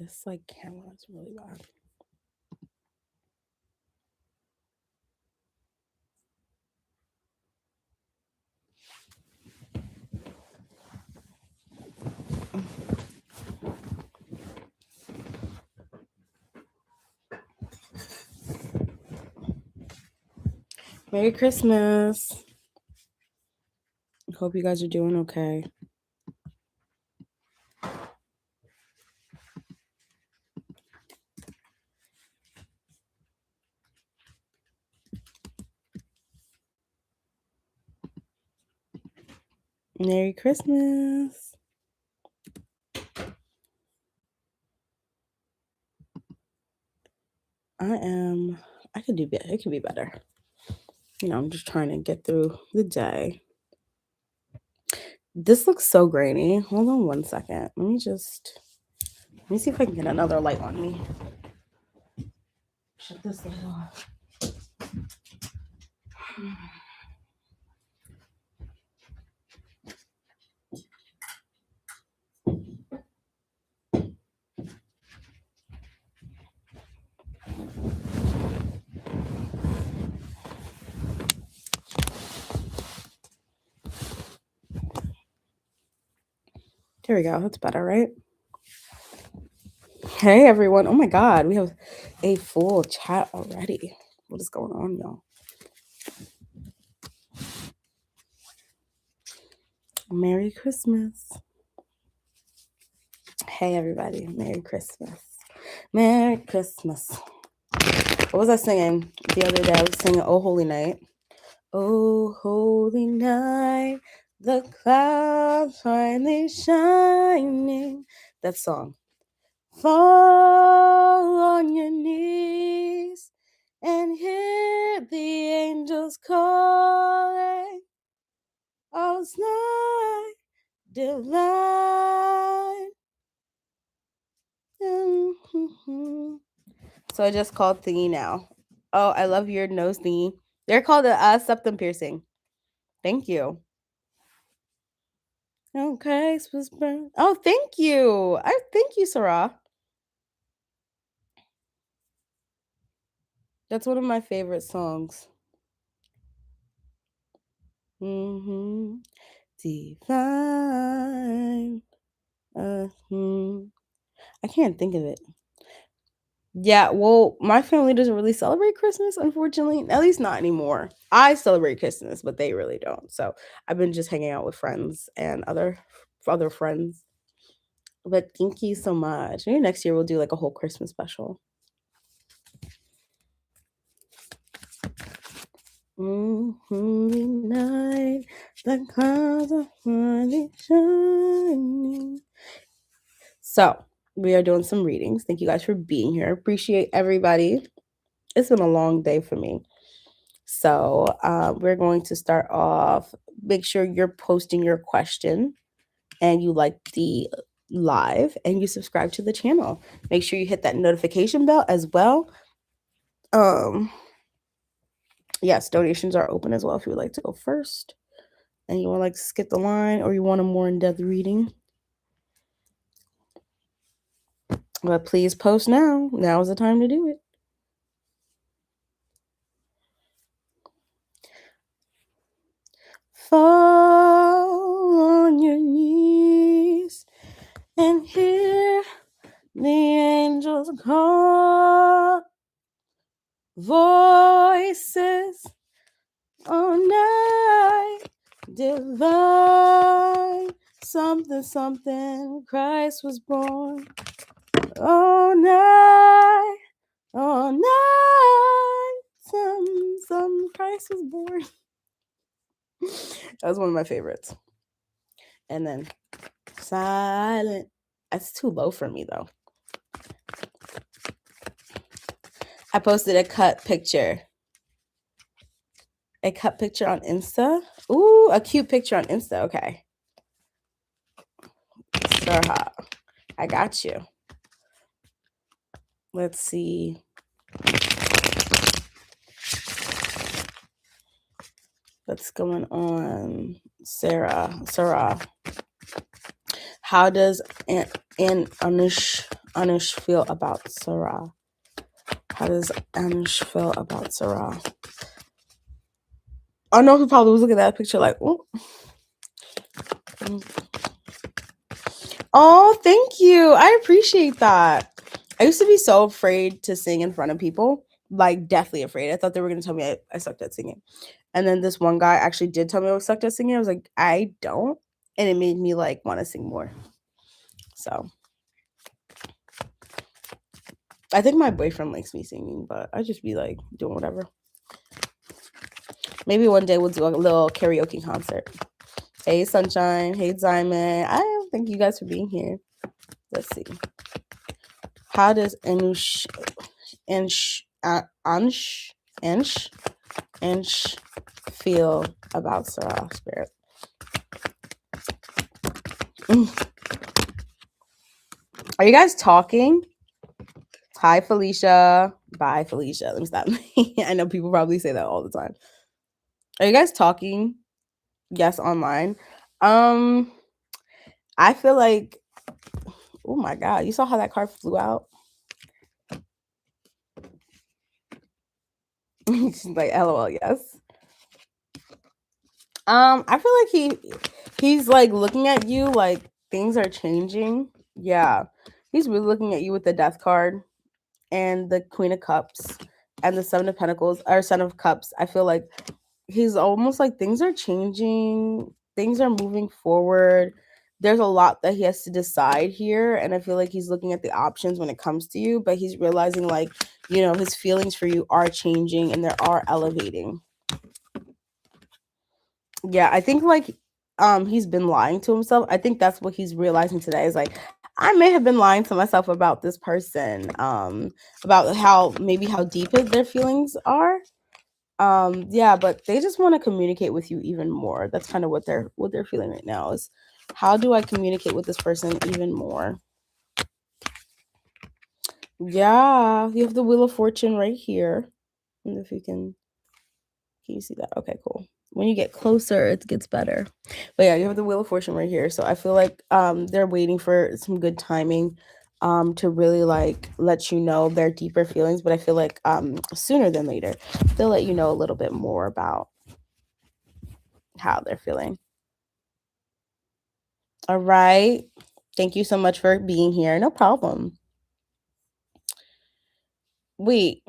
This like camera is really bad. Merry Christmas. Hope you guys are doing okay. Merry Christmas. I could do better. It could be better. You know, I'm just trying to get through the day. This looks so grainy. Hold on one second. Let me see if I can get another light on me. Shut this light off. There we go. That's better, right? Hey, everyone. Oh, my God. We have a full chat already. What is going on, y'all? Merry Christmas. Hey, everybody. Merry Christmas. Merry Christmas. What was I singing the other day? I was singing Oh Holy Night. Oh Holy Night, the clouds finally shining. That song. Fall on your knees and hear the angels calling. Oh, night divine. So I just called thingy now. Oh, I love your nose thingy. They're called a septum piercing. Thank you. Okay, whisper. Oh, thank you. Thank you, Sarah. That's one of my favorite songs. Divine. I can't think of it. Yeah, well, my family doesn't really celebrate Christmas, unfortunately. At least not anymore. I celebrate Christmas, but they really don't. So I've been just hanging out with friends and other friends. But thank you so much. Maybe next year we'll do like a whole Christmas special. Holy night, the clouds are finally shining. So we are doing some readings. Thank you guys for being here. Appreciate everybody. It's been a long day for me. So we're going to start off. Make sure you're posting your question and you like the live and you subscribe to the channel. Make sure you hit that notification bell as well. Yes, donations are open as well if you would like to go first and you want to like skip the line or you want a more in-depth reading. But please post now. Now is the time to do it. Fall on your knees and hear the angels call. Voices all night divine. Something, Christ was born. All night, some Christ was born. That was one of my favorites. And then silent. That's too low for me though. I posted a cut picture. A cut picture on Insta. Ooh, a cute picture on Insta. Okay. Sarah, I got you. Let's see. What's going on? Sarah. How does an Anush feel about Sarah? How does Anush feel about Sarah? I know he probably was looking at that picture like, oh. Oh, thank you. I appreciate that. I used to be so afraid to sing in front of people, like deathly afraid. I thought they were going to tell me I sucked at singing. And then this one guy actually did tell me I was sucked at singing. I was like, I don't. And it made me like want to sing more. So I think my boyfriend likes me singing, but I just be like doing whatever. Maybe one day we'll do a little karaoke concert. Hey, Sunshine. Hey, Diamond. I thank you guys for being here. Let's see. How does Ansh feel about Sarah Spirit? Are you guys talking? Hi, Felicia. Bye, Felicia. Let me stop. I know people probably say that all the time. Are you guys talking? Yes, online. I feel like, oh my God, you saw how that card flew out? She's like, LOL, yes. I feel like he's like looking at you like things are changing. Yeah. He's really looking at you with the Death card and the Queen of Cups and the Seven of Pentacles or Son of Cups. I feel like he's almost like things are changing, things are moving forward. There's a lot that he has to decide here, and I feel like he's looking at the options when it comes to you, but he's realizing like, you know, his feelings for you are changing and they are elevating. Yeah, I think like he's been lying to himself. I think that's what he's realizing today is like, I may have been lying to myself about this person, about how deep their feelings are. Yeah, but they just want to communicate with you even more. That's kind of what they're feeling right now is, how do I communicate with this person even more? Yeah, you have the Wheel of Fortune right here. And if you can you see that? Okay, cool. When you get closer, it gets better. But yeah, you have the Wheel of Fortune right here. So I feel like they're waiting for some good timing to really like let you know their deeper feelings. But I feel like sooner than later, they'll let you know a little bit more about how they're feeling. All right. Thank you so much for being here. No problem. Wait,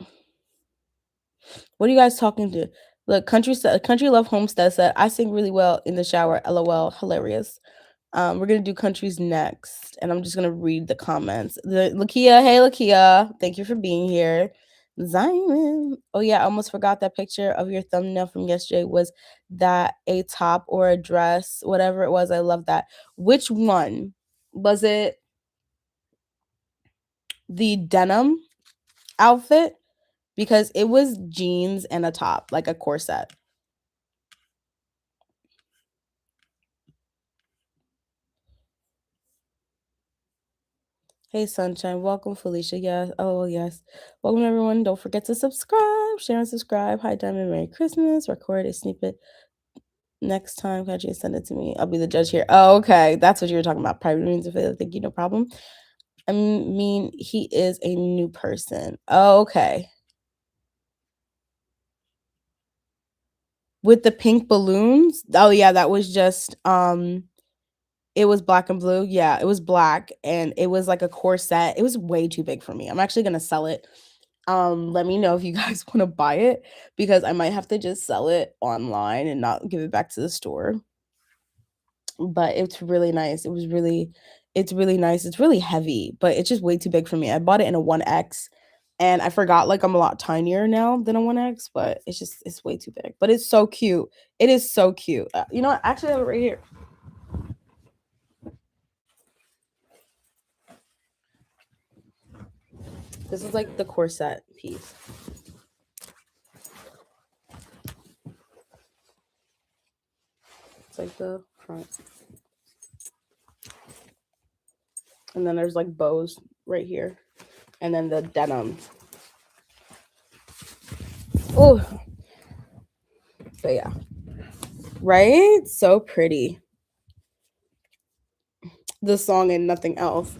what are you guys talking to? Look, Country Love Homestead said, I sing really well in the shower. LOL. Hilarious. We're gonna do countries next, and I'm just gonna read the comments. Lakia, hey Lakia, thank you for being here. Zion, oh yeah, I almost forgot that picture of your thumbnail from yesterday. Was that a top or a dress? Whatever it was, I love that. Which one was it? The denim outfit, because it was jeans and a top, like a corset. Hey, Sunshine. Welcome, Felicia. Yes. Oh, yes. Welcome, everyone. Don't forget to subscribe, share, and subscribe. Hi, Diamond. Merry Christmas. Record a snippet next time. Can you send it to me? I'll be the judge here. Oh, okay. That's what you were talking about. Private means of failure. Thank you. No problem. I mean, he is a new person. Oh, okay. With the pink balloons. Oh, yeah. That was just, it was black and blue. Yeah, it was black and it was like a corset. It was way too big for me. I'm actually gonna sell it. Let me know if you guys want to buy it, because I might have to just sell it online and not give it back to the store. But it's really nice. It's really nice. It's really heavy, but it's just way too big for me. I bought it in a 1X and I forgot like I'm a lot tinier now than a 1X, but it's way too big. But it's so cute. It is so cute. You know what? Actually, I have it right here. This is like the corset piece. It's like the front. And then there's like bows right here. And then the denim. Oh. But yeah. Right? So pretty. The song and nothing else.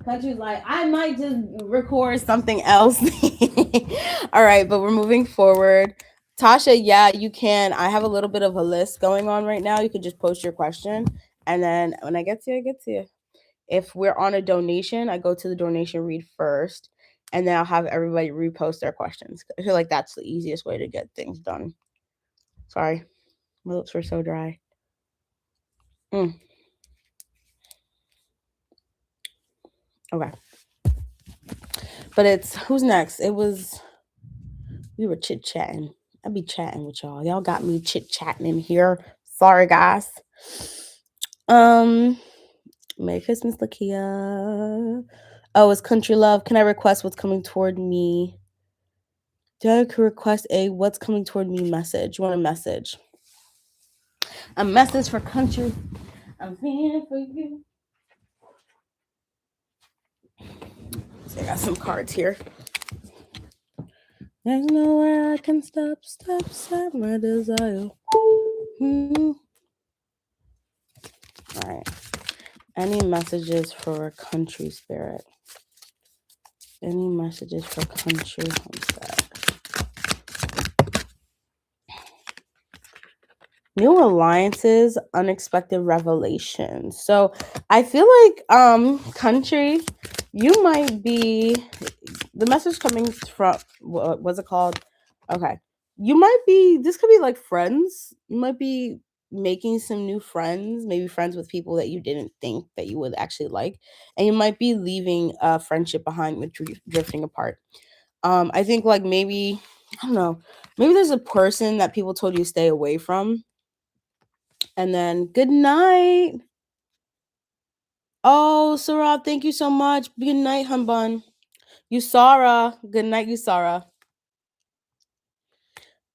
Country's like, I might just record something else. All right, but we're moving forward. Tasha, yeah, you can. I have a little bit of a list going on right now. You can just post your question. And then when I get to you, I get to you. If we're on a donation, I go to the donation read first. And then I'll have everybody repost their questions. I feel like that's the easiest way to get things done. Sorry, my lips were so dry. Okay. But it's, who's next? It was, we were chit-chatting. I be chatting with y'all. Y'all got me chit-chatting in here. Sorry, guys. Merry Christmas, Lakia. Oh, it's Country Love. Can I request what's coming toward me? Do I request a what's coming toward me message? You want a message? A message for Country. I'm here for you. So I got some cards here. There's nowhere I can stop my desire. All right. Any messages for Country Spirit? Any messages for Country Homestead? New alliances, unexpected revelations. So I feel like Country, you might be, the message coming from, what was it called? Okay. You might be, this could be like friends. You might be making some new friends, maybe friends with people that you didn't think that you would actually like. And you might be leaving a friendship behind with drifting apart. I think like maybe, I don't know, maybe there's a person that people told you to stay away from. And then good night. Oh, Sarah, thank you so much. Good night, Humbun. Usara. Good night, Usara.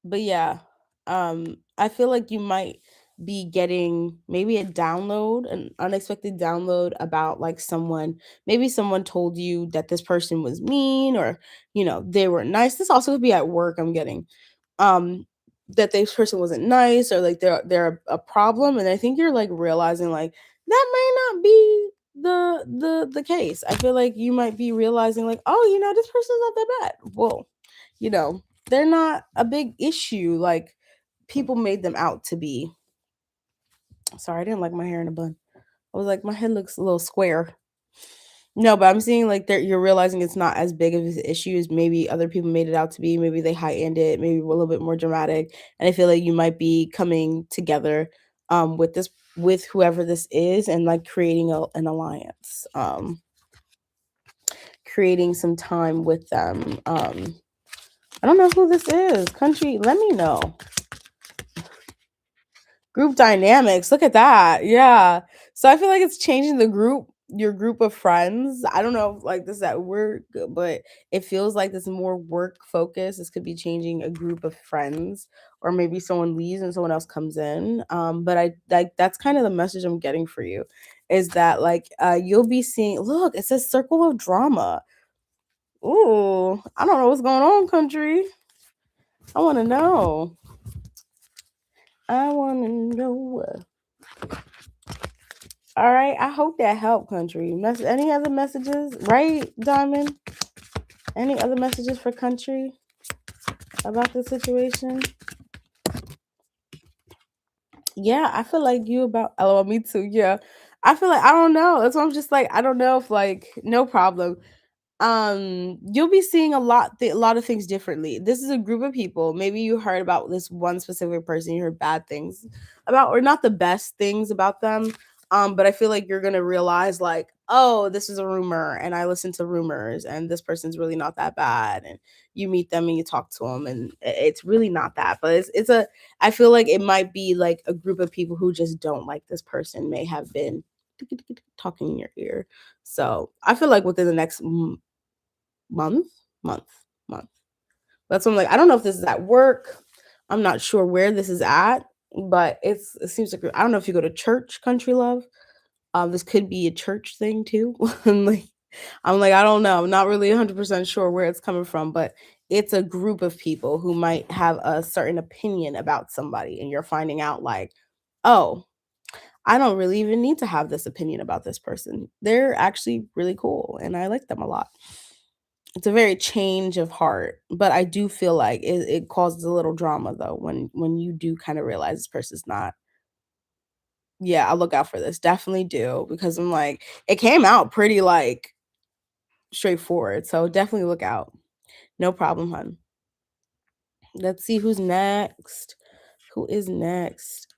But yeah, I feel like you might be getting maybe a download, an unexpected download about like someone, maybe someone told you that this person was mean or, you know, they were nice. This also could be at work, I'm getting. That this person wasn't nice or like they're a problem. And I think you're like realizing like that may not be the case. I feel like you might be realizing like, oh, you know, this person's not that bad. Well, you know, they're not a big issue like people made them out to be. Sorry, I didn't like my hair in a bun. I was like, my head looks a little square. No, but I'm seeing like you're realizing it's not as big of an issue as maybe other people made it out to be. Maybe they heightened it, maybe a little bit more dramatic. And I feel like you might be coming together with this, with whoever this is, and like creating an alliance. Creating some time with them. I don't know who this is. Country, let me know. Group dynamics. Look at that. Yeah. So I feel like it's changing the group, your group of friends. I don't know if like this is at work, but it feels like this more work focus. This could be changing a group of friends, or maybe someone leaves and someone else comes in. But I like that's kind of the message I'm getting for you is that like you'll be seeing, look, it says circle of drama. Ooh, I don't know what's going on, Country. I want to know. I want to know. All right. I hope that helped, Country. Any other messages? Right, Diamond? Any other messages for Country about the situation? Yeah, I feel like you about, LOL, me too. Yeah. I feel like, I don't know. That's why I'm just like, I don't know if like, no problem. You'll be seeing a lot of things differently. This is a group of people. Maybe you heard about this one specific person, you heard bad things about, or not the best things about them. But I feel like you're gonna realize like, oh, this is a rumor and I listen to rumors and this person's really not that bad. And you meet them and you talk to them and it's really not that. But it's a, I feel like it might be like a group of people who just don't like this person may have been talking in your ear. So I feel like within the next month. That's what I'm like. I don't know if this is at work. I'm not sure where this is at, but it seems like, I don't know if you go to church, Country Love. This could be a church thing too. I'm like, I don't know. I'm not really 100% sure where it's coming from, but it's a group of people who might have a certain opinion about somebody, and you're finding out like, oh, I don't really even need to have this opinion about this person. They're actually really cool and I like them a lot. It's a very change of heart, but I do feel like it causes a little drama though when you do kind of realize this person's not. Yeah, I'll look out for this. Definitely do because I'm like, it came out pretty like straightforward. So definitely look out. No problem, hun. Let's see who's next. Who is next?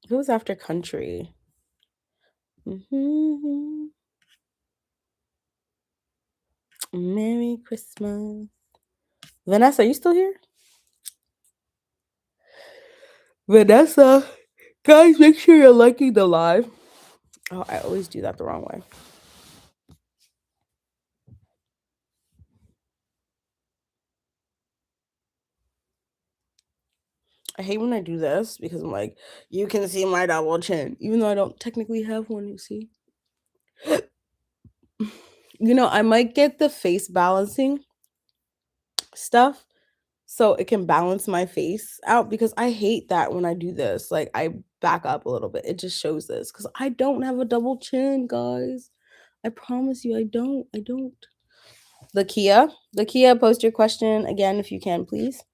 Who's after country? Mhm. Merry Christmas. Vanessa, are you still here? Vanessa, guys, make sure you're liking the live. Oh, I always do that the wrong way. I hate when I do this because I'm like, you can see my double chin, even though I don't technically have one, you see. You know, I might get the face balancing stuff so it can balance my face out because I hate that when I do this. Like, I back up a little bit. It just shows this because I don't have a double chin, guys. I promise you, I don't. I don't. Lakia, post your question again if you can, please.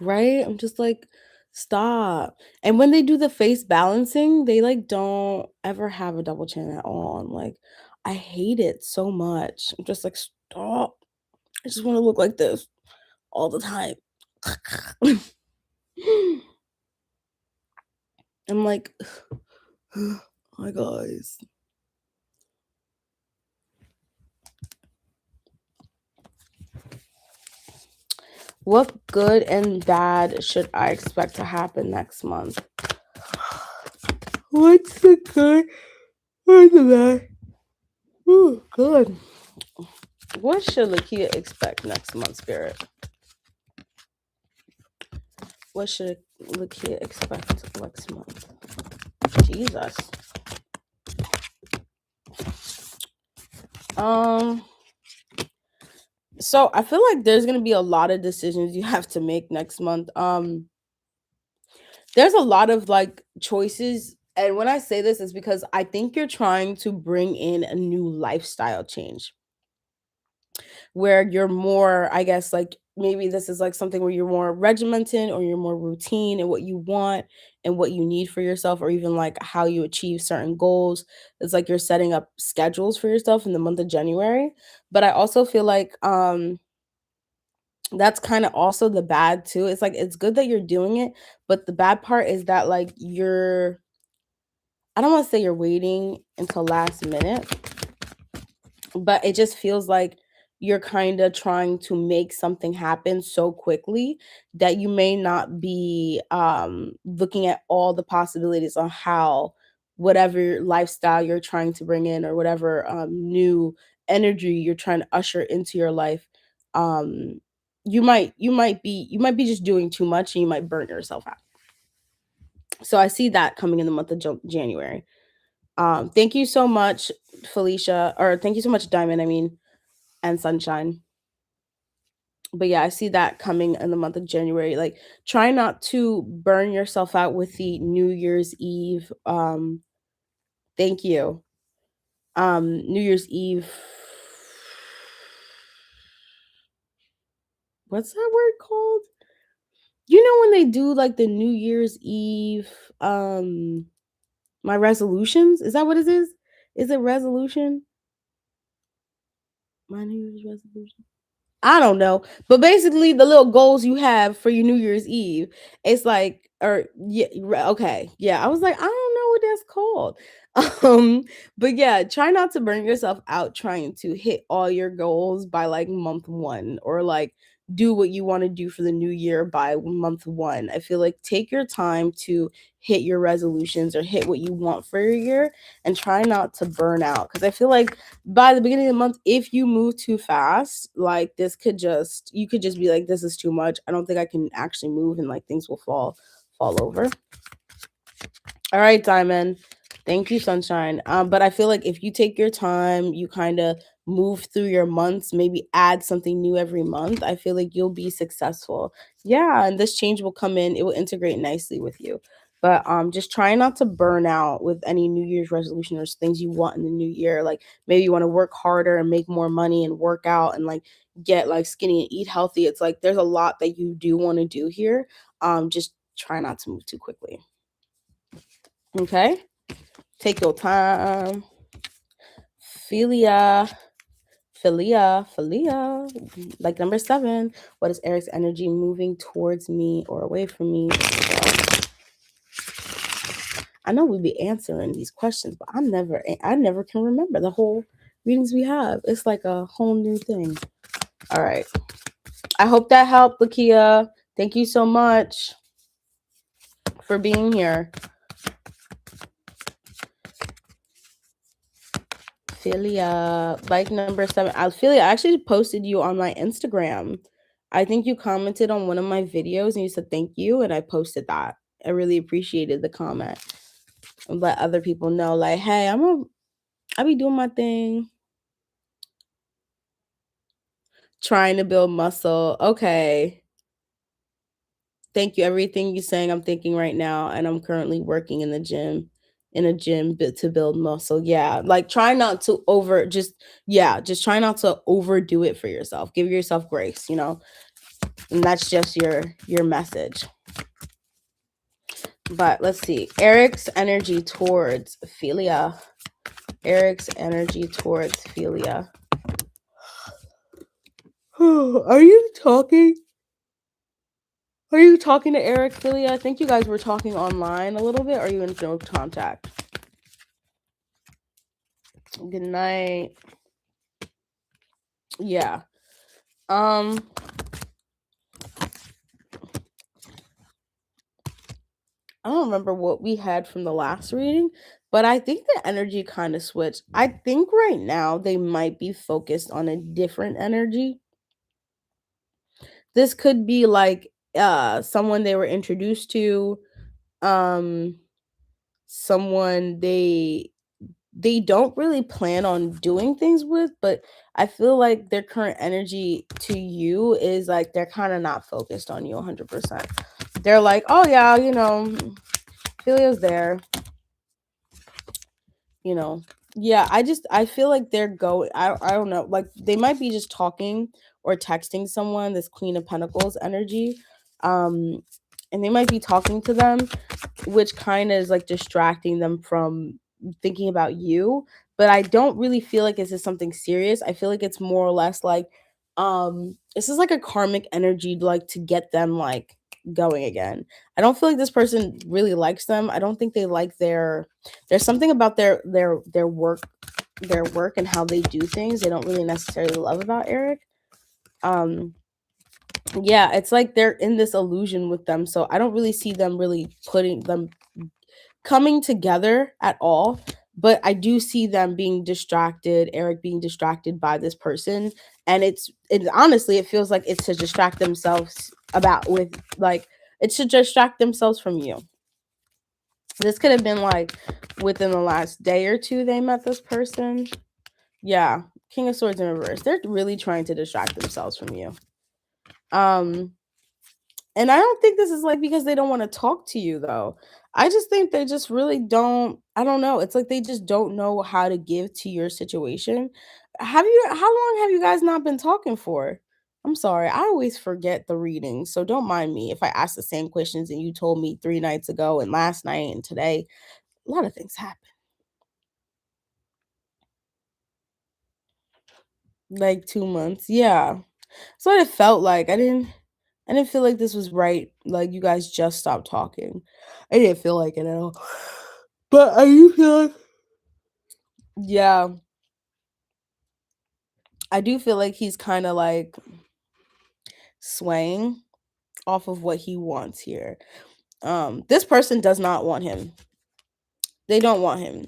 Right? I'm just like, stop. And when they do the face balancing, they like don't ever have a double chin at all. I'm like, I hate it so much. I'm just like, stop. I just want to look like this all the time. I'm like, hi guys. What good and bad should I expect to happen next month? What's the good or the bad? Oh, good. What should Lakia expect next month, Spirit? What should Lakia expect next month? Jesus. So I feel like there's gonna be a lot of decisions you have to make next month. There's a lot of like choices, and when I say this, it's because I think you're trying to bring in a new lifestyle change where you're more, I guess, like maybe this is like something where you're more regimented or you're more routine in what you want and what you need for yourself, or even like how you achieve certain goals. It's like you're setting up schedules for yourself in the month of January. But I also feel like that's kind of also the bad too. It's like it's good that you're doing it, but the bad part is that like you're, I don't want to say you're waiting until last minute, but it just feels like you're kind of trying to make something happen so quickly that you may not be looking at all the possibilities on how whatever lifestyle you're trying to bring in or whatever new energy you're trying to usher into your life, um you might be just doing too much and you might burn yourself out. So I see that coming in the month of January. Thank you so much, Felicia, or thank you so much, Diamond, I mean, and Sunshine. But yeah, I see that coming in the month of January. Like, try not to burn yourself out with the New Year's Eve. Thank you. New Year's Eve. What's that word called? You know when they do like the New Year's Eve, my resolutions? Is that what it is? Is it resolution? My New Year's resolution. I don't know. But basically the little goals you have for your New Year's Eve, it's like, or yeah, okay. Yeah. I was like, I don't know what that's called. But yeah, try not to burn yourself out trying to hit all your goals by like month one or like do what you want to do for the new year by month 1. I feel like take your time to hit your resolutions or hit what you want for your year, and try not to burn out, because I feel like by the beginning of the month, if you move too fast, like you could just be like, this is too much, I don't think I can actually move, and like things will fall over. All right, Diamond. Thank you, Sunshine. But I feel like if you take your time, you kind of move through your months, maybe add something new every month, I feel like you'll be successful. Yeah, and this change will come in, it will integrate nicely with you. But just try not to burn out with any New Year's resolution or things you want in the new year. Like maybe you want to work harder and make more money and work out and like get like skinny and eat healthy. It's like there's a lot that you do want to do here. Just try not to move too quickly. Okay? Take your time. Philia. Like number 7. What is Eric's energy moving towards me or away from me? I know we be answering these questions, but I never can remember the whole readings we have. It's like a whole new thing. All right. I hope that helped, Lakia. Thank you so much for being here. Philia, like number 7. Philia, I actually posted you on my Instagram. I think you commented on one of my videos and you said thank you, and I posted that. I really appreciated the comment. And let other people know, like, hey, I be doing my thing. Trying to build muscle. Okay. Thank you. Everything you're saying, I'm thinking right now, and I'm currently working in a gym to build muscle. Yeah, like try not to just try not to overdo it for yourself. Give yourself grace, and that's just your message. But let's see, Eric's energy towards Philia. Eric's energy towards Philia. Are you talking? Are you talking to Eric, Philia? I think you guys were talking online a little bit. Are you in no contact? Good night. Yeah. I don't remember what we had from the last reading, but I think the energy kind of switched. I think right now they might be focused on a different energy. This could be like someone they were introduced to, um someone they don't really plan on doing things with, but I feel like their current energy to you is like they're kind of not focused on you 100%. They're like, oh yeah, Philia's there, yeah. I feel like they're going, I don't know, like they might be just talking or texting someone, this Queen of Pentacles energy, um and they might be talking to them, which kind of is like distracting them from thinking about you. But I don't really feel like this is something serious. I feel like it's more or less like this is like a karmic energy, like to get them like going again. I don't feel like this person really likes them. I don't think they like there's something about their work and how they do things they don't really necessarily love about Eric. Yeah, it's like they're in this illusion with them, so I don't really see them really putting them coming together at all. But I do see them being distracted, Eric being distracted by this person, and it honestly, it feels like it's to distract themselves it's to distract themselves from you. This could have been like within the last day or two they met this person. Yeah, King of Swords in reverse. They're really trying to distract themselves from you. And I don't think this is like because they don't want to talk to you though. I just think they just really don't. I don't know. It's like they just don't know how to give to your situation. How long have you guys not been talking for? I'm sorry. I always forget the readings. So don't mind me if I ask the same questions and you told me 3 nights ago and last night and today. A lot of things happen. Like 2 months. Yeah. That's what it felt like. I didn't feel like this was right. Like you guys just stopped talking. I didn't feel like it at all. But I do feel like, yeah, I do feel like he's kind of like swaying off of what he wants here. This person does not want him. They don't want him.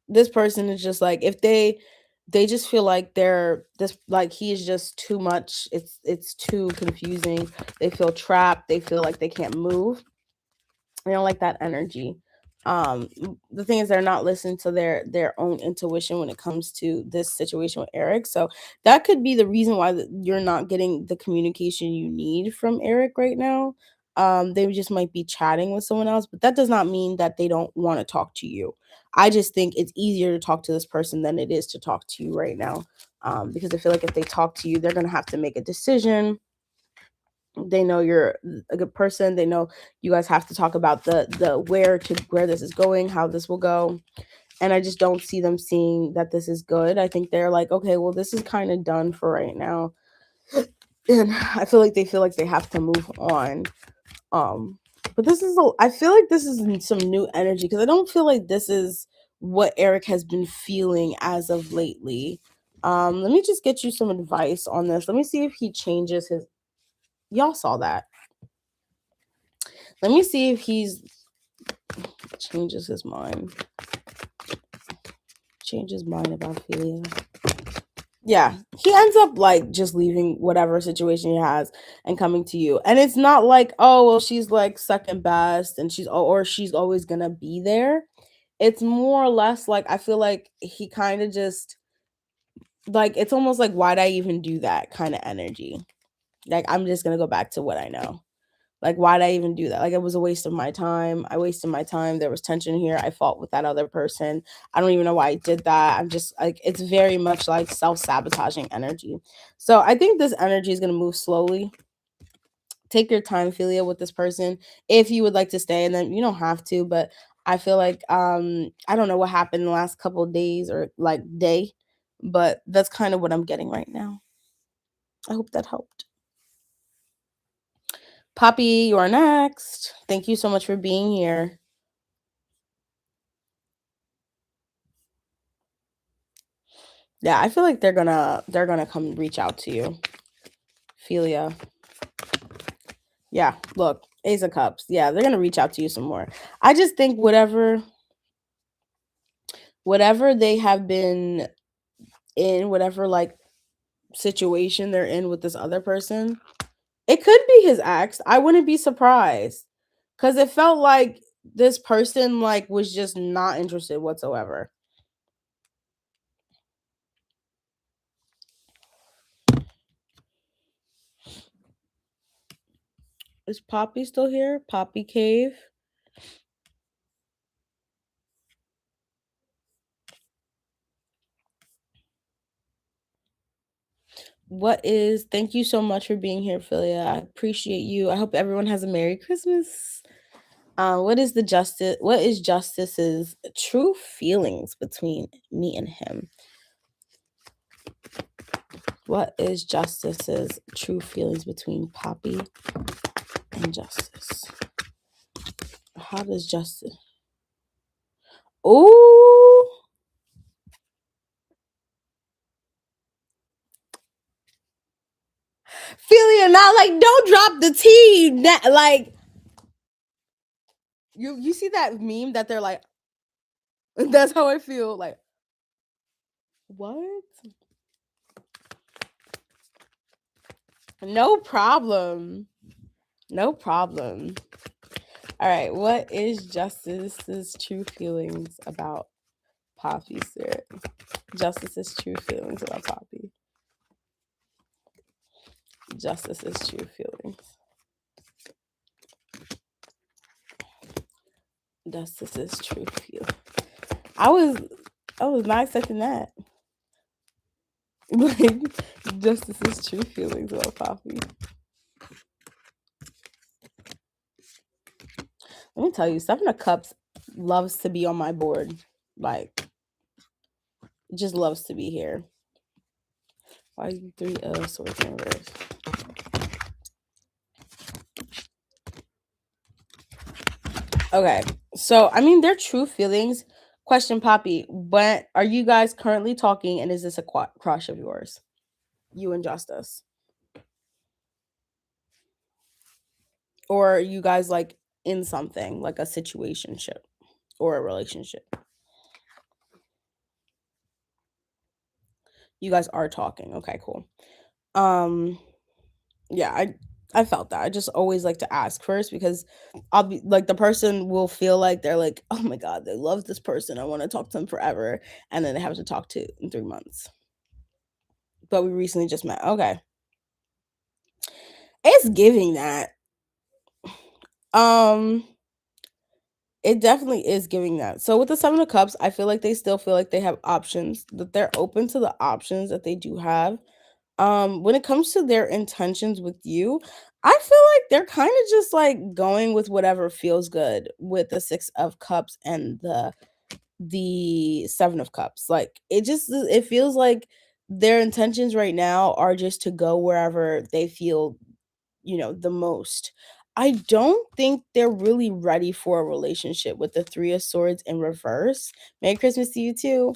This person is just like, if they just feel like they're this, like he is just too much. It's too confusing. They feel trapped. They feel like they can't move. They don't like that energy. The thing is, they're not listening to their own intuition when it comes to this situation with Eric. So that could be the reason why you're not getting the communication you need from Eric right now. They just might be chatting with someone else, but that does not mean that they don't want to talk to you. I just think it's easier to talk to this person than it is to talk to you right now, because I feel like if they talk to you, they're gonna have to make a decision. They know you're a good person. They know you guys have to talk about the where this is going, how this will go. And I just don't see them seeing that this is good. I think they're like, okay, well, this is kind of done for right now. And I feel like they have to move on. But I feel like this is some new energy, because I don't feel like this is what Eric has been feeling as of lately. Let me just get you some advice on this. Let me see if he changes his. Y'all saw that. Let me see if he's changes his mind. Changes mind about Ophelia. Yeah, he ends up like just leaving whatever situation he has and coming to you. And it's not like, oh, well, she's like second best and she's always gonna be there. It's more or less like, I feel like he kind of just like, it's almost like, why'd I even do that kind of energy? Like, I'm just gonna go back to what I know. Like, why'd I even do that? Like, it was a waste of my time. I wasted my time. There was tension here. I fought with that other person. I don't even know why I did that. I'm just like, it's very much like self-sabotaging energy. So I think this energy is going to move slowly. Take your time, Philia, with this person. If you would like to stay, and then you don't have to, but I feel like, I don't know what happened in the last couple of days or like day, but that's kind of what I'm getting right now. I hope that helped. Poppy, you are next. Thank you so much for being here. Yeah, I feel like they're gonna come reach out to you. Philia. Yeah, look, Ace of Cups. Yeah, they're gonna reach out to you some more. I just think whatever they have been in, whatever like situation they're in with this other person, it could be his ex. I wouldn't be surprised. Cause it felt like this person like was just not interested whatsoever. Is Poppy still here? Poppy Cave? Thank you so much for being here, Philia. I appreciate you. I hope everyone has a Merry Christmas. What is Justice's true feelings between me and him? What is Justice's true feelings between Poppy and Justice? How does Justice? Ooh. Philia, not like, don't drop the tea. Like, you see that meme that they're like, that's how I feel. Like, what? No problem. No problem. All right. What is Justice's true feelings about Poppy, sir? Justice's true feelings about Poppy. Justice's true feelings. Justice's true feelings. I was not expecting that. Like, Justice's true feelings about Poppy. Let me tell you, Seven of Cups loves to be on my board. Like, just loves to be here. Why is 3 of Swords in reverse? Okay, so I mean, their true feelings. Question, Poppy, when are you guys currently talking, and is this a crush of yours? You and Justice. Or are you guys like in something like a situationship or a relationship? You guys are talking. Okay, cool. Um yeah, I felt that. I just always like to ask first because I'll be like the person will feel like they're like, "Oh my god, they love this person. I want to talk to them forever." And then they have to talk to in 3 months. But we recently just met. Okay. It's giving that. Um it definitely is giving that. So with the 7 of cups, I feel like they still feel like they have options, that they're open to the options that they do have. When it comes to their intentions with you, I feel like they're kind of just like going with whatever feels good with the 6 of cups and the 7 of cups. Like it feels like their intentions right now are just to go wherever they feel, the most. I don't think they're really ready for a relationship with the 3 of swords in reverse. Merry Christmas to you too.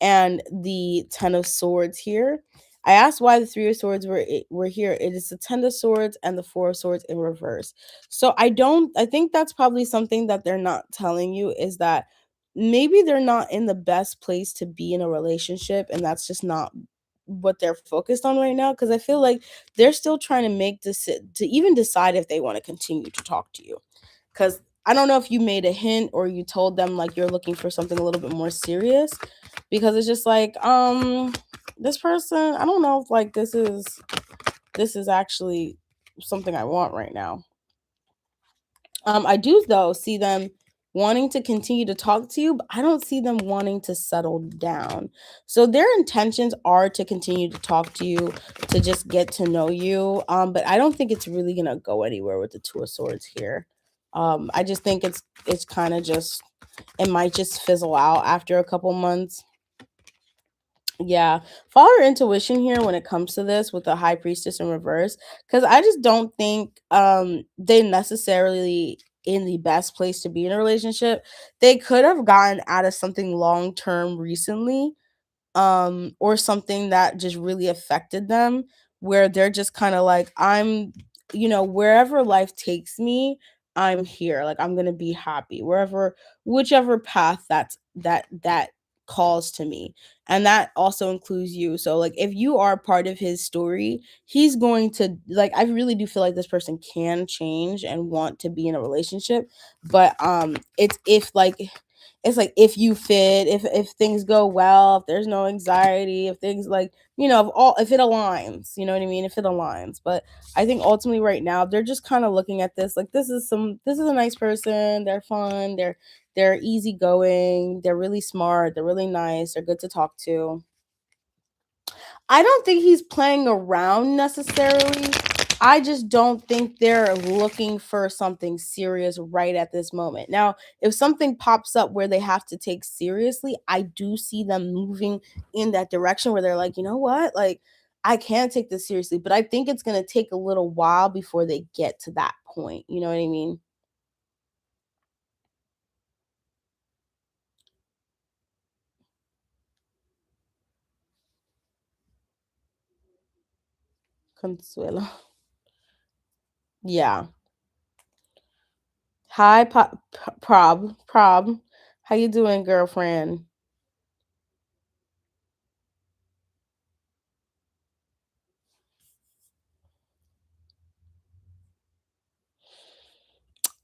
And the 10 of swords here. I asked why the 3 of swords were here. It is the 10 of swords and the 4 of swords in reverse. So I think that's probably something that they're not telling you, is that maybe they're not in the best place to be in a relationship, and that's just not what they're focused on right now, because I feel like they're still trying to make this to even decide if they want to continue to talk to you. Because I don't know if you made a hint or you told them like you're looking for something a little bit more serious, because it's just like this person, I don't know if like this is actually something I want right now. I do though see them wanting to continue to talk to you, but I don't see them wanting to settle down. So their intentions are to continue to talk to you, to just get to know you. But I don't think it's really gonna go anywhere with the 2 of swords here. I just think it's kind of just, it might just fizzle out after a couple months. Yeah, follow your intuition here when it comes to this with the high priestess in reverse, because I just don't think they necessarily in the best place to be in a relationship. They could have gotten out of something long term recently, or something that just really affected them, where they're just kind of like, I'm, wherever life takes me, I'm here, like I'm gonna be happy wherever, whichever path that calls to me. And that also includes you. So like if you are part of his story, he's going to, like, I really do feel like this person can change and want to be in a relationship. But it's like if you fit, if things go well, if there's no anxiety, if things like, if it aligns, you know what I mean, if it aligns. But I think ultimately right now they're just kind of looking at this like, this is a nice person, they're fun, they're easygoing, they're really smart, they're really nice, they're good to talk to. I don't think he's playing around necessarily. I just don't think they're looking for something serious right at this moment. Now, if something pops up where they have to take seriously, I do see them moving in that direction where they're like, you know what? Like, I can take this seriously, but I think it's going to take a little while before they get to that point. You know what I mean? Consuelo. Yeah. Hi, Prob. How you doing, girlfriend?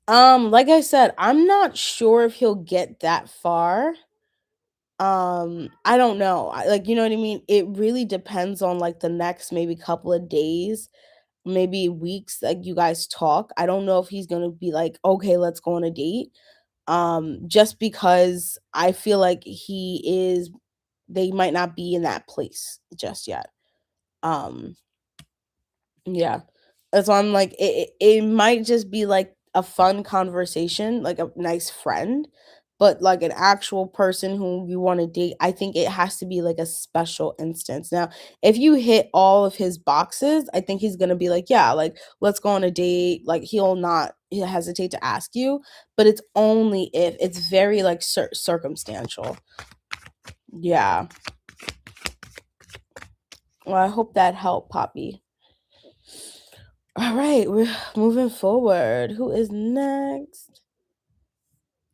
Like I said, I'm not sure if he'll get that far. I don't know. Like, you know what I mean? It really depends on like the next maybe couple of days, maybe weeks, like you guys talk. I don't know if he's gonna be like, okay, let's go on a date. Just because I feel like they might not be in that place just yet. Um, Yeah. That's why I'm like, it might just be like a fun conversation, like a nice friend, but like an actual person who you want to date, I think it has to be like a special instance. Now, if you hit all of his boxes, I think he's gonna be like, yeah, like let's go on a date. Like he'll hesitate to ask you, but it's only if it's very like circumstantial. Yeah. Well, I hope that helped, Poppy. All right, we're moving forward. Who is next?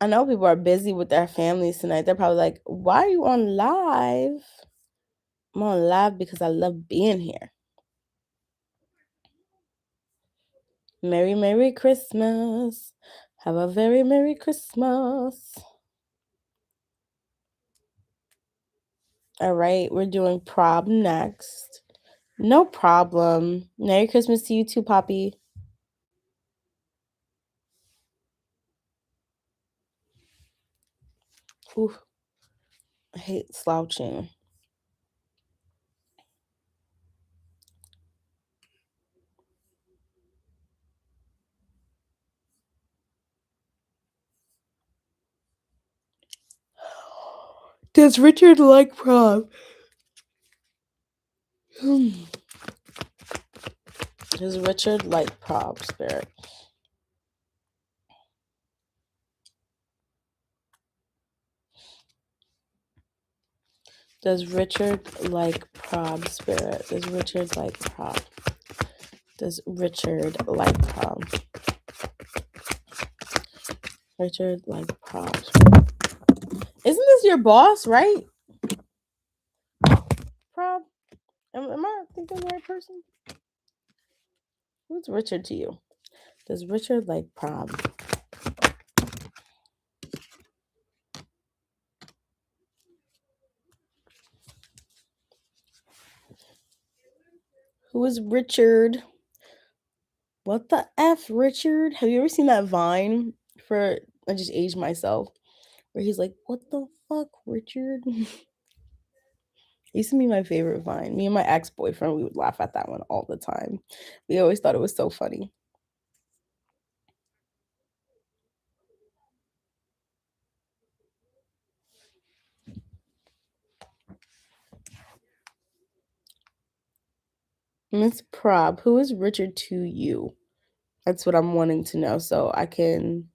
I know people are busy with their families tonight. They're probably like, why are you on live? I'm on live because I love being here. Merry Christmas. Have a very Merry Christmas. All right, we're doing prob next. No problem. Merry Christmas to you too, Poppy. Ooh, I hate slouching. Does Richard like prob? Does Richard like prob, Spirit? Does Richard like prob, Spirit? Does Richard like prob? Does Richard like prob? Richard like prob. Isn't this your boss, right? Prob? Am I thinking the right person? Who's Richard to you? Does Richard like prob? Who is Richard? What the F, Richard? Have you ever seen that Vine for I just aged myself? Where he's like, what the fuck, Richard? It used to be my favorite Vine. Me and my ex-boyfriend, we would laugh at that one all the time. We always thought it was so funny. Miss Prob, who is Richard to you? That's what I'm wanting to know so I can,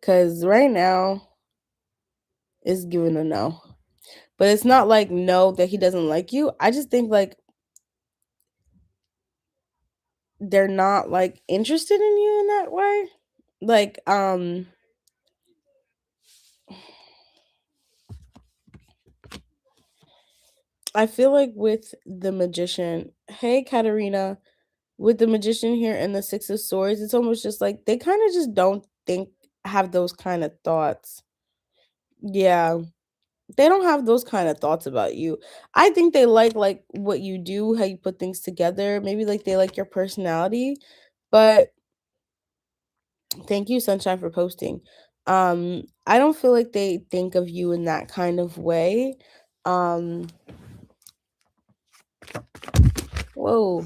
because right now it's giving a no. But it's not like no that he doesn't like you. I just think like they're not like interested in you in that way. Like, I feel like with the magician, hey Katarina, with the magician here and the Six of Swords, it's almost just like they kind of just don't think have those kind of thoughts. Yeah. They don't have those kind of thoughts about you. I think they like what you do, how you put things together. Maybe like they like your personality. But thank you, Sunshine, for posting. I don't feel like they think of you in that kind of way. Um, whoa.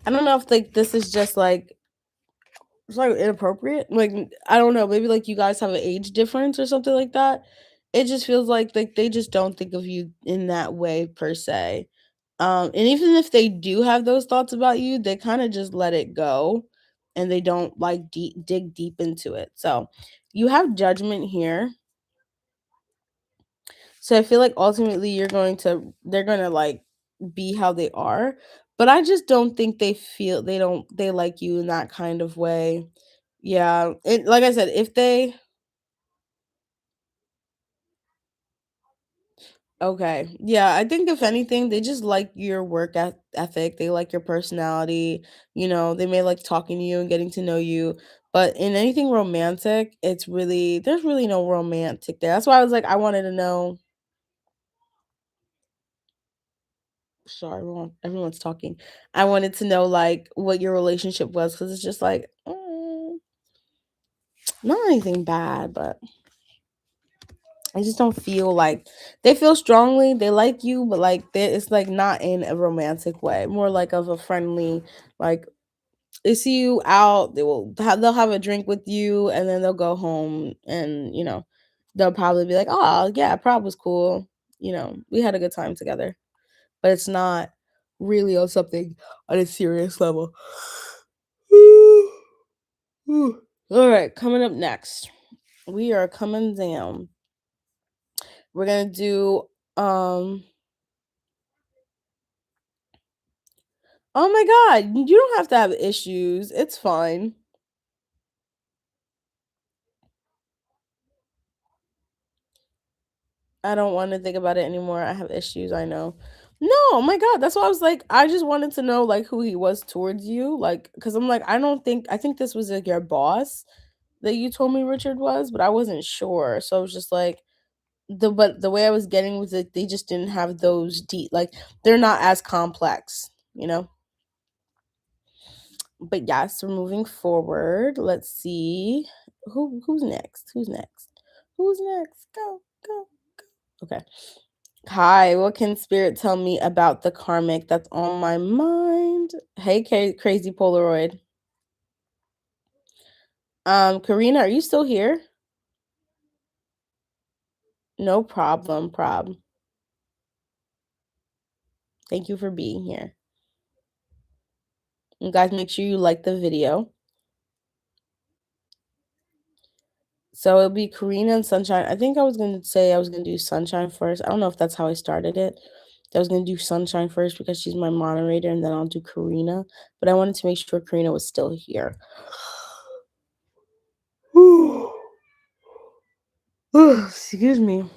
I don't know if like this is just like it's like inappropriate. Like I don't know, maybe like you guys have an age difference or something like that. It just feels like they just don't think of you in that way per se. And even if they do have those thoughts about you, they kind of just let it go and they don't like dig deep into it. So you have judgment here. So I feel like ultimately they're going to like be how they are, but I just don't think they like you in that kind of way. Yeah, it, like I said, if they okay. Yeah, I think if anything, they just like your ethic. They like your personality. You know, they may like talking to you and getting to know you. But in anything romantic, there's really no romantic there. That's why I was like, I wanted to know. Sorry, everyone's talking. I wanted to know like what your relationship was because it's just like not anything bad, but I just don't feel like they feel strongly. They like you, but like it's like not in a romantic way. More like of a friendly, like they see you out. They'll have a drink with you, and then they'll go home, and they'll probably be like, "Oh yeah, prob was cool. We had a good time together." But it's not really on something on a serious level. All right, coming up next, we are coming down. We're gonna do um Oh my God, you don't have to have issues. It's fine. I don't want to think about it anymore. I have issues, I know. No, oh my God, that's why I was like, I just wanted to know like who he was towards you, like, because I'm like, I think this was like your boss that you told me Richard was, but I wasn't sure. So I was just like, but the way I was getting was that they just didn't have those deep, like they're not as complex, you know. But yes, we're moving forward. Let's see who's next. Who's next? Who's next? Go go. Okay. Hi, what can spirit tell me about the karmic that's on my mind? Hey, crazy Polaroid. Karina, are you still here? No problem, problem. Thank you for being here. You guys, make sure you like the video. So it'll be Karina and Sunshine. I think I was gonna say I was gonna do Sunshine first. I don't know if that's how I started it. I was gonna do Sunshine first because she's my moderator, and then I'll do Karina. But I wanted to make sure Karina was still here. Excuse me.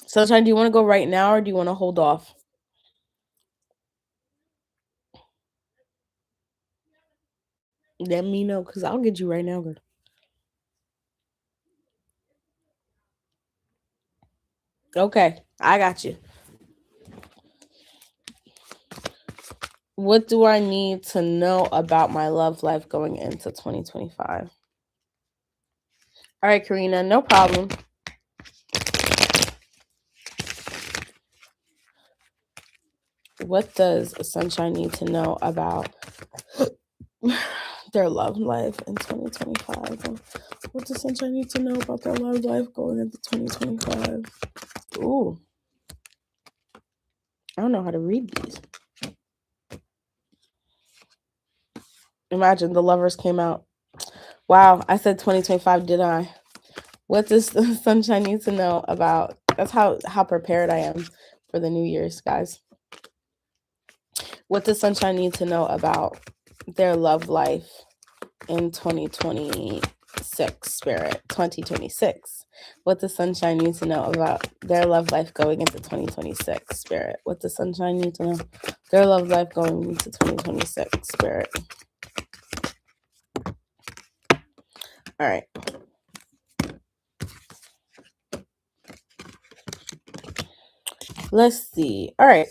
Sunshine, do you want to go right now or do you want to hold off? Let me know because I'll get you right now, girl. Okay, I got you. What do I need to know about my love life going into 2025? All right, Karina, no problem. What does Sunshine need to know about their love life in 2025? What does Sunshine need to know about their love life going into 2025? Ooh, I don't know how to read these. Imagine the lovers came out. Wow, I said 2025, did I? What does Sunshine need to know about? That's how prepared I am for the New Year's, guys. What does Sunshine need to know about their love life in 2026, Spirit? 2026. What does Sunshine need to know about their love life going into 2026, Spirit? What does Sunshine need to know? Their love life going into 2026, Spirit. All right. Let's see. All right.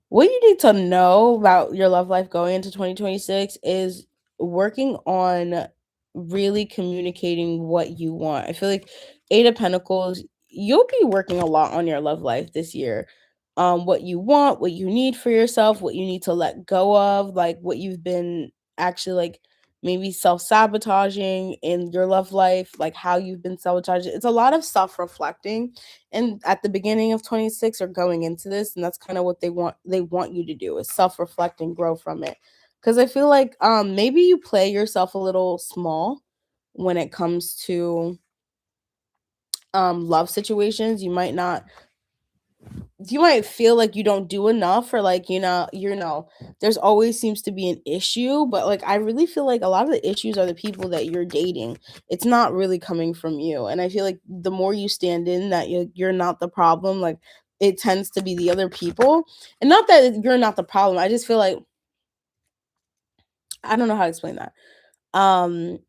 What you need to know about your love life going into 2026 is working on really communicating what you want. I feel like Eight of Pentacles, you'll be working a lot on your love life this year. What you want, what you need for yourself, what you need to let go of, like what you've been actually like maybe self-sabotaging in your love life, like how you've been sabotaging. It's a lot of self-reflecting and at the beginning of 26 or going into this, and that's kind of what they want you to do is self-reflect and grow from it, because I feel like maybe you play yourself a little small when it comes to love situations. You might feel like you don't do enough, or like there's always seems to be an issue, but like I really feel like a lot of the issues are the people that you're dating. It's not really coming from you, and I feel like the more you stand in that you're not the problem, like it tends to be the other people. And not that you're not the problem, I just feel like I don't know how to explain that. um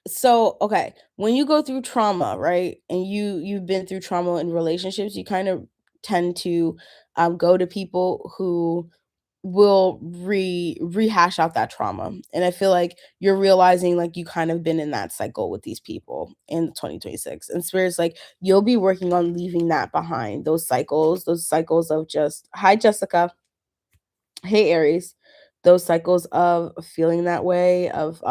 so okay, when you go through trauma, right, and you've been through trauma in relationships, you kind of tend to go to people who will rehash out that trauma. And I feel like you're realizing like you kind of been in that cycle with these people in 2026, and spirits like you'll be working on leaving that behind, those cycles of just hi Jessica, hey Aries, those cycles of feeling that way, of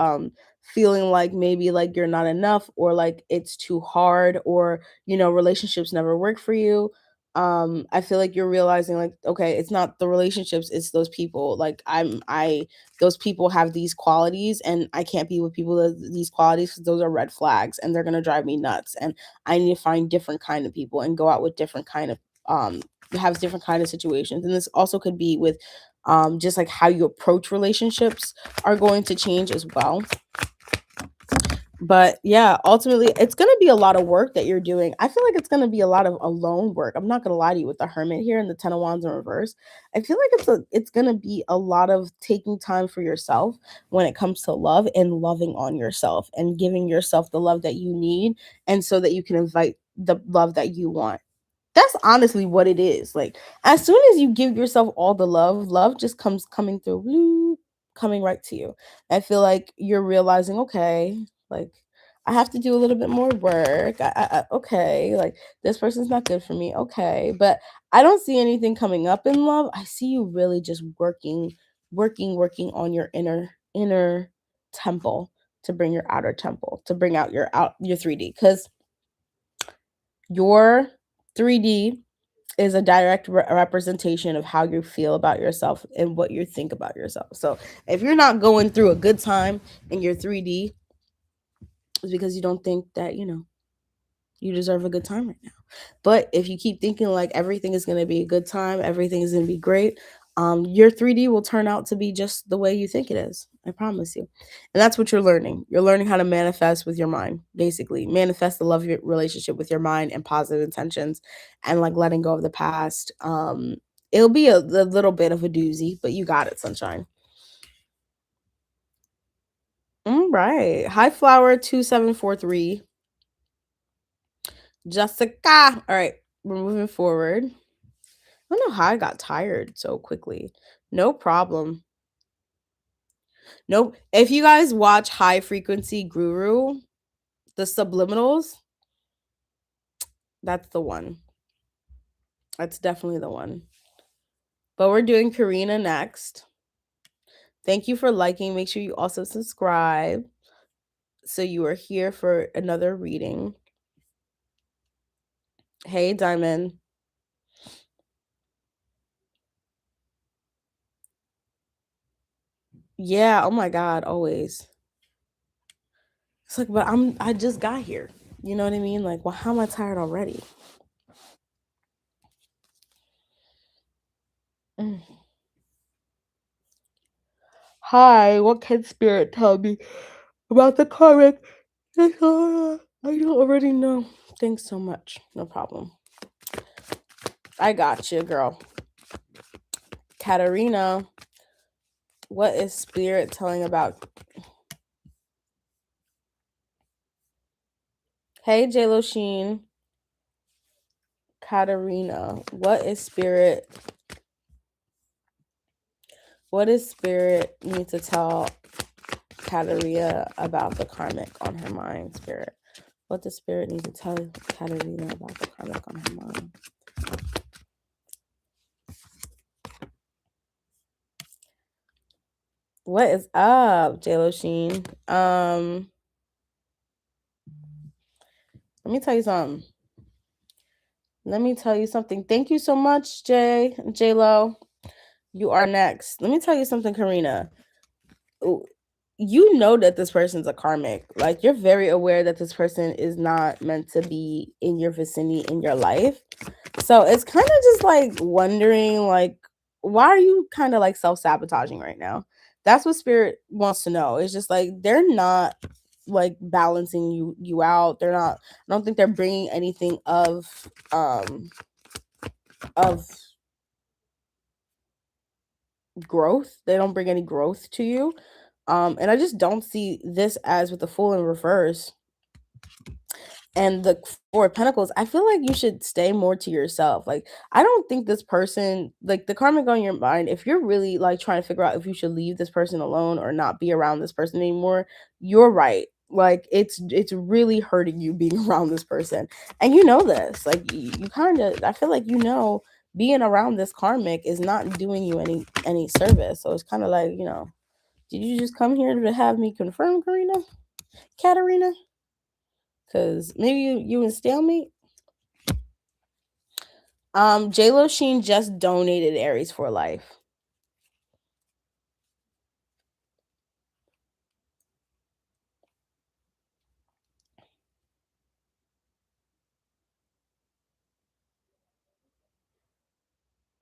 feeling like maybe like you're not enough, or like it's too hard, or relationships never work for you. I feel like you're realizing like, okay, it's not the relationships, it's those people. Like those people have these qualities, and I can't be with people with these qualities because those are red flags and they're going to drive me nuts, and I need to find different kind of people and go out with different kind of has different kind of situations. And this also could be with just like how you approach relationships are going to change as well. But yeah, ultimately, it's going to be a lot of work that you're doing. I feel like it's going to be a lot of alone work. I'm not going to lie to you with the Hermit here and the Ten of Wands in reverse. I feel like it's going to be a lot of taking time for yourself when it comes to love and loving on yourself and giving yourself the love that you need, and so that you can invite the love that you want. That's honestly what it is. Like, as soon as you give yourself all the love, love just comes coming through, coming right to you. I feel like you're realizing, okay, like I have to do a little bit more work. Okay, like this person's not good for me. Okay, but I don't see anything coming up in love. I see you really just working on your inner temple to bring your outer temple, to bring out your 3D, because your 3D is a direct representation of how you feel about yourself and what you think about yourself. So if you're not going through a good time in your 3D, it's because you don't think that, you deserve a good time right now. But if you keep thinking like everything is going to be a good time, everything is going to be great, your 3D will turn out to be just the way you think it is. I promise you. And that's what you're learning. You're learning how to manifest with your mind, basically. Manifest the love of your relationship with your mind and positive intentions, and like letting go of the past. It'll be a little bit of a doozy, but you got it, sunshine. All right. Hi, Flower 2743. Jessica. All right. We're moving forward. I don't know how I got tired so quickly. No problem. Nope. If you guys watch High Frequency Guru, the subliminals, that's the one. That's definitely the one. But we're doing Karina next. Thank you for liking. Make sure you also subscribe so you are here for another reading. Hey, Diamond. Yeah, oh my God, always. It's like, but I just got here. You know what I mean? Like, well, how am I tired already? Mm. Hi, what can spirit tell me about the karmic? I don't already know. Thanks so much. No problem. I got you, girl. Katarina, what is spirit telling about? Hey, JLo Sheen. Katarina, what is spirit? What does spirit need to tell Katarina about the karmic on her mind, spirit? What does spirit need to tell Katarina about the karmic on her mind? What is up, JLo Sheen? Let me tell you something. Thank you so much, JLo. You are next. Let me tell you something, Karina. You know that this person's a karmic. Like, you're very aware that this person is not meant to be in your vicinity in your life. So it's kind of just like wondering, like, why are you kind of like self-sabotaging right now? That's what spirit wants to know. It's just like they're not like balancing you out. They're not. I don't think they're bringing anything of growth. They don't bring any growth to you. And I just don't see this as with the Fool in reverse and the Four of Pentacles. I feel like you should stay more to yourself. Like, I don't think this person, like the karmic on your mind, if you're really like trying to figure out if you should leave this person alone or not be around this person anymore, you're right. Like, it's really hurting you being around this person. And you know this. Like, you kind of, I feel like being around this karmic is not doing you any service. So it's kind of like, did you just come here to have me confirm, Katarina? Because maybe you in stalemate. JLo Sheen just donated Aries for life.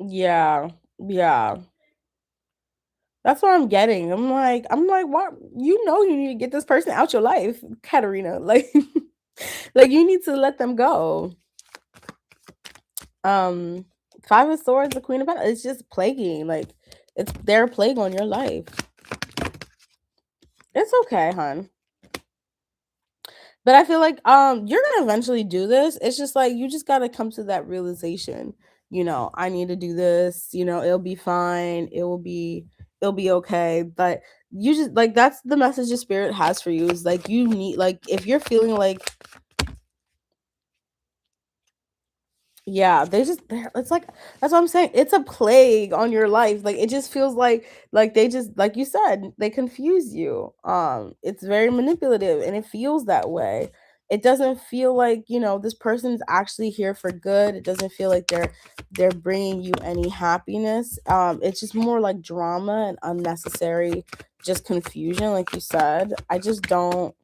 Yeah. Yeah. That's what I'm getting. I'm like, what? You know, you need to get this person out your life, Katarina. Like, like you need to let them go. Um, Five of Swords, the Queen of Pentacles. It's just plaguing. Like, it's their plague on your life. It's okay, hon. But I feel like you're gonna eventually do this. It's just like you just gotta come to that realization. You know, I need to do this. You know, it'll be fine. It'll be okay. But you just like that's the message the spirit has for you is like you need like if you're feeling like yeah, it's like that's what I'm saying. It's a plague on your life. Like it just feels like they just like you said, they confuse you. It's very manipulative and it feels that way. It doesn't feel like, you know, this person's actually here for good. It doesn't feel like they're bringing you any happiness. It's just more like drama and unnecessary just confusion like you said. I just don't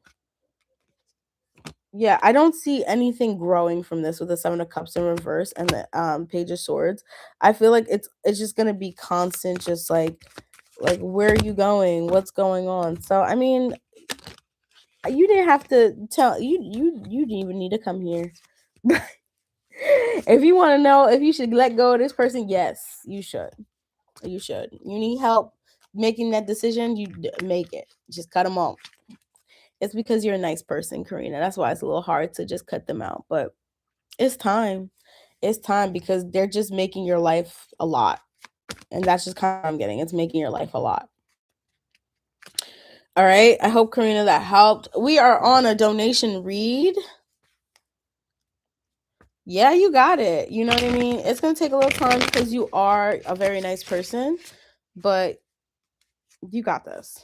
yeah, I don't see anything growing from this with the Seven of Cups in reverse and the Page of Swords. I feel like it's just gonna be constant, just like where are you going? What's going on? So I mean, you didn't have to tell you didn't even need to come here. If you want to know if you should let go of this person, yes, you should. You should. You need help making that decision. Make it. Just cut them off. It's because you're a nice person, Karina. That's why it's a little hard to just cut them out. But it's time. It's time because they're just making your life a lot. And that's just kind of what I'm getting. It's making your life a lot. All right. I hope, Karina, that helped. We are on a donation read. Yeah, you got it. You know what I mean? It's going to take a little time because you are a very nice person, but you got this.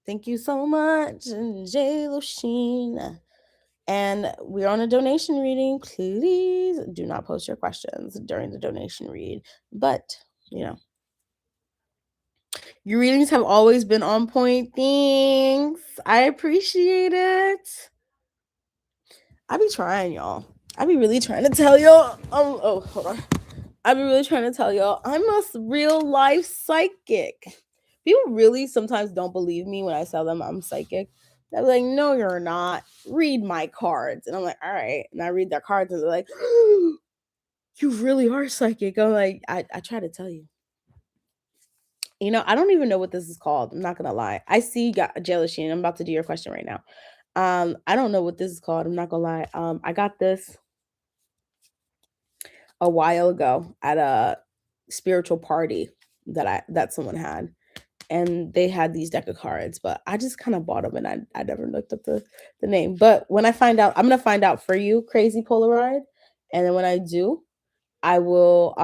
Thank you so much, J. Lusheen. And we're on a donation reading. Please do not post your questions during the donation read. But, you know, your readings have always been on point. Thanks. I appreciate it. I be trying, y'all. I be really trying to tell y'all. Oh, hold on. I be really trying to tell y'all I'm a real life psychic. People really sometimes don't believe me when I tell them I'm psychic. They're like, no, you're not. Read my cards. And I'm like, all right. And I read their cards and they're like, you really are psychic. I'm like, I try to tell you. You know, I don't even know what this is called. I'm not gonna lie. I see jealousy, and I'm about to do your question right now. I don't know what this is called. I'm not gonna lie. I got this a while ago at a spiritual party that someone had, and they had these deck of cards, but I just kind of bought them, and I never looked up the name. But when I find out, I'm gonna find out for you, Crazy Polaroid, and then when I do, I will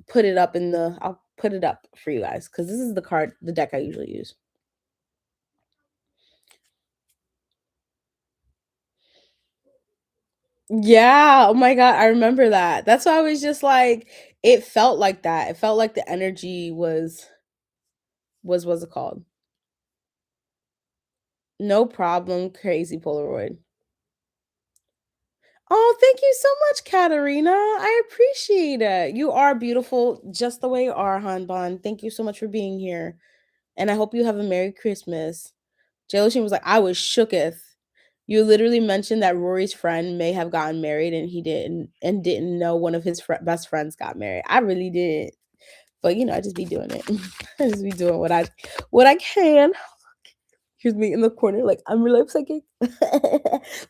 put it up I'll put it up for you guys because this is the deck I usually use. Yeah, oh my god, I remember that. That's why I was just like it felt like that. It felt like the energy what's it called? No problem, Crazy Polaroid. Oh, thank you so much, Katarina. I appreciate it. You are beautiful just the way you are, Hanban. Thank you so much for being here. And I hope you have a Merry Christmas. Jeloshin was like, I was shooketh. You literally mentioned that Rory's friend may have gotten married and he didn't know one of his best friends got married. I really did. But you know, I just be doing it. I just be doing what I can. Here's me in the corner, like I'm real life psychic.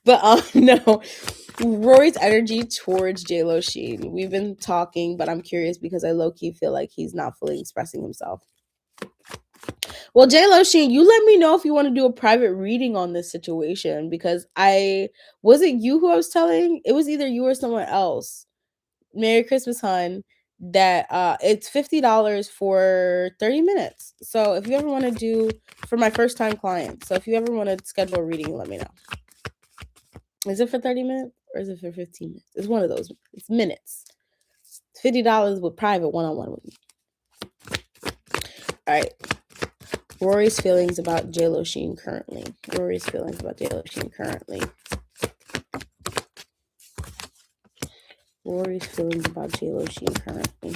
But no, Rory's energy towards JLo Sheen. We've been talking, but I'm curious because I low key feel like he's not fully expressing himself. Well, JLo Sheen, you let me know if you want to do a private reading on this situation because was it you who I was telling? It was either you or someone else. Merry Christmas, hun. That it's $50 for 30 minutes. So if you ever want to do for my first time client, so if you ever want to schedule a reading, let me know. Is it for 30 minutes or is it for 15 minutes? It's one of those. It's minutes. $50 with private one-on-one with me. All right. Rory's feelings about JLo Sheen currently. Rory's feelings about JLo Sheen currently. Lori's feelings about J-Lo Sheen currently.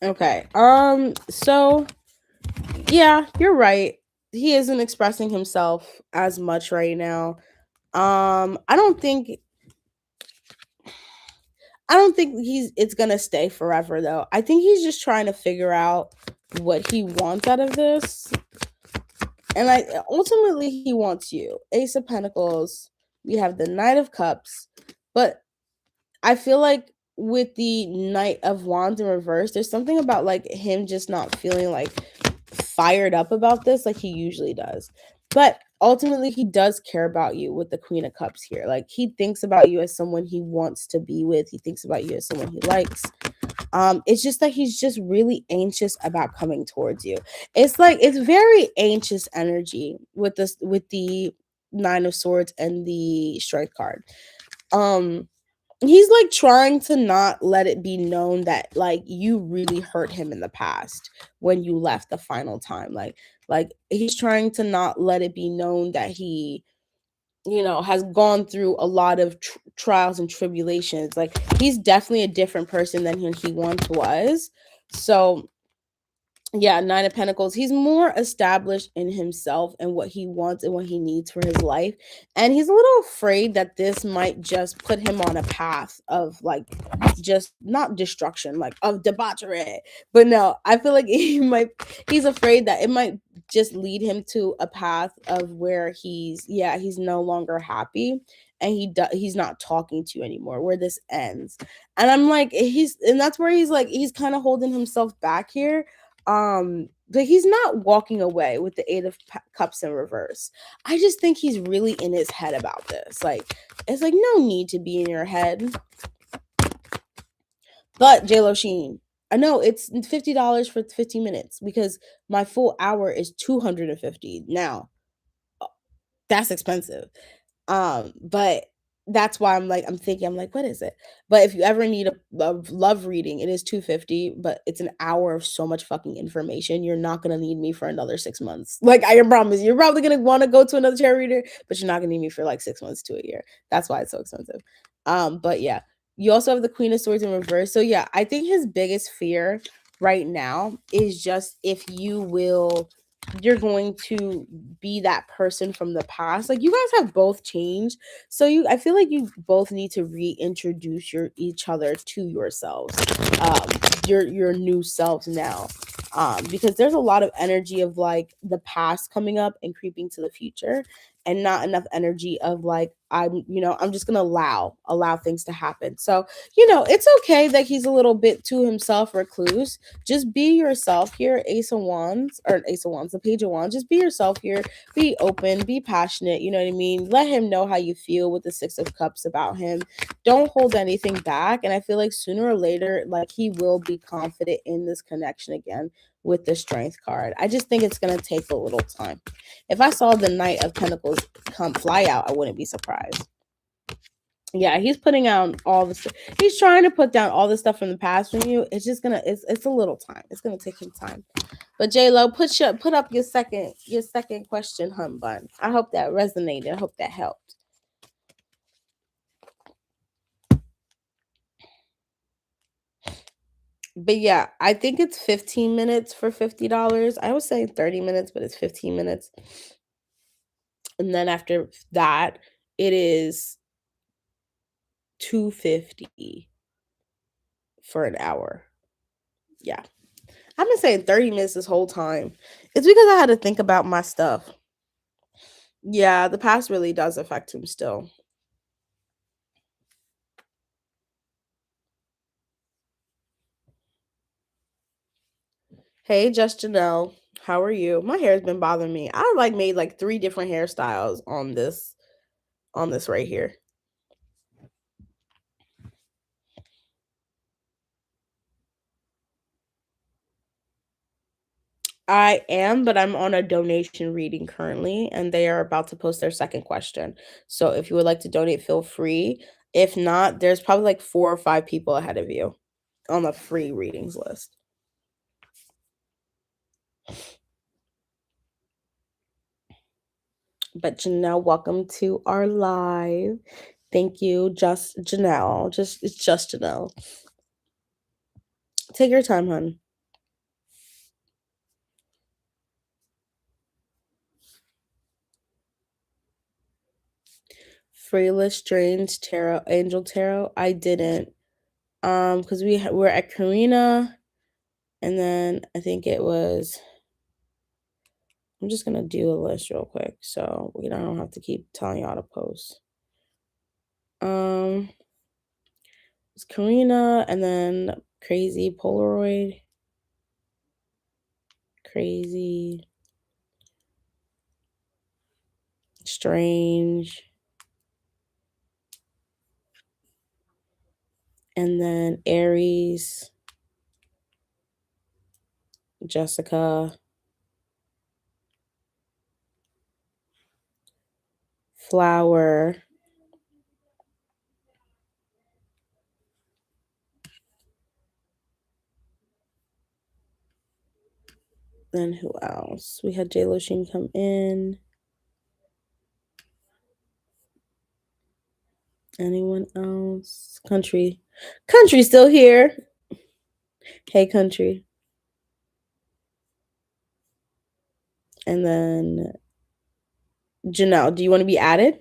Okay. So yeah, you're right. He isn't expressing himself as much right now. I don't think it's gonna stay forever though. I think he's just trying to figure out what he wants out of this. And ultimately he wants you. Ace of Pentacles. We have the Knight of Cups. But I feel like with the Knight of Wands in reverse, there's something about like him just not feeling like fired up about this like he usually does. But ultimately he does care about you with the Queen of Cups here. Like he thinks about you as someone he wants to be with. He thinks about you as someone he likes. It's just that he's just really anxious about coming towards you. It's like it's very anxious energy with the Nine of Swords and the Strength card. He's like trying to not let it be known that like you really hurt him in the past when you left the final time. Like he's trying to not let it be known that he has gone through a lot of trials and tribulations. Like he's definitely a different person than he once was. So yeah, Nine of Pentacles. He's more established in himself and what he wants and what he needs for his life. And he's a little afraid that this might just put him on a path of like just not destruction, like of debauchery. But no, I feel like he's afraid that it might just lead him to a path of where he's no longer happy and he's not talking to you anymore, where this ends. And I'm like, that's where he's kind of holding himself back here. But he's not walking away with the Eight of Cups in reverse. I just think he's really in his head about this. Like, it's like no need to be in your head. But J-Lo Sheen, I know it's $50 for 15 minutes because my full hour is $250. Now, that's expensive. But that's why I'm like, what is it? But if you ever need a love reading, it is $250, but it's an hour of so much fucking information. You're not gonna need me for another 6 months. Like I can promise, you're probably gonna want to go to another tarot reader, but you're not gonna need me for like 6 months to a year. That's why it's so expensive. But yeah, you also have the Queen of Swords in reverse. So yeah, I think his biggest fear right now is just if you're going to be that person from the past. Like you guys have both changed, so I feel like you both need to reintroduce each other to yourselves, your new selves now, because there's a lot of energy of like the past coming up and creeping to the future, and not enough energy of like I'm just gonna allow things to happen. So it's okay that he's a little bit to himself, recluse. Just be yourself here. The Page of Wands. Just be yourself here. Be open, be passionate. You know what I mean? Let him know how you feel with the Six of Cups about him. Don't hold anything back. And I feel like sooner or later, like he will be confident in this connection again with the Strength card. I just think it's going to take a little time. If I saw the Knight of Pentacles come fly out, I wouldn't be surprised. Yeah, he's putting out all this. He's trying to put down all the stuff from the past from you. It's just it's a little time. It's gonna take him time. But J-Lo, put up your second question, hun bun. I hope that resonated. I hope that helped. But yeah, I think it's 15 minutes for $50. I was saying 30 minutes, but it's 15 minutes. And then after that, it is $250 for an hour. Yeah. I've been saying 30 minutes this whole time. It's because I had to think about my stuff. Yeah, the past really does affect him still. Hey, Just Janelle. How are you? My hair's been bothering me. I made like 3 different hairstyles on this right here. I am, but I'm on a donation reading currently, and they are about to post their second question. So if you would like to donate, feel free. If not, there's probably like 4 or 5 people ahead of you on the free readings list. But Janelle, welcome to our live. Thank you, just Janelle. It's just Janelle. Take your time, hon. Freeless Strange Tarot, Angel Tarot. I didn't. Because we're at Karina, and then I think it was. I'm just gonna do a list real quick, so I don't have to keep telling y'all to post. It's Karina, and then Crazy Polaroid, Crazy Strange, and then Aries, Jessica, Flower, then who else? We had J Lo Sheen come in. Anyone else? Country still here. Hey, Country. And then Janelle, do you want to be added?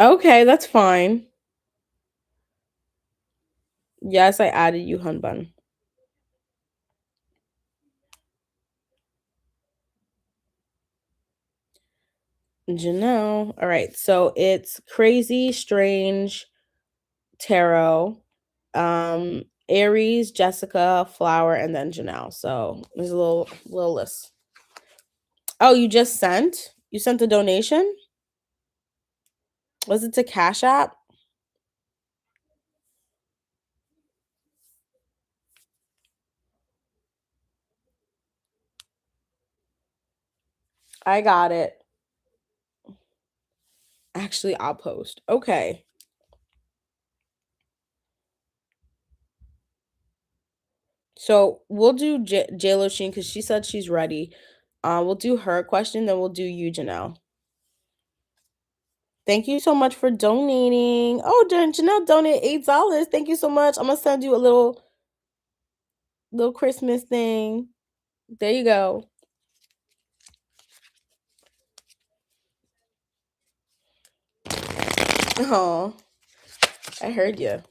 Okay, that's fine. Yes, I added you, hun bun. Janelle. All right, so it's Crazy Strange Tarot, Aries, Jessica, Flower, and then Janelle. So there's a little list. Oh, you just sent? You sent a donation? Was it to Cash App? I got it. Actually, I'll post. Okay. So we'll do J-Lo Sheen because she said she's ready. We'll do her question, then we'll do you, Janelle. Thank you so much for donating. Oh, Janelle donated $8. Thank you so much. I'm gonna send you a little Christmas thing. There you go. Oh, I heard you.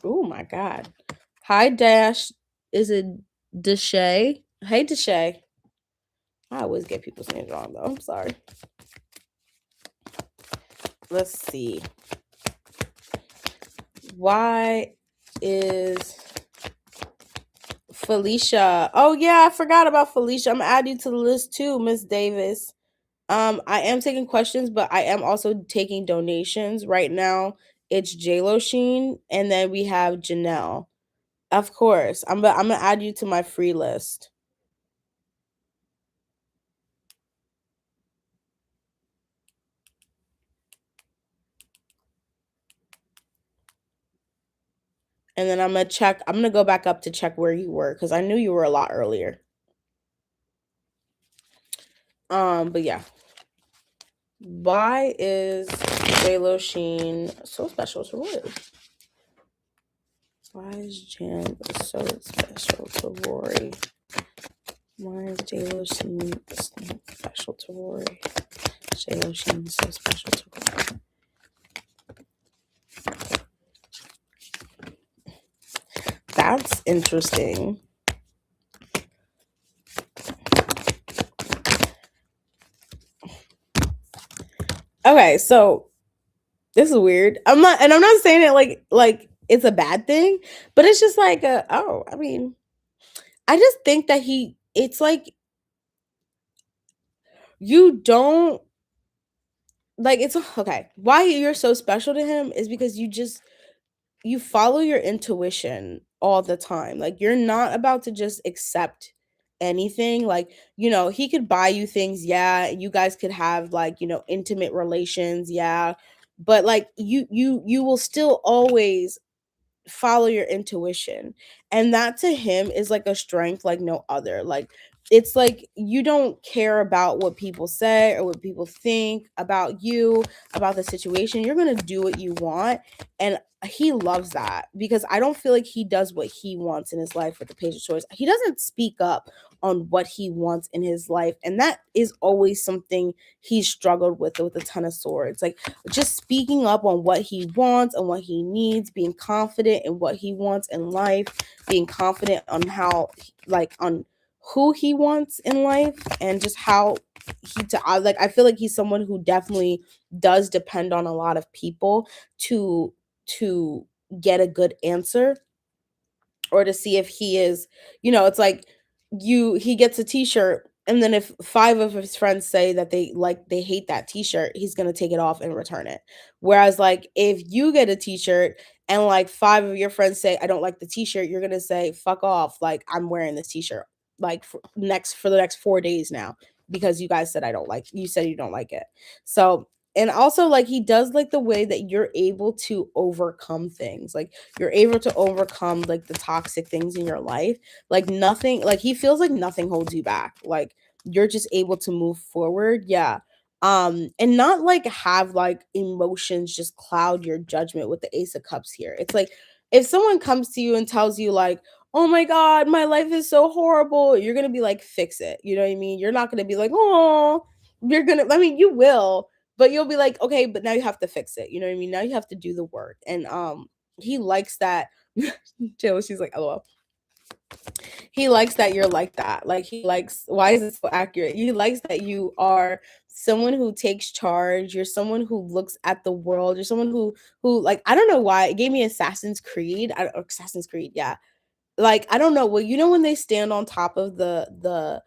Oh my God. Hi, Dash. Is it Deshay? Hey, Deshay. I always get people's names wrong, though. I'm sorry. Let's see. Why is Felicia? Oh, yeah, I forgot about Felicia. I'm going to add you to the list, too, Miss Davis. I am taking questions, but I am also taking donations. Right now, it's J-Lo Sheen, and then we have Janelle. Of course. I'm gonna add you to my free list. And then I'm gonna go back up to check where you were because I knew you were a lot earlier. But yeah. Why is J-Lo Sheen so special to Rory? Why is Jan so special to Rory? Why is J-Lo Sheen special to Rory? J-Lo Sheen so special to Rory. That's interesting. Okay, so this is weird. I'm not saying it like it's a bad thing, but it's just like I mean, I just think that it's like you don't like it's okay. Why you're so special to him is because you follow your intuition all the time. Like you're not about to just accept anything. Like, he could buy you things, yeah, you guys could have like, intimate relations, yeah. but like you will still always follow your intuition, and that to him is like a strength like no other. Like it's like you don't care about what people say or what people think about you, about the situation. You're going to do what you want, and he loves that, because I don't feel like he does what he wants in his life with the page of swords. He doesn't speak up on what he wants in his life, and that is always something he's struggled with a ton of swords. Like just speaking up on what he wants and what he needs, being confident in what he wants in life, being confident on how, like, on who he wants in life, and just how like, I feel like he's someone who definitely does depend on a lot of people to get a good answer, or to see if he is, it's like he gets a t-shirt, and then if five of his friends say that they hate that t-shirt, he's going to take it off and return it. Whereas like if you get a t-shirt and like five of your friends say I don't like the t-shirt, you're going to say fuck off, like I'm wearing this t-shirt like for the next 4 days now, because you guys said you said you don't like it. So, and also like he does like the way that you're able to overcome things. Like you're able to overcome like the toxic things in your life. Like nothing, like he feels like nothing holds you back. Like you're just able to move forward. Yeah. And not like have like emotions just cloud your judgment with the Ace of Cups here. It's like if someone comes to you and tells you like, oh my God, my life is so horrible, you're gonna be like, fix it. You know what I mean? You're not gonna be like, oh, I mean, you will, but you'll be like, okay, but now you have to fix it. You know what I mean? Now you have to do the work. And he likes that. Jill, she's like, LOL. He likes that you're like that. Like he likes, why is it so accurate? He likes that you are someone who takes charge. You're someone who looks at the world. You're someone who like, I don't know why it gave me Assassin's Creed, yeah. Like I don't know, well, when they stand on top of the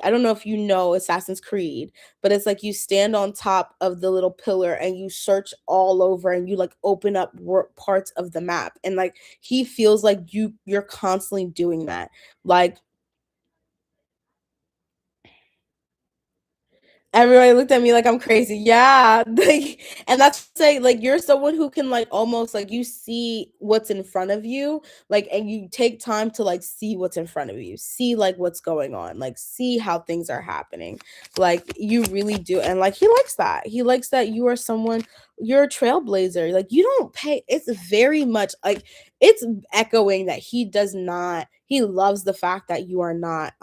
I don't know if you know Assassin's Creed, but it's like you stand on top of the little pillar and you search all over and you like open up parts of the map, and like he feels like you're constantly doing that. Like everybody looked at me like I'm crazy. Yeah. Like, and that's say like you're someone who can like almost like you see what's in front of you, like, and you take time to like see what's in front of you, see like what's going on, like see how things are happening. Like you really do. And like he likes that. He likes that you are someone, you're a trailblazer. Like you don't pay. It's very much like it's echoing that he loves the fact that you are not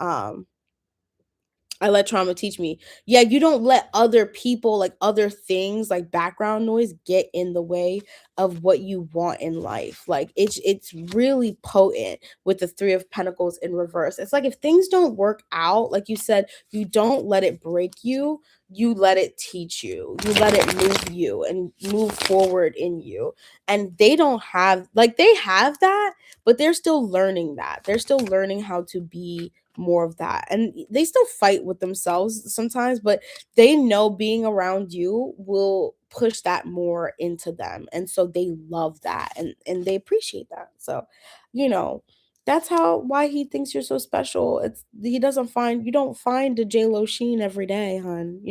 I let trauma teach me. Yeah, you don't let other people, like other things, like background noise get in the way of what you want in life. Like it's really potent with the 3 of Pentacles in reverse. It's like if things don't work out, like you said, you don't let it break you. You let it teach you. You let it move you and move forward in you. And they don't have, like, they have that, but they're still learning that. They're still learning how to be more of that, and they still fight with themselves sometimes, but they know being around you will push that more into them, and so they love that, and they appreciate that. So you know that's how why he thinks you're so special. It's he doesn't find you don't find a J-Lo Sheen every day, hun.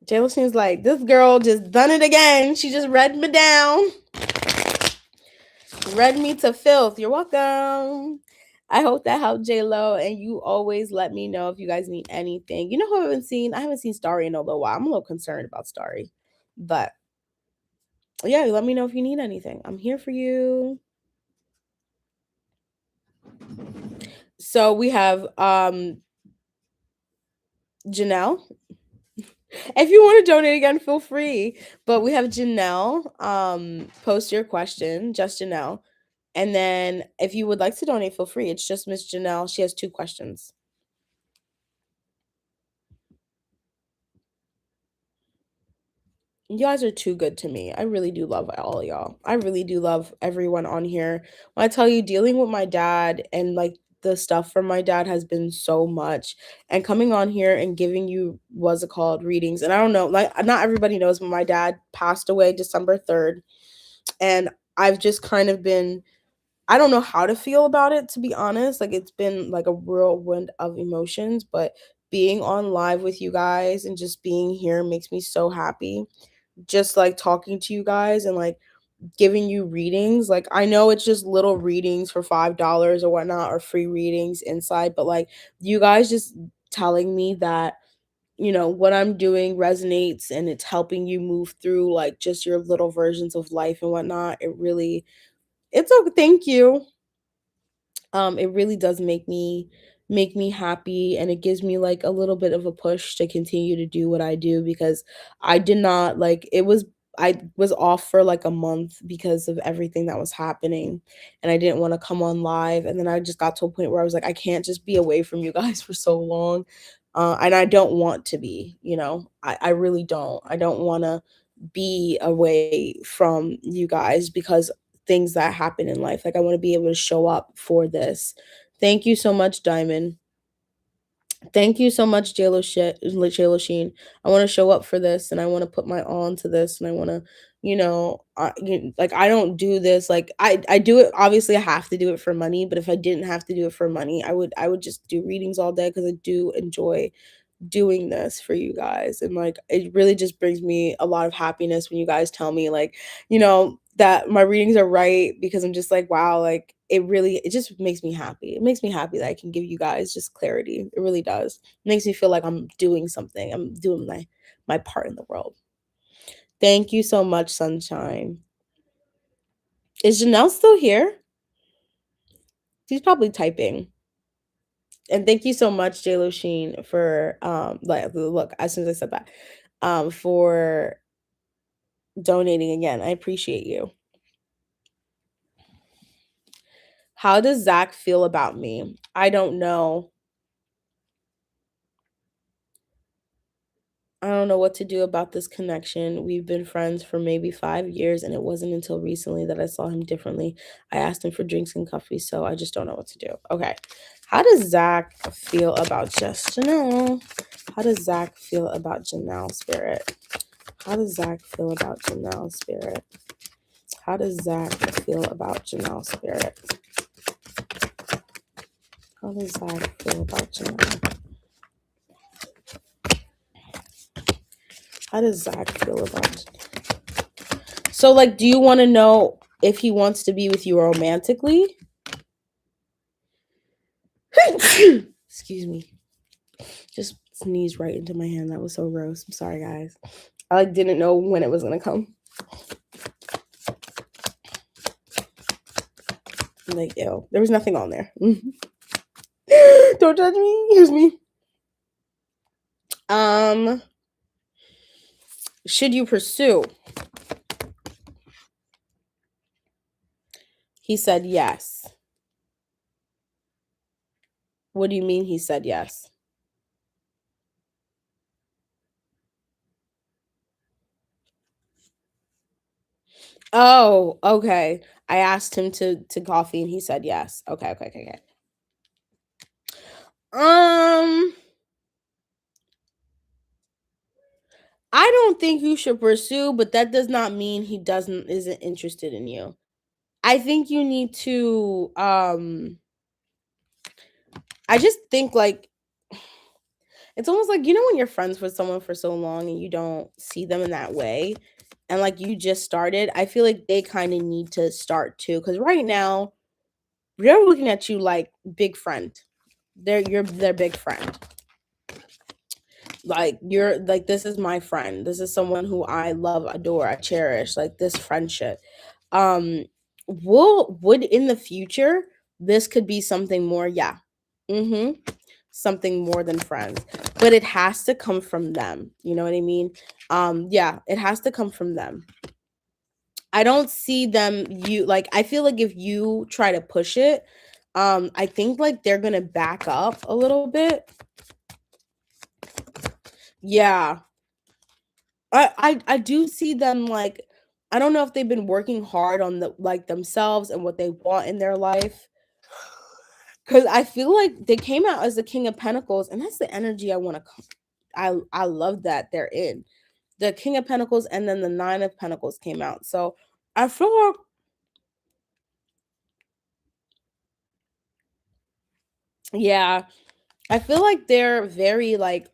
J-Lo Sheen's like, this girl just done it again, she just read me down. Read me to filth. You're welcome. I hope that helped, J Lo. And you always let me know if you guys need anything. You know who I haven't seen? I haven't seen Starry in a little while. I'm a little concerned about Starry. But yeah, let me know if you need anything. I'm here for you. So we have Janelle. If you want to donate again, feel free. But we have Janelle. Post your question, just Janelle. And then if you would like to donate, feel free. It's just Miss Janelle. She has 2 questions. You guys are too good to me. I really do love all y'all. I really do love everyone on here. When I tell you, dealing with my dad and like the stuff from my dad has been so much. And coming on here and giving you what's it called readings. And I don't know, like not everybody knows, but my dad passed away December 3rd. And I've just kind of been, I don't know how to feel about it, to be honest. Like it's been like a whirlwind of emotions, but being on live with you guys and just being here makes me so happy. Just like talking to you guys and like giving you readings. Like, I know it's just little readings for $5 or whatnot, or free readings inside, but like you guys just telling me that, you know, what I'm doing resonates and it's helping you move through like just your little versions of life and whatnot. It's okay. Thank you. It really does make me happy, and it gives me like a little bit of a push to continue to do what I do, because I did not like it was I was off for like a month because of everything that was happening, and I didn't want to come on live, and then I just got to a point where I was like, I can't just be away from you guys for so long. And I don't want to be, I really don't. I don't want to be away from you guys because things that happen in life. Like, I want to be able to show up for this. Thank you so much, Diamond. Thank you so much, JLo Sheen. I want to show up for this, and I want to put my all into this, and I want to, like, I don't do this. Like, I do it. Obviously, I have to do it for money, but if I didn't have to do it for money, I would just do readings all day, because I do enjoy doing this for you guys. And like, it really just brings me a lot of happiness when you guys tell me, like, that my readings are right, because I'm just like, wow, like, it just makes me happy. It makes me happy that I can give you guys just clarity. It really does. It makes me feel like I'm doing something. I'm doing my part in the world. Thank you so much, Sunshine. Is Janelle still here? She's probably typing. And thank you so much, JLo Sheen, for like, look, as soon as I said that, for donating again. I appreciate you. How does Zach feel about me? I don't know. I don't know what to do about this connection. We've been friends for maybe 5 years, and it wasn't until recently that I saw him differently. I asked him for drinks and coffee, so I just don't know what to do. Okay. How does Zach feel about just Janelle? How does Zach feel about Janelle Spirit? How does Zach feel about Janelle Spirit? How does Zach feel about Janelle Spirit? How does Zach feel about Janelle? How does Zach feel about Janelle? So, like, do you want to know if he wants to be with you romantically? Excuse me. Just sneezed right into my hand. That was so gross. I'm sorry, guys. I like didn't know when it was gonna come. I'm like, ew. There was nothing on there. Don't judge me. Here's me. Should you pursue? He said yes. What do you mean he said yes? Oh, okay. I asked him to coffee and he said yes. Okay. I don't think you should pursue, but that does not mean he isn't interested in you. I think you need to I just think, like, it's almost like, when you're friends with someone for so long and you don't see them in that way, and like you just started, I feel like they kind of need to start too, cuz right now they're looking at you like big friend. You're their big friend. Like, you're like, this is my friend. This is someone who I love, adore, I cherish, like this friendship. Um would in the future this could be something more, yeah. Mhm. Something more than friends. But it has to come from them. You know what I mean? Yeah, it has to come from them. I don't see them I feel like if you try to push it, I think like they're gonna back up a little bit. Yeah. I do see them, like, I don't know if they've been working hard on themselves and what they want in their life. Cause I feel like they came out as the King of Pentacles, and that's the energy I want to. I love that they're in the King of Pentacles, and then the Nine of Pentacles came out. So I feel like, yeah, I feel like they're very like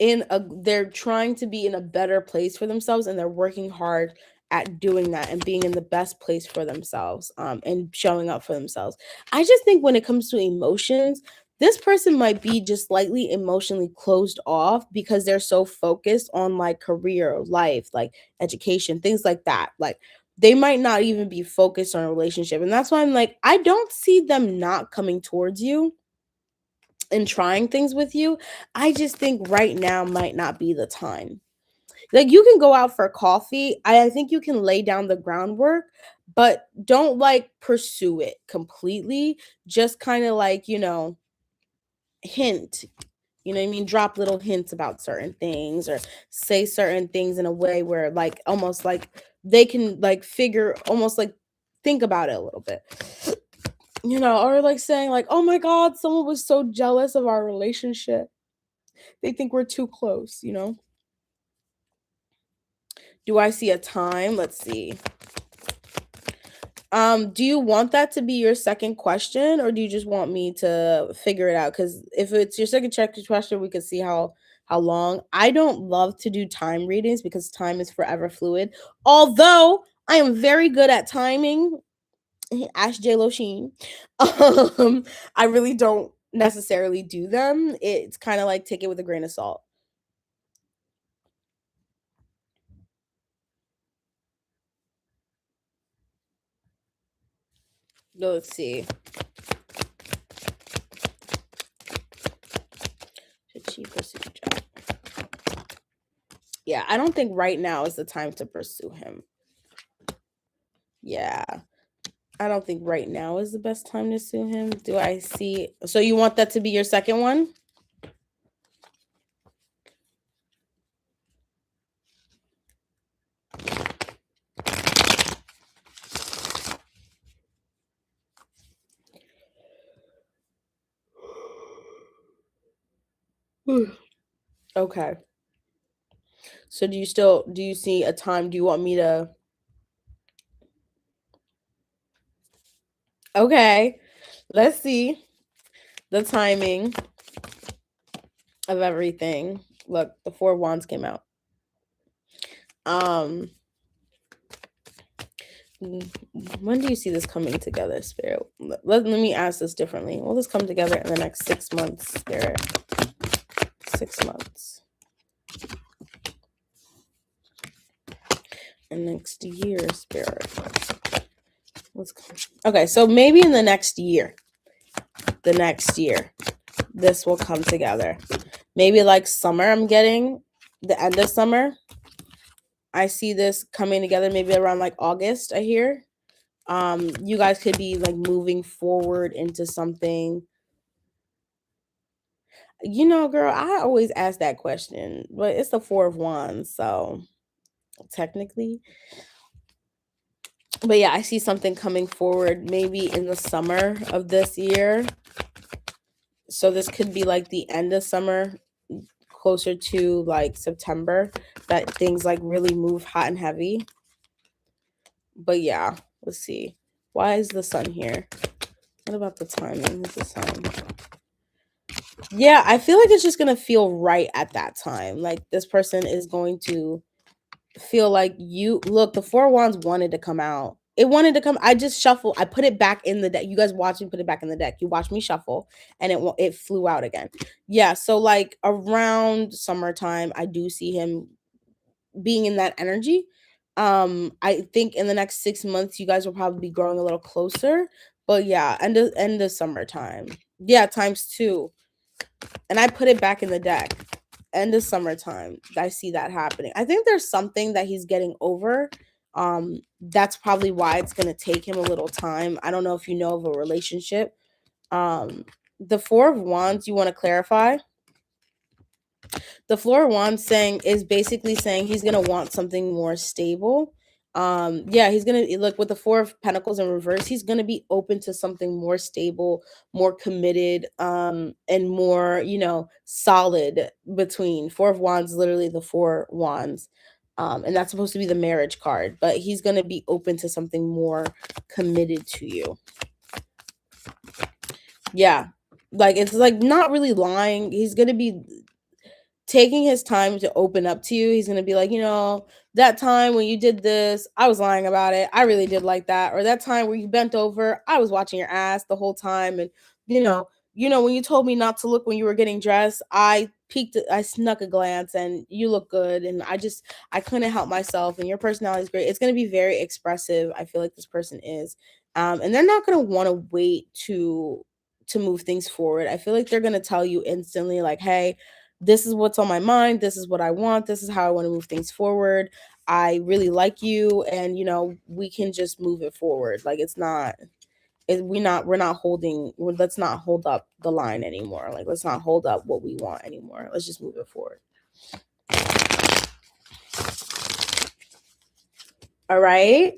they're trying to be in a better place for themselves, and they're working hard at doing that and being in the best place for themselves, and showing up for themselves. I just think when it comes to emotions, this person might be just slightly emotionally closed off because they're so focused on like career, life, like education, things like that. Like they might not even be focused on a relationship, and that's why I'm like, I don't see them not coming towards you and trying things with you. I just think right now might not be the time. Like you can go out for coffee. I think you can lay down the groundwork, but don't like pursue it completely. Just kind of like, hint, you know what I mean? Drop little hints about certain things or say certain things in a way where like almost like they can like figure almost like think about it a little bit. Or like saying like, "Oh my god, someone was so jealous of our relationship. They think we're too close." Do I see a time? Let's see. Do you want that to be your second question, or do you just want me to figure it out? Because if it's your second question, we can see how long. I don't love to do time readings because time is forever fluid. Although I am very good at timing. Ask J Lo Sheen. I really don't necessarily do them. It's kind of like take it with a grain of salt. Let's see. Should she pursue Jack? Yeah, I don't think right now is the time to pursue him. Yeah. I don't think right now is the best time to sue him. Do I see? So you want that to be your second one? Okay. So do you see a time? Do you want me to? Okay. Let's see the timing of everything. Look, the Four of Wands came out. Um, when do you see this coming together, Spirit? Let me ask this differently. Will this come together in the next 6 months, Spirit? 6 months. And next year, Spirit. Okay, so maybe in the next year. This will come together. Maybe like summer, I'm getting the end of summer. I see this coming together maybe around like August, I hear. You guys could be like moving forward into something. Girl, I always ask that question, but it's the Four of Wands, so technically. But yeah, I see something coming forward maybe in the summer of this year. So this could be like the end of summer, closer to like September, that things like really move hot and heavy. But yeah, let's see. Why is the sun here? What about the timing? Is the sun? Yeah, I feel like it's just gonna feel right at that time. Like this person is going to feel like you look, the Four of Wands wanted to come out. It wanted to come. I just shuffle. I put it back in the deck. You guys watch me put it back in the deck. You watch me shuffle, and it flew out again. Yeah, so like around summertime, I do see him being in that energy. I think in the next 6 months, you guys will probably be growing a little closer. But yeah, end of summertime. Yeah, times two. And I put it back in the deck. End of summertime. I see that happening. I think there's something that he's getting over. That's probably why it's gonna take him a little time. I don't know if you know of a relationship. The Four of Wands, you want to clarify? The Four of Wands saying is basically saying he's gonna want something more stable. Yeah, he's gonna look with the Four of Pentacles in reverse. He's gonna be open to something more stable, more committed, and more solid. Between Four of Wands, literally the Four Wands, and that's supposed to be the marriage card. But he's gonna be open to something more committed to you. Yeah, Like, it's like not really lying. He's going to be taking his time to open up to you. He's going to be like, that time when you did this, I was lying about it. I really did like that. Or that time where you bent over, I was watching your ass the whole time. And, when you told me not to look when you were getting dressed, I peeked, I snuck a glance and you look good. And I couldn't help myself. And your personality is great. It's going to be very expressive. I feel like this person is. And they're not going to want to wait to move things forward. I feel like they're going to tell you instantly, like, hey, this is what's on my mind. This is what I want. This is how I want to move things forward. I really like you. And, we can just move it forward. Like, it's not, we're not holding, let's not hold up the line anymore. Like, let's not hold up what we want anymore. Let's just move it forward. All right.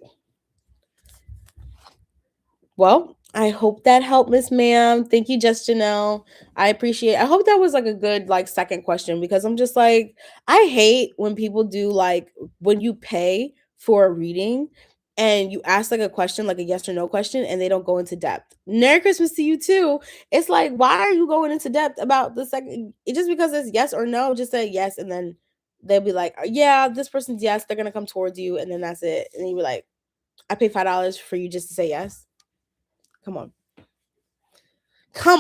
Well, I hope that helped, Miss Ma'am. Thank you, Just Janelle. I appreciate. I hope that was like a good second question, because I'm just like, I hate when people do when you pay for a reading and you ask like a question, like a yes or no question, and they don't go into depth. Merry Christmas to you too. It's like, why are you going into depth about the second? Just because it's yes or no, just say yes, and then they'll be like, yeah, this person's yes, they're gonna come towards you, and then that's it. And you be like, I paid $5 for you just to say yes. Come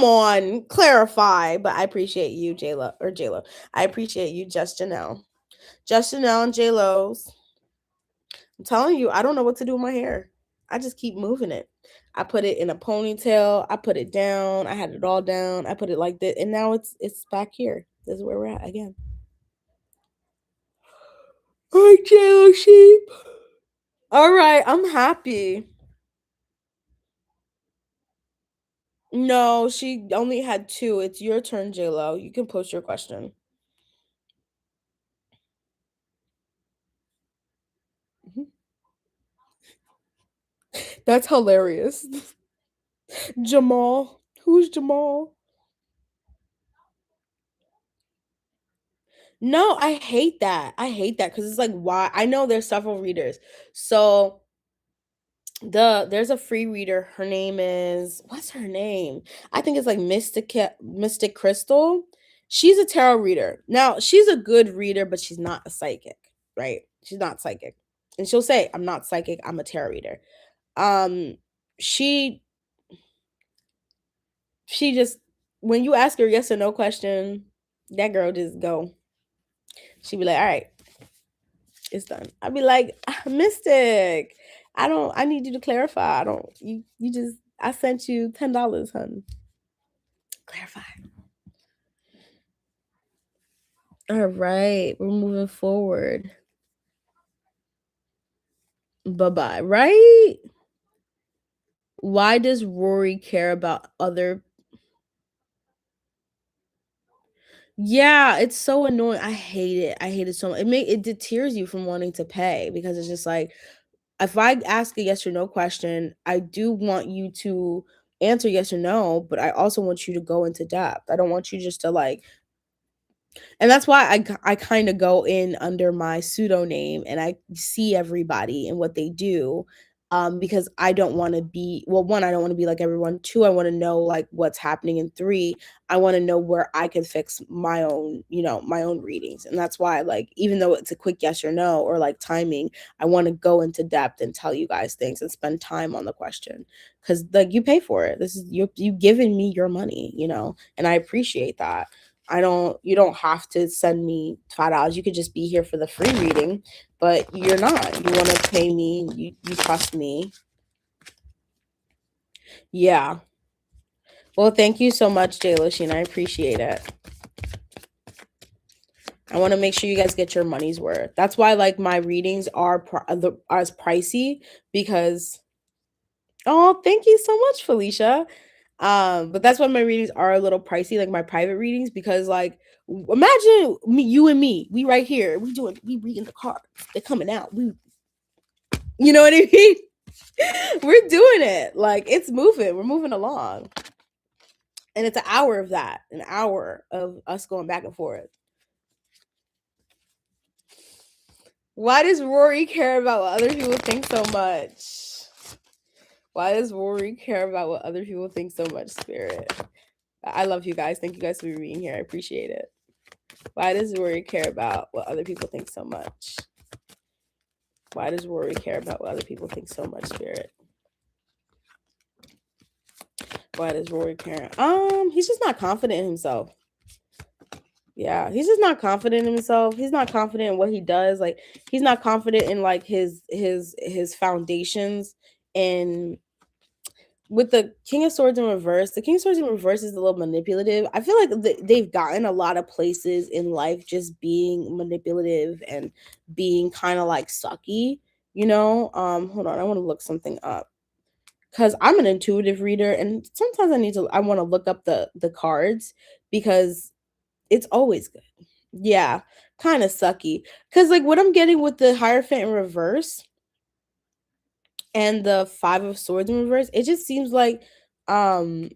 on, clarify. But I appreciate you, J-Lo. I appreciate you, Just Janelle. Just Janelle and J-Lo's. I'm telling you, I don't know what to do with my hair. I just keep moving it. I put it in a ponytail. I put it down. I had it all down. I put it like that. And now it's back here. This is where we're at again. All right, J-Lo sheep. All right, I'm happy. No, she only had 2. It's your turn, J-Lo. You can post your question. That's hilarious. Jamal. Who's Jamal? No, I hate that. I hate that because it's like, why? I know there's several readers. So there's a free reader. Her name is, what's her name? I think it's like Mystic Crystal. She's a tarot reader. Now, she's a good reader, but she's not a psychic, right? She's not psychic. And she'll say, I'm not psychic, I'm a tarot reader. She just, when you ask her yes or no question, that girl just go. She'd be like, all right, it's done. I'd be like, Mystic, I need you to clarify. I sent you $10, hun. Clarify. All right, we're moving forward. Bye-bye, right? Why does Rory care about other? Yeah, it's so annoying. I hate it. I hate it so much. It deters you from wanting to pay, because it's just like, if I ask a yes or no question, I do want you to answer yes or no, but I also want you to go into depth. I don't want you just to and that's why I kind of go in under my pseudonym and I see everybody and what they do, because I don't want to be, well, one, I don't want to be like everyone. Two, I want to know like what's happening. And three, I want to know where I can fix my own, my own readings. And that's why, like, even though it's a quick yes or no or like timing, I want to go into depth and tell you guys things and spend time on the question, because like you pay for it. This is you giving me your money, and I appreciate that. You don't have to send me $5. You could just be here for the free reading, but you're not. You want to pay me. You trust me. Yeah. Well, thank you so much, J-Lo Sheen. I appreciate it. I want to make sure you guys get your money's worth. That's why like my readings are as pricey, because oh, thank you so much, Felicia. But that's why my readings are a little pricey, like my private readings, because like imagine you and me, we right here, we reading the cards, they're coming out. You know what I mean? We're doing it. Like it's moving. We're moving along. And it's an hour of us going back and forth. Why does Rory care about what other people think so much? Why does Rory care about what other people think so much, Spirit? I love you guys. Thank you guys for being here. I appreciate it. Why does Rory care about what other people think so much? Why does Rory care about what other people think so much, Spirit? Why does Rory care? He's just not confident in himself. Yeah, he's just not confident in himself. He's not confident in what he does. Like, he's not confident in like his foundations. And with the King of Swords in reverse, the King of Swords in reverse is a little manipulative. I feel like they've gotten a lot of places in life just being manipulative and being kind of like sucky, you know. Hold on, I want to look something up because I'm an intuitive reader, and sometimes I want to look up the cards because it's always good. Yeah, kind of sucky. Because like what I'm getting with the Hierophant in reverse and the Five of Swords in reverse, it just seems like um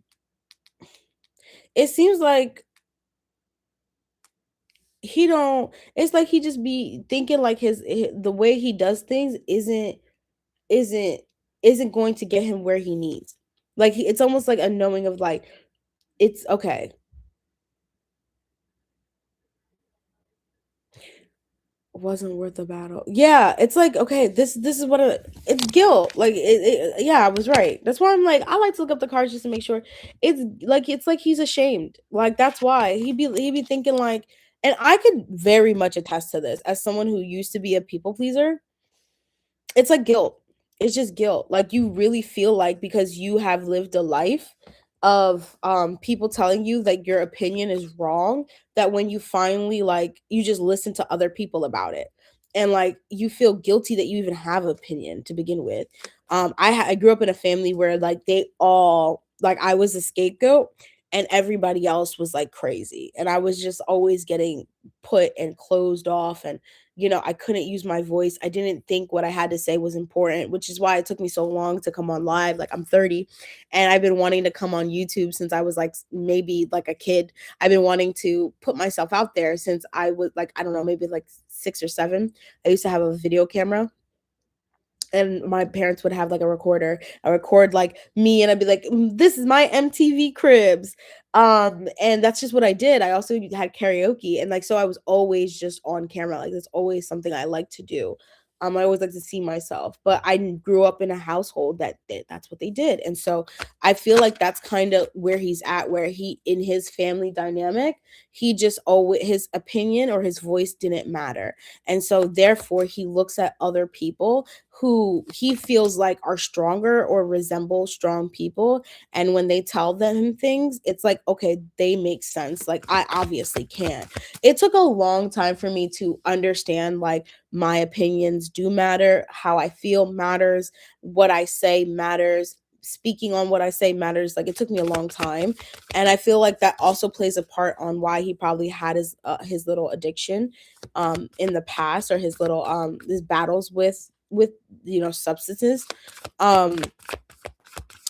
it seems like he don't it's like he just be thinking like the way he does things isn't isn't going to get him where he needs. Like it's almost like a knowing of like it's okay. Wasn't worth the battle. Yeah, it's like okay, this is what it's guilt. Like yeah, I was right. That's why I'm like I like to look up the cards just to make sure it's like he's ashamed. Like that's why he be thinking like, and I could very much attest to this as someone who used to be a people pleaser. It's like guilt. It's just guilt. Like you really feel like because you have lived a life of people telling you that your opinion is wrong, that when you finally like you just listen to other people about it. And like you feel guilty that you even have an opinion to begin with. I grew up in a family where like they all like I was a scapegoat and everybody else was like crazy. And I was just always getting put and closed off and I couldn't use my voice. I didn't think what I had to say was important, which is why it took me so long to come on live. Like I'm 30 and I've been wanting to come on YouTube since I was like maybe like a kid. I've been wanting to put myself out there since I was like, I don't know, maybe like 6 or 7. I used to have a video camera and my parents would have like a recorder. I record like me and I'd be like, this is my MTV cribs. And that's just what I did. I also had karaoke and like so I was always just on camera. Like that's always something I like to do. I always like to see myself, but I grew up in a household that's what they did. And so I feel like that's kind of where he's at, where he in his family dynamic, he just always his opinion or his voice didn't matter. And so therefore he looks at other people who he feels like are stronger or resemble strong people. And when they tell them things, it's like, okay, they make sense. Like, I obviously can't. It took a long time for me to understand, like, my opinions do matter, how I feel matters, what I say matters. Speaking on what I say matters. Like it took me a long time, and I feel like that also plays a part on why he probably had his little addiction in the past, or his battles with substances. um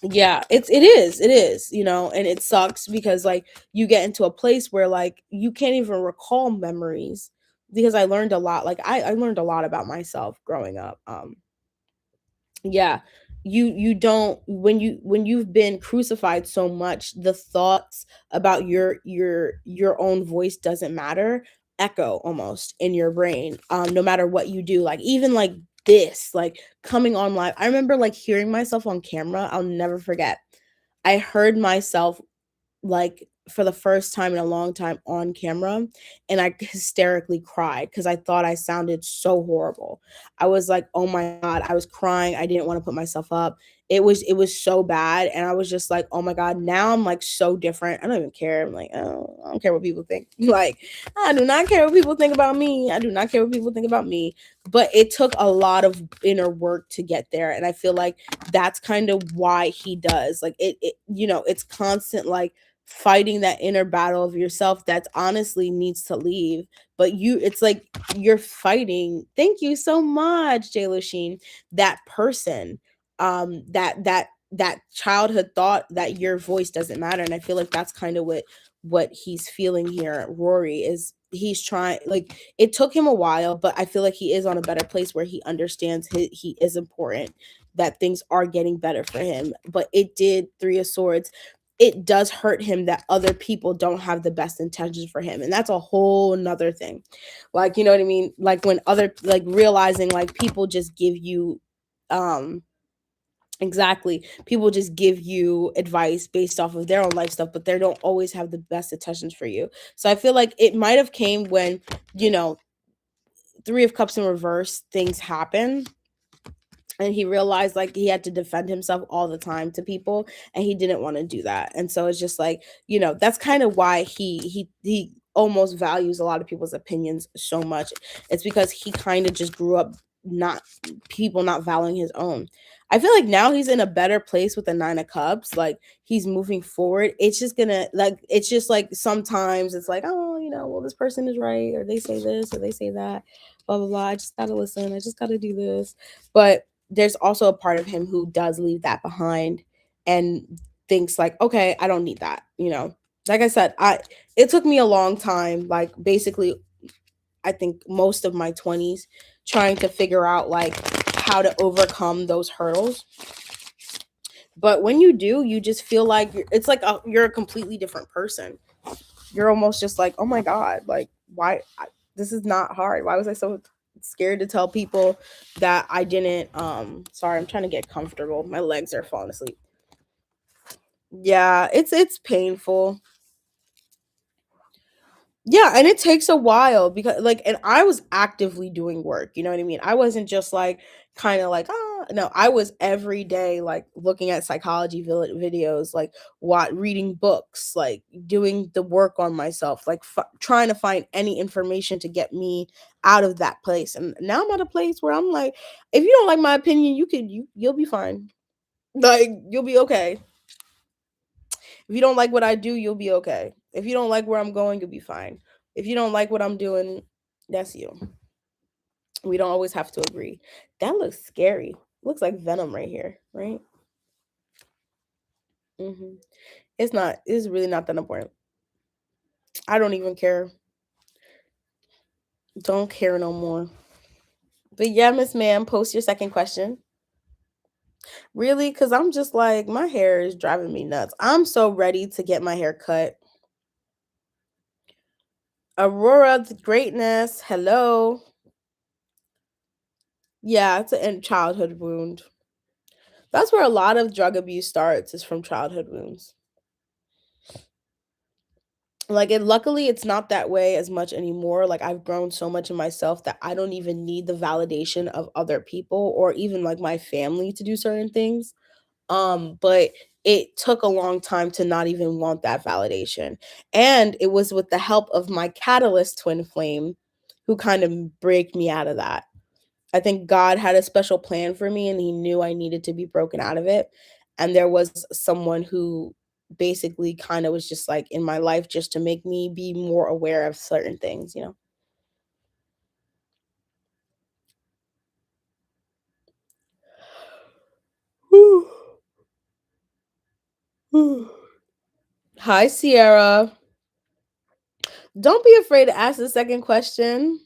yeah, it is, and it sucks because like you get into a place where like you can't even recall memories, because I learned a lot. Like I learned a lot about myself growing up. Yeah, you don't, when you've been crucified so much, the thoughts about your own voice doesn't matter, echo almost in your brain, no matter what you do. Like even like this, like coming on live, I remember like hearing myself on camera. I'll never forget, I heard myself like for the first time in a long time on camera, and I hysterically cried because I thought I sounded so horrible. I was like, "Oh my god," I was crying. I didn't want to put myself up. It was so bad, and I was just like, "Oh my god." Now I'm like so different. I don't even care. I'm like, "Oh, I don't care what people think." Like, I do not care what people think about me. I do not care what people think about me. But it took a lot of inner work to get there, and I feel like that's kind of why he does. Like it's constant like fighting that inner battle of yourself that honestly needs to leave. But it's like you're fighting, thank you so much, J. Sheen, that person, that childhood thought that your voice doesn't matter. And I feel like that's kind of what he's feeling here. Rory is, he's trying, like it took him a while, but I feel like he is on a better place where he understands he is important, that things are getting better for him. But it did, Three of Swords, it does hurt him that other people don't have the best intentions for him. And that's a whole nother thing. Like, you know what I mean? Like when other, like realizing like people just give you, exactly, people just give you advice based off of their own life stuff, but they don't always have the best intentions for you. So I feel like it might have came when, you know, Three of Cups in reverse, things happen, and he realized like he had to defend himself all the time to people, and he didn't want to do that. And so it's just like, you know, that's kind of why he almost values a lot of people's opinions so much. It's because he kind of just grew up not, people not valuing his own. I feel like now he's in a better place with the Nine of Cups. Like he's moving forward. It's just gonna, like, it's just like sometimes it's like, oh, you know, well, this person is right, or they say this or they say that, blah blah blah. I just gotta listen, I just gotta do this. But there's also a part of him who does leave that behind and thinks like, okay, I don't need that, you know. Like I said, it took me a long time, like basically I think most of my 20s, trying to figure out like how to overcome those hurdles. But when you do, you just feel like it's like you're a completely different person. You're almost just like, oh my god, like why this is not hard. Why was I so scared to tell people that I didn't? Sorry, I'm trying to get comfortable. My legs are falling asleep. Yeah, it's painful. Yeah, and it takes a while because like, and I was actively doing work, you know what I mean? I wasn't just like kind of like, ah, no, I was every day like looking at psychology videos, like what, reading books, like doing the work on myself, like trying to find any information to get me out of that place. And now I'm at a place where I'm like, if you don't like my opinion, you'll be fine. Like you'll be okay. If you don't like what I do, you'll be okay. If you don't like where I'm going, you'll be fine. If you don't like what I'm doing, that's you. We don't always have to agree. That looks scary. Looks like venom right here, right? hmm It's not. It's really not that important. I don't even care. Don't care no more. But yeah, Miss Ma'am, post your second question. Really? Because I'm just like, my hair is driving me nuts. I'm so ready to get my hair cut. Aurora, the greatness. Hello. Yeah, it's a childhood wound. That's where a lot of drug abuse starts, is from childhood wounds. Like, it luckily it's not that way as much anymore. Like I've grown so much in myself that I don't even need the validation of other people or even like my family to do certain things. But it took a long time to not even want that validation. And it was with the help of my catalyst twin flame who kind of break me out of that. I think God had a special plan for me and he knew I needed to be broken out of it. And there was someone who basically kind of was just like in my life just to make me be more aware of certain things, you know. Hi, Sierra. Don't be afraid to ask the second question.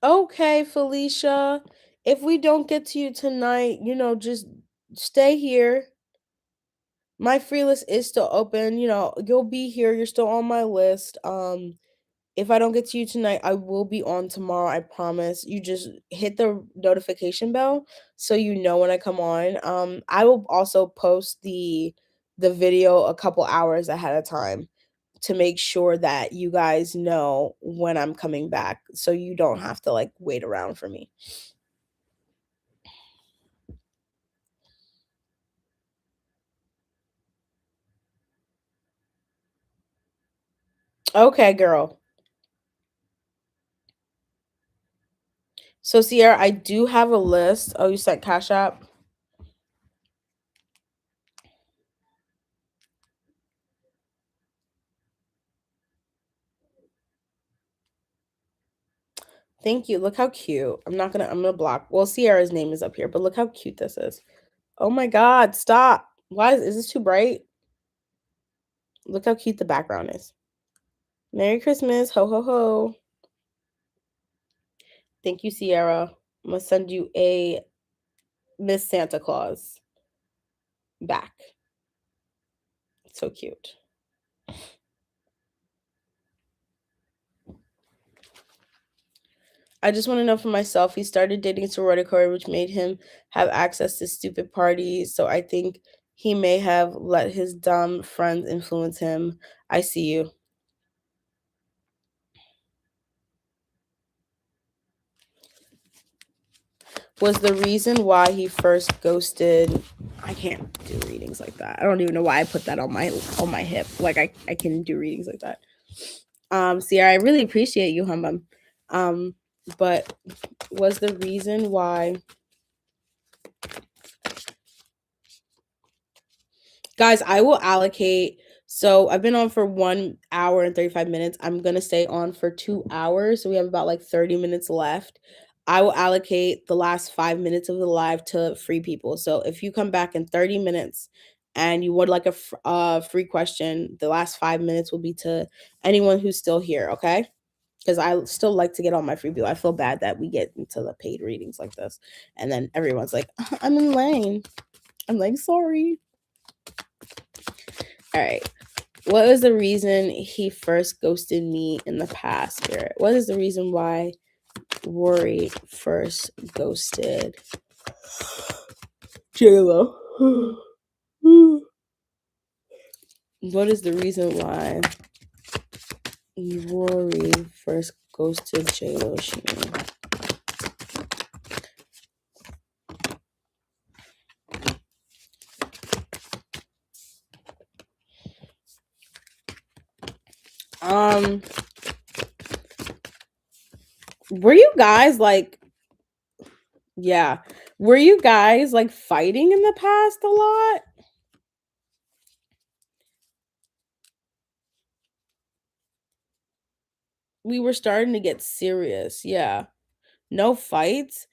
Okay, Felicia. If we don't get to you tonight, you know, just stay here. My free list is still open. You know, you'll be here. You're still on my list. If I don't get to you tonight, I will be on tomorrow. I promise. You just hit the notification bell so you know when I come on. I will also post the video a couple hours ahead of time to make sure that you guys know when I'm coming back so you don't have to like wait around for me. Okay, girl. So Sierra, I do have a list. Oh, you sent Cash App? Thank you. Look how cute. I'm gonna block. Well, Sierra's name is up here, but look how cute this is. Oh my God, stop. Why is this too bright? Look how cute the background is. Merry Christmas. Ho, ho, ho. Thank you, Sierra. I'm gonna send you a Miss Santa Claus back. So cute. I just want to know for myself. He started dating sorority, which made him have access to stupid parties. So I think he may have let his dumb friends influence him. I see you. Was the reason why he first ghosted. I can't do readings like that. I don't even know why I put that on my hip. Like I can do readings like that. Sierra, I really appreciate you, Humbum. But was the reason why, guys, I will allocate. So I've been on for 1 hour and 35 minutes. I'm gonna stay on for 2 hours. So we have about like 30 minutes left. I will allocate the last 5 minutes of the live to free people. So if you come back in 30 minutes and you would like a free question, the last 5 minutes will be to anyone who's still here. Okay. Because I still like to get all my free people. I feel bad that we get into the paid readings like this. And then everyone's like, I'm in lane. I'm like, sorry. All right. What was the reason he first ghosted me in the past, Spirit? What is the reason why Rory first ghosted JLo? What is the reason why Rory first ghosted JLo? Were you guys like, yeah, were you guys like fighting in the past a lot? We were starting to get serious. Yeah. No fights.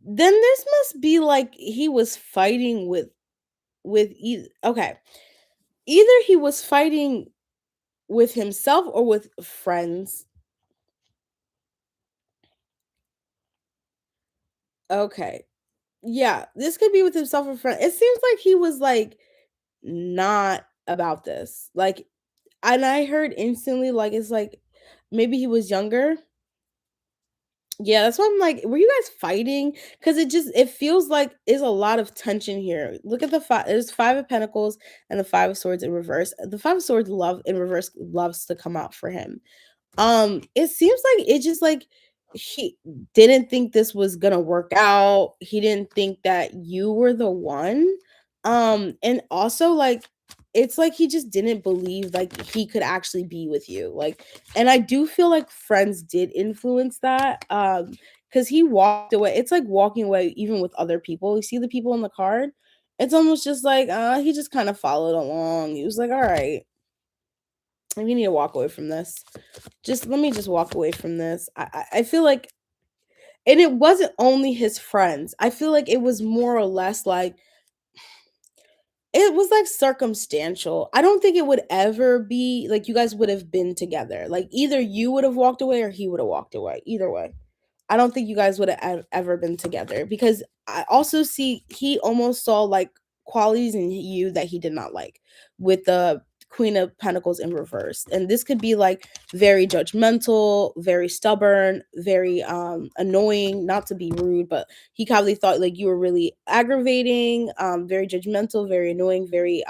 Then this must be like he was fighting with either. Okay. Either he was fighting with himself or with friends. Okay. Yeah, this could be with himself or friend. It seems like he was like not about this. Like, and I heard instantly, like, it's like maybe he was younger. Yeah, that's why I'm like, were you guys fighting? Because it feels like there's a lot of tension here. Look at the five. There's 5 of Pentacles and the 5 of Swords in reverse. The 5 of Swords love in reverse loves to come out for him. It seems like it just like he didn't think this was gonna work out. He didn't think that you were the one. And also like it's like he just didn't believe like he could actually be with you. Like, and I do feel like friends did influence that. Because he walked away. It's like walking away even with other people. You see the people in the card? It's almost just like he just kind of followed along. He was like, all right, we need to walk away from this. Just let me just walk away from this. I feel like, and it wasn't only his friends. I feel like it was more or less like it was like circumstantial. I don't think it would ever be like you guys would have been together. Like either you would have walked away or he would have walked away. Either way. I don't think you guys would have ever been together because I also see he almost saw like qualities in you that he did not like with the Queen of Pentacles in reverse. And this could be like very judgmental, very stubborn, very annoying, not to be rude, but he probably thought like you were really aggravating, very judgmental, very annoying, very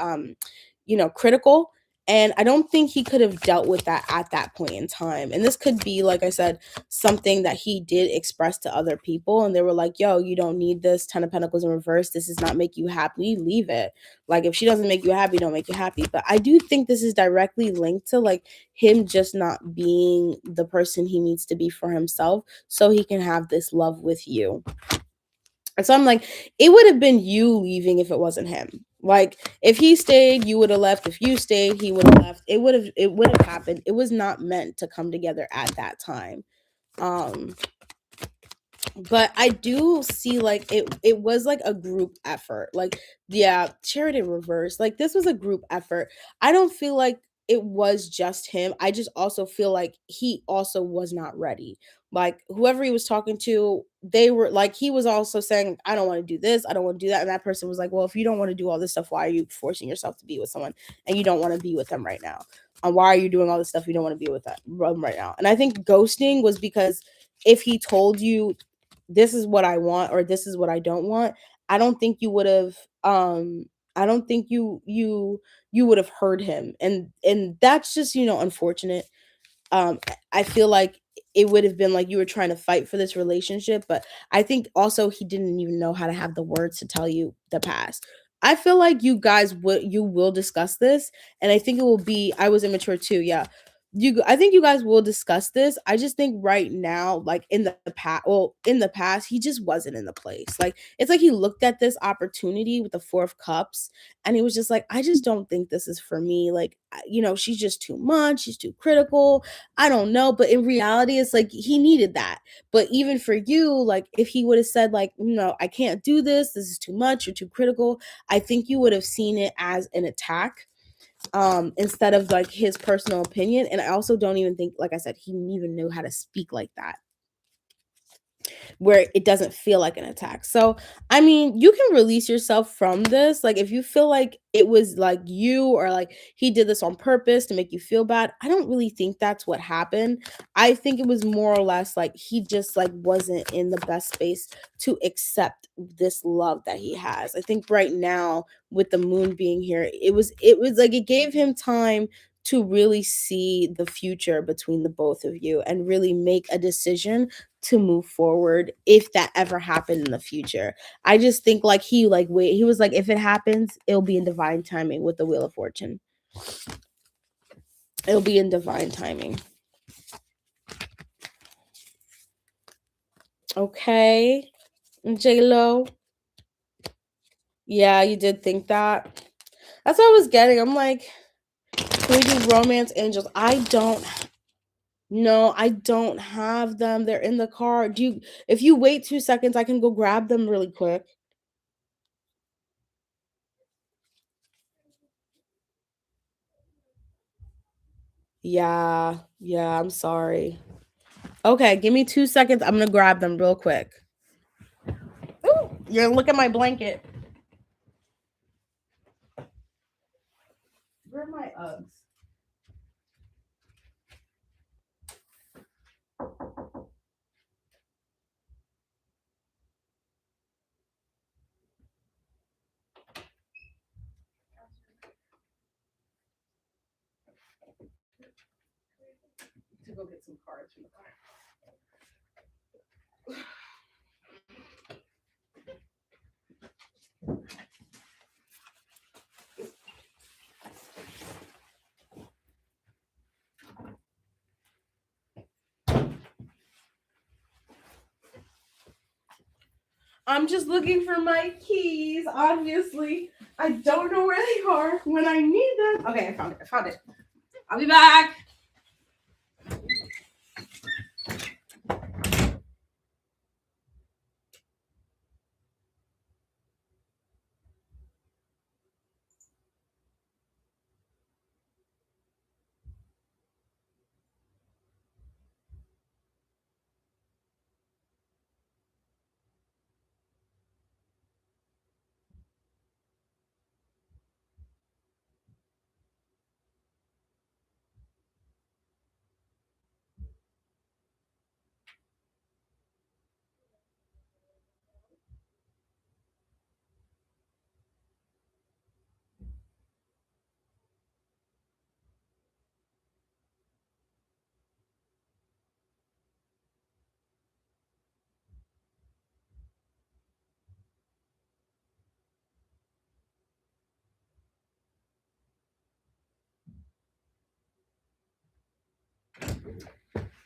critical. And I don't think he could have dealt with that at that point in time. And this could be, like I said, something that he did express to other people. And they were like, yo, you don't need this 10 of Pentacles in reverse. This does not make you happy. Leave it. Like, if she doesn't make you happy, don't make you happy. But I do think this is directly linked to like him just not being the person he needs to be for himself so he can have this love with you. And so I'm like, it would have been you leaving if it wasn't him. Like if he stayed, you would have left. If you stayed, he would have left. It would have happened. It was not meant to come together at that time. But I do see like it was like a group effort. Like, yeah, charity in reverse. Like this was a group effort. I don't feel like it was just him. I just also feel like he also was not ready. Like whoever he was talking to, they were like he was also saying, I don't want to do this, I don't want to do that. And that person was like, well, if you don't want to do all this stuff, why are you forcing yourself to be with someone and you don't want to be with them right now? And why are you doing all this stuff you don't want to be with them right now? And I think ghosting was because if he told you this is what I want or this is what I don't want, I don't think you would have I don't think you would have heard him. And that's just, unfortunate. I feel like it would have been like you were trying to fight for this relationship, but I think also he didn't even know how to have the words to tell you the past. I feel like you will discuss this, and I think it will be I was immature too. Yeah. I think you guys will discuss this. I just think right now, like in the past, he just wasn't in the place. Like it's like he looked at this opportunity with the 4 of Cups and he was just like, I just don't think this is for me. Like, she's just too much, she's too critical. I don't know, but in reality, it's like he needed that. But even for you, like if he would have said, like, no, I can't do this, this is too much, you're too critical, I think you would have seen it as an attack, instead of like his personal opinion. And I also don't even think, like I said, he even knew how to speak like that where it doesn't feel like an attack. So, I mean, you can release yourself from this. Like, if you feel like it was like you or like he did this on purpose to make you feel bad, I don't really think that's what happened. I think it was more or less like he just like wasn't in the best space to accept this love that he has. I think right now with the moon being here, it was like it gave him time to really see the future between the both of you and really make a decision to move forward if that ever happened in the future. I just think like he was like if it happens, it'll be in divine timing with the Wheel of Fortune. It'll be in divine timing. Okay. J Lo. Yeah, you did think that. That's what I was getting. I'm like, can we do romance angels? I don't. No, I don't have them. They're in the car. Do you? If you wait 2 seconds, I can go grab them really quick. Yeah, yeah. I'm sorry. Okay, give me 2 seconds. I'm gonna grab them real quick. Ooh, you're gonna look at my blanket. Where are my Uggs? To go get some cards from the car. I'm just looking for my keys. Obviously, I don't know where they are when I need them. Okay, I found it. I found it. I'll be back.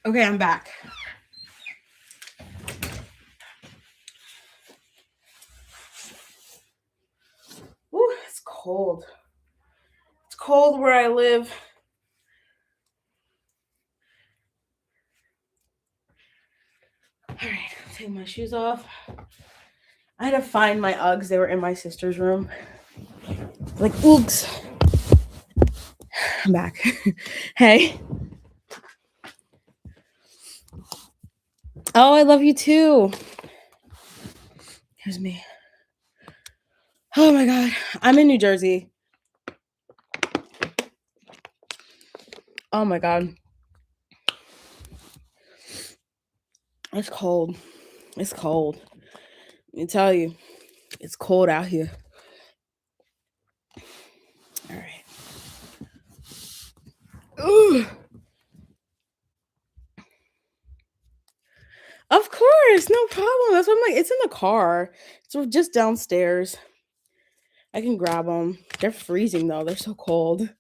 Okay, I'm back. Ooh, it's cold. It's cold where I live. All right, take my shoes off. I had to find my Uggs. They were in my sister's room. Like, oops. I'm back. Hey. Oh, I love you too. Here's me. Oh my God. I'm in New Jersey. Oh my God. It's cold. It's cold. Let me tell you, it's cold out here. All right. Ooh. Of course, no problem. That's what I'm like. It's in the car. It's just downstairs. I can grab them. They're freezing though. They're so cold.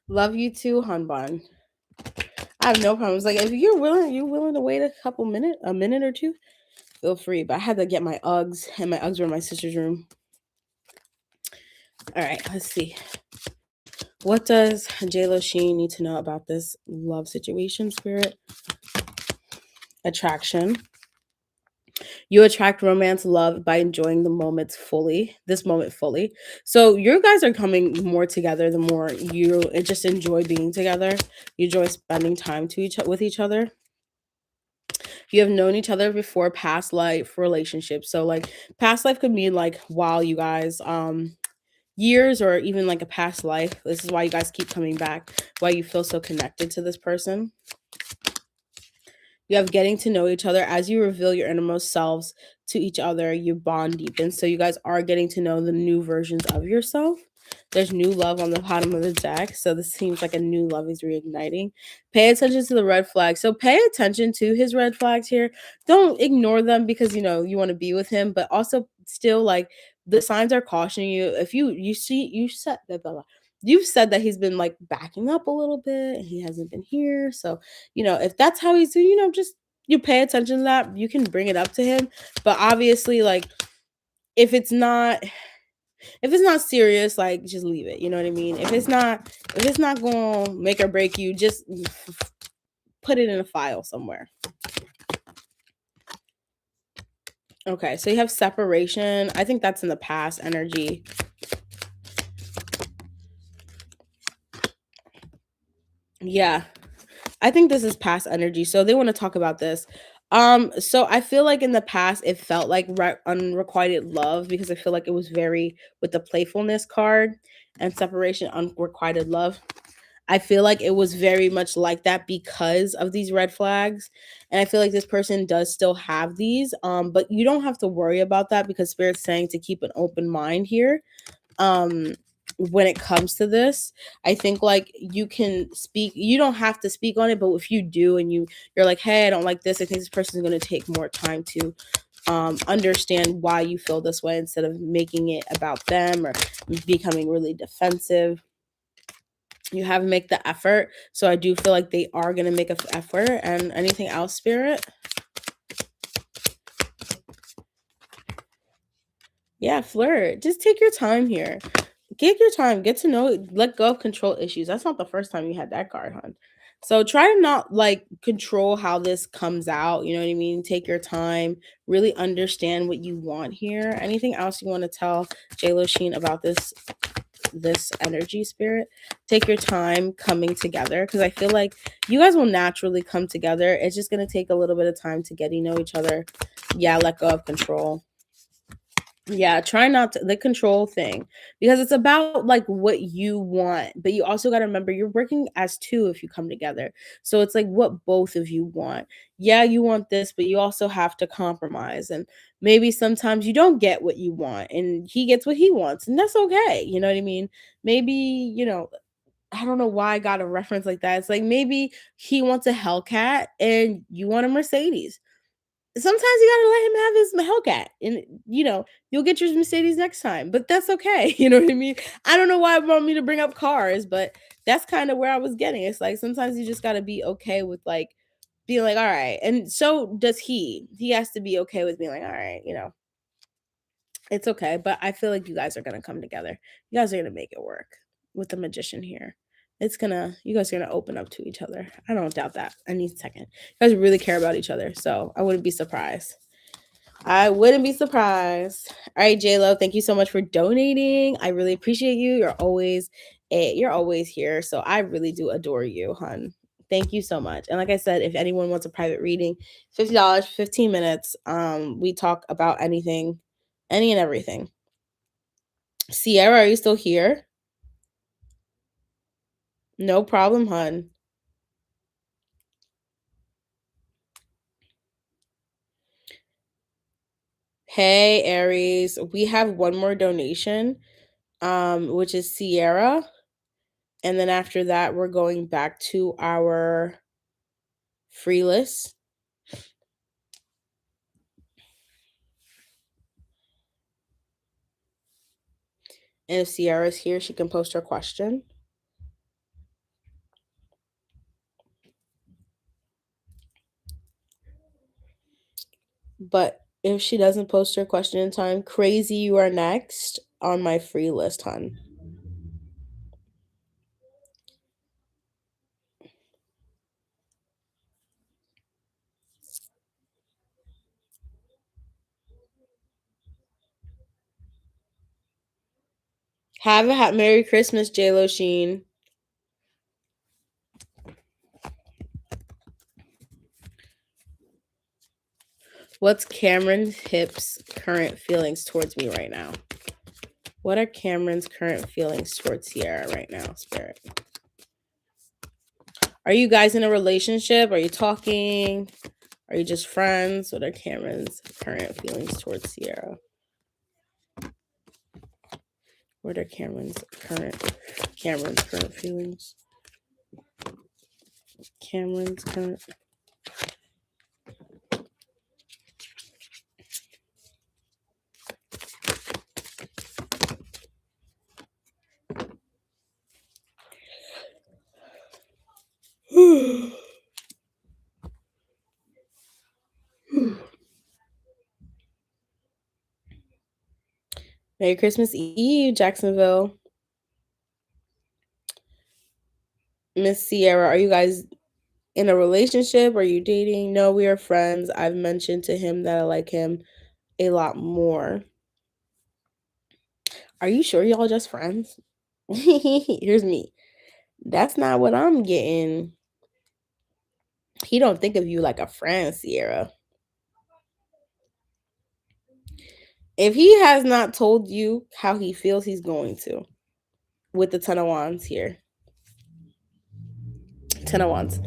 Love you too, Hanban. I have no problems. Like if you're willing to wait a minute or two, feel free. But I had to get my Uggs, and my Uggs were in my sister's room. All right, let's see. What does J-Lo Sheen need to know about this love situation, Spirit? Attraction. You attract romance, love by enjoying the moments fully. This moment fully. So you guys are coming more together the more you just enjoy being together. You enjoy spending time with each other. You have known each other before past life relationships. So like past life could mean like while you guys years or even like a past life. This is why you guys keep coming back, why you feel so connected to this person. You have getting to know each other as you reveal your innermost selves to each other. You bond deepens. So you guys are getting to know the new versions of yourself. There's new love on the bottom of the deck. So this seems like a new love is reigniting. Pay attention to the red flags. So pay attention to his red flags here. Don't ignore them because you know you want to be with him, but also still like the signs are cautioning you. If you've said that he's been like backing up a little bit and he hasn't been here. So you know, if that's how he's doing, you know, just you pay attention to that. You can bring it up to him. But obviously, like if it's not serious, like just leave it. You know what I mean? If it's not gonna make or break you, just put it in a file somewhere. Okay, so you have separation. I think that's in the past energy. Yeah. I think this is past energy. So they want to talk about this. So I feel like in the past it felt like unrequited love because I feel like it was very with the playfulness card and separation, unrequited love. I feel like it was very much like that because of these red flags. And I feel like this person does still have these. But you don't have to worry about that because Spirit's saying to keep an open mind here. When it comes to this, I think like you can speak, you don't have to speak on it, but if you do and you're like, hey, I don't like this, I think this person is going to take more time to understand why you feel this way instead of making it about them or becoming really defensive. You have to make the effort, so I do feel like they are going to make an effort. And anything else, Spirit? Yeah, flirt. Just take your time here. Take your time, get to know, let go of control issues. That's not the first time you had that card, hon. So try to not like control how this comes out. You know what I mean? Take your time, really understand what you want here. Anything else you want to tell J-Lo Sheen about this energy, Spirit? Take your time coming together because I feel like you guys will naturally come together. It's just gonna take a little bit of time to get to know each other. Yeah, let go of control. Yeah, try not to the control thing because it's about like what you want, but you also got to remember you're working as two if you come together. So it's like what both of you want. Yeah, you want this, but you also have to compromise. And maybe sometimes you don't get what you want and he gets what he wants, and that's okay. You know what I mean? Maybe, I don't know why I got a reference like that. It's like maybe he wants a Hellcat and you want a Mercedes. Sometimes you gotta let him have his Hellcat, and you'll get your Mercedes next time. But that's okay. You know what I mean? I don't know why it brought me to bring up cars, but that's kind of where I was getting. It's like sometimes you just gotta be okay with like being like, all right. And so does he. He has to be okay with being like, all right, it's okay. But I feel like you guys are gonna come together. You guys are gonna make it work with the magician here. You guys are gonna open up to each other. I don't doubt that any second. You guys really care about each other, so I wouldn't be surprised. I wouldn't be surprised. All right, J-Lo, thank you so much for donating. I really appreciate you. You're always here. So I really do adore you, hun. Thank you so much. And like I said, if anyone wants a private reading, $50, 15 minutes. We talk about anything, any and everything. Sierra, are you still here? No problem, hun. Hey, Aries. We have one more donation, which is Sierra. And then after that, we're going back to our free list. And if Sierra's here, she can post her question. But if she doesn't post her question in time, crazy, you are next on my free list, hun. Have a Merry Christmas, J-Lo Sheen. What's Cameron's Hip's current feelings towards me right now? What are Cameron's current feelings towards Sierra right now, Spirit? Are you guys in a relationship? Are you talking? Are you just friends? What are Cameron's current feelings towards Sierra? What are Cameron's current feelings? Cameron's current. Merry Christmas Eve, Jacksonville. Miss Sierra, are you guys in a relationship? Are you dating? No, we are friends. I've mentioned to him that I like him a lot more. Are you sure y'all just friends? Here's me. That's not what I'm getting. He don't think of you like a friend, Sierra. If he has not told you how he feels, he's going to. With the 10 of Wands here. 10 of Wands.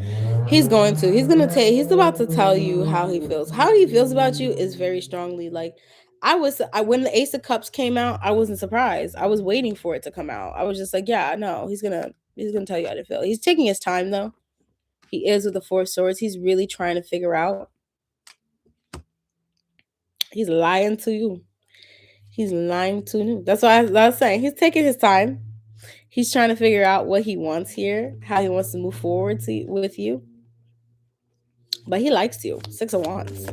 He's going to. He's about to tell you how he feels. How he feels about you is very strongly. Like, when the Ace of Cups came out, I wasn't surprised. I was waiting for it to come out. I was just like, yeah, no, he's gonna tell you how to feel. He's taking his time though. He is with the Four of Swords. He's really trying to figure out. He's lying to you. He's lying to you. That's what I was saying. He's taking his time. He's trying to figure out what he wants here, how he wants to move forward with you. But he likes you. 6 of Wands.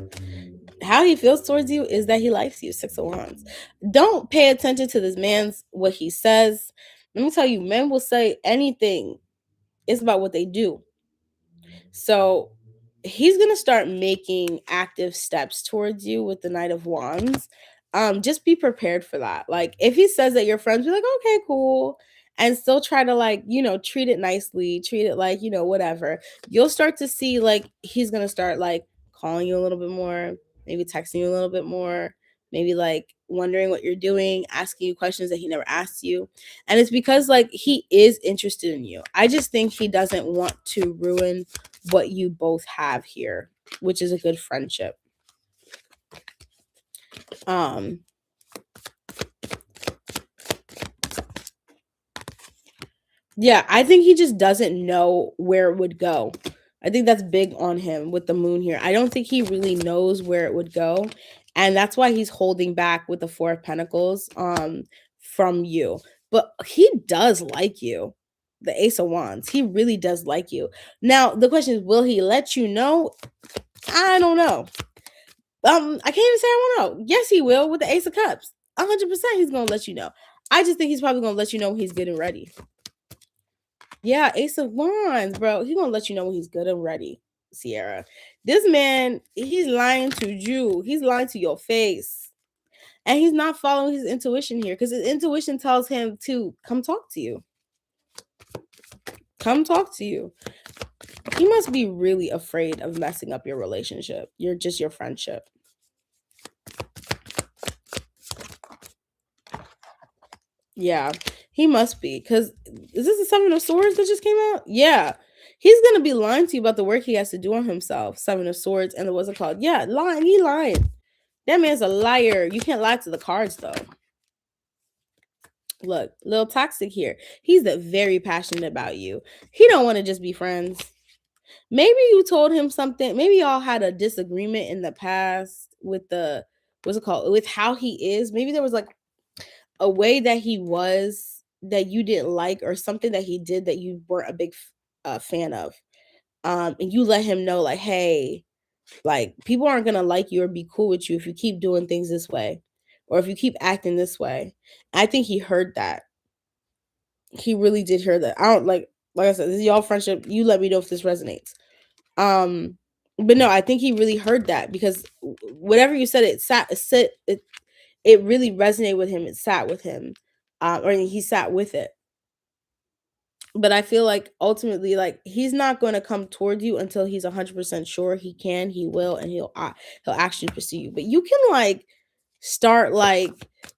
How he feels towards you is that he likes you. 6 of Wands. Don't pay attention to this man's what he says. Let me tell you, men will say anything. It's about what they do. So he's going to start making active steps towards you with the Knight of Wands. Just be prepared for that. Like, if he says that you're friends, be like, okay, cool. And still try to, like, treat it nicely, treat it like, whatever. You'll start to see, like, he's going to start, like, calling you a little bit more, maybe texting you a little bit more, maybe, like, wondering what you're doing, asking you questions that he never asked you. And it's because, like, he is interested in you. I just think he doesn't want to ruin what you both have here, which is a good friendship. Yeah, I think he just doesn't know where it would go. I think that's big on him with the moon here. I don't think he really knows where it would go. And that's why he's holding back with the Four of Pentacles from you. But he does like you. The Ace of Wands. He really does like you. Now, the question is, will he let you know? I don't know. I can't even say I won't know. Yes, he will with the Ace of Cups. 100% he's going to let you know. I just think he's probably going to let you know when he's getting ready. Yeah, Ace of Wands, bro. He gonna let you know when he's good and ready, Sierra. This man, he's lying to you. He's lying to your face. And he's not following his intuition here because his intuition tells him to come talk to you. Come talk to you. He must be really afraid of messing up your relationship. Your friendship. Yeah, he must be. Because is this the Seven of Swords that just came out? Yeah. He's going to be lying to you about the work he has to do on himself. Seven of Swords and what's it called? Yeah, lying. He lying. That man's a liar. You can't lie to the cards, though. Look, little toxic here. He's very passionate about you. He don't want to just be friends. Maybe you told him something. Maybe y'all had a disagreement in the past with what's it called? With how he is. Maybe there was like a way that he was that you didn't like, or something that he did that you weren't a big fan of. And you let him know, like, hey, like, people aren't gonna like you or be cool with you if you keep doing things this way, or if you keep acting this way. I think he heard that. He really did hear that. I don't like I said, this is y'all friendship. You let me know if this resonates. But no, I think he really heard that because whatever you said, it really resonated with him. It sat with him, or he sat with it. But I feel like ultimately, like, he's not going to come toward you until he's 100% sure he can, he will, and he'll actually pursue you. But you can like start like,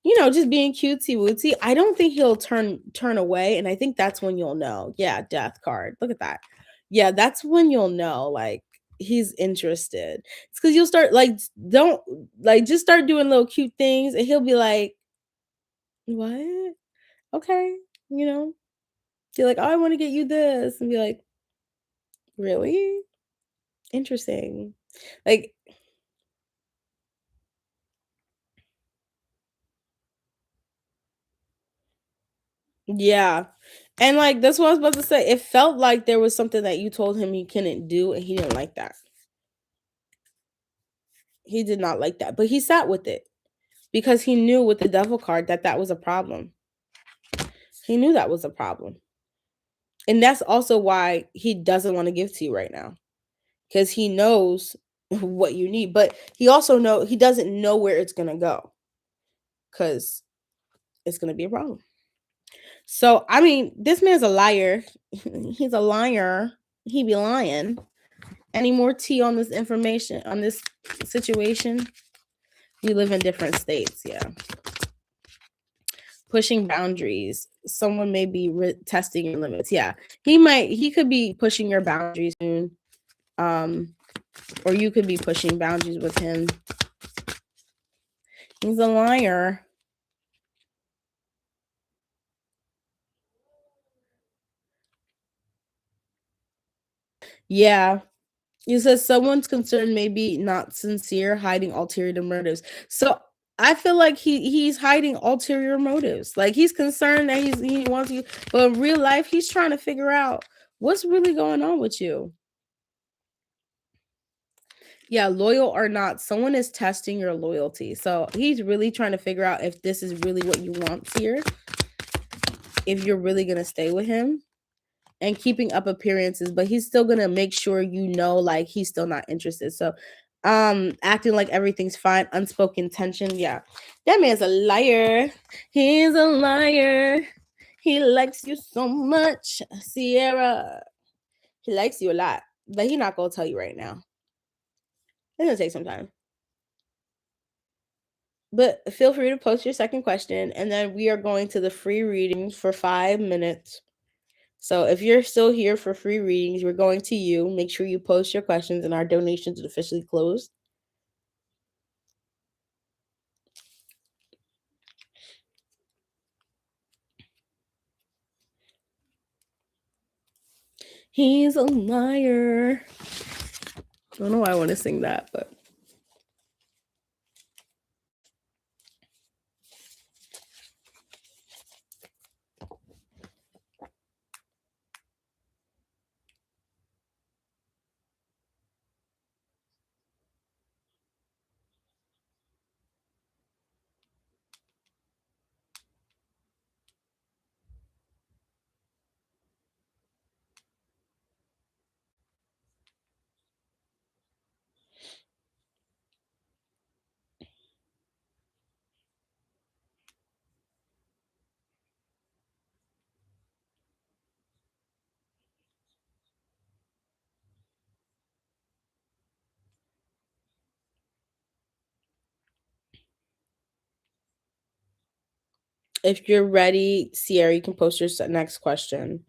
just being cutesy wootsy. I don't think he'll turn away, and I think that's when you'll know. Yeah, death card. Look at that. Yeah, that's when you'll know like he's interested. It's because you'll start like don't like just start doing little cute things, and he'll be like, "What? Okay, you know." Be like, "Oh, I want to get you this," and be like, "Really? Interesting." Like, yeah. And like that's what I was about to say. It felt like there was something that you told him he couldn't do, and he didn't like that. He did not like that, but he sat with it because he knew with the devil card that that was a problem. He knew that was a problem. And that's also why he doesn't want to give to you right now, because he knows what you need, but he doesn't know where it's going to go, cuz it's going to be a problem. So, I mean, this man's a liar. He's a liar. He be lying. Any more tea on this information, on this situation? You live in different states, yeah. Pushing boundaries. Someone may be testing your limits. Yeah. He could be pushing your boundaries soon. Or you could be pushing boundaries with him. He's a liar. Yeah. You said someone's concern may be not sincere, hiding ulterior motives. So I feel like he's hiding ulterior motives. Like he's concerned that he wants you, but in real life, he's trying to figure out what's really going on with you. Yeah, loyal or not, someone is testing your loyalty. So he's really trying to figure out if this is really what you want here, if you're really gonna stay with him. And keeping up appearances, but he's still gonna make sure like he's still not interested. So acting like everything's fine, unspoken tension. Yeah, that man's a liar. He's a liar. He likes you so much, Sierra. He likes you a lot, but he's not gonna tell you right now. It's gonna take some time. But feel free to post your second question, and then we are going to the free readings for 5 minutes. So if you're still here for free readings, we're going to you. Make sure you post your questions, and our donations are officially closed. He's a liar. I don't know why I want to sing that, but If you're ready, Sierra, you can post your next question.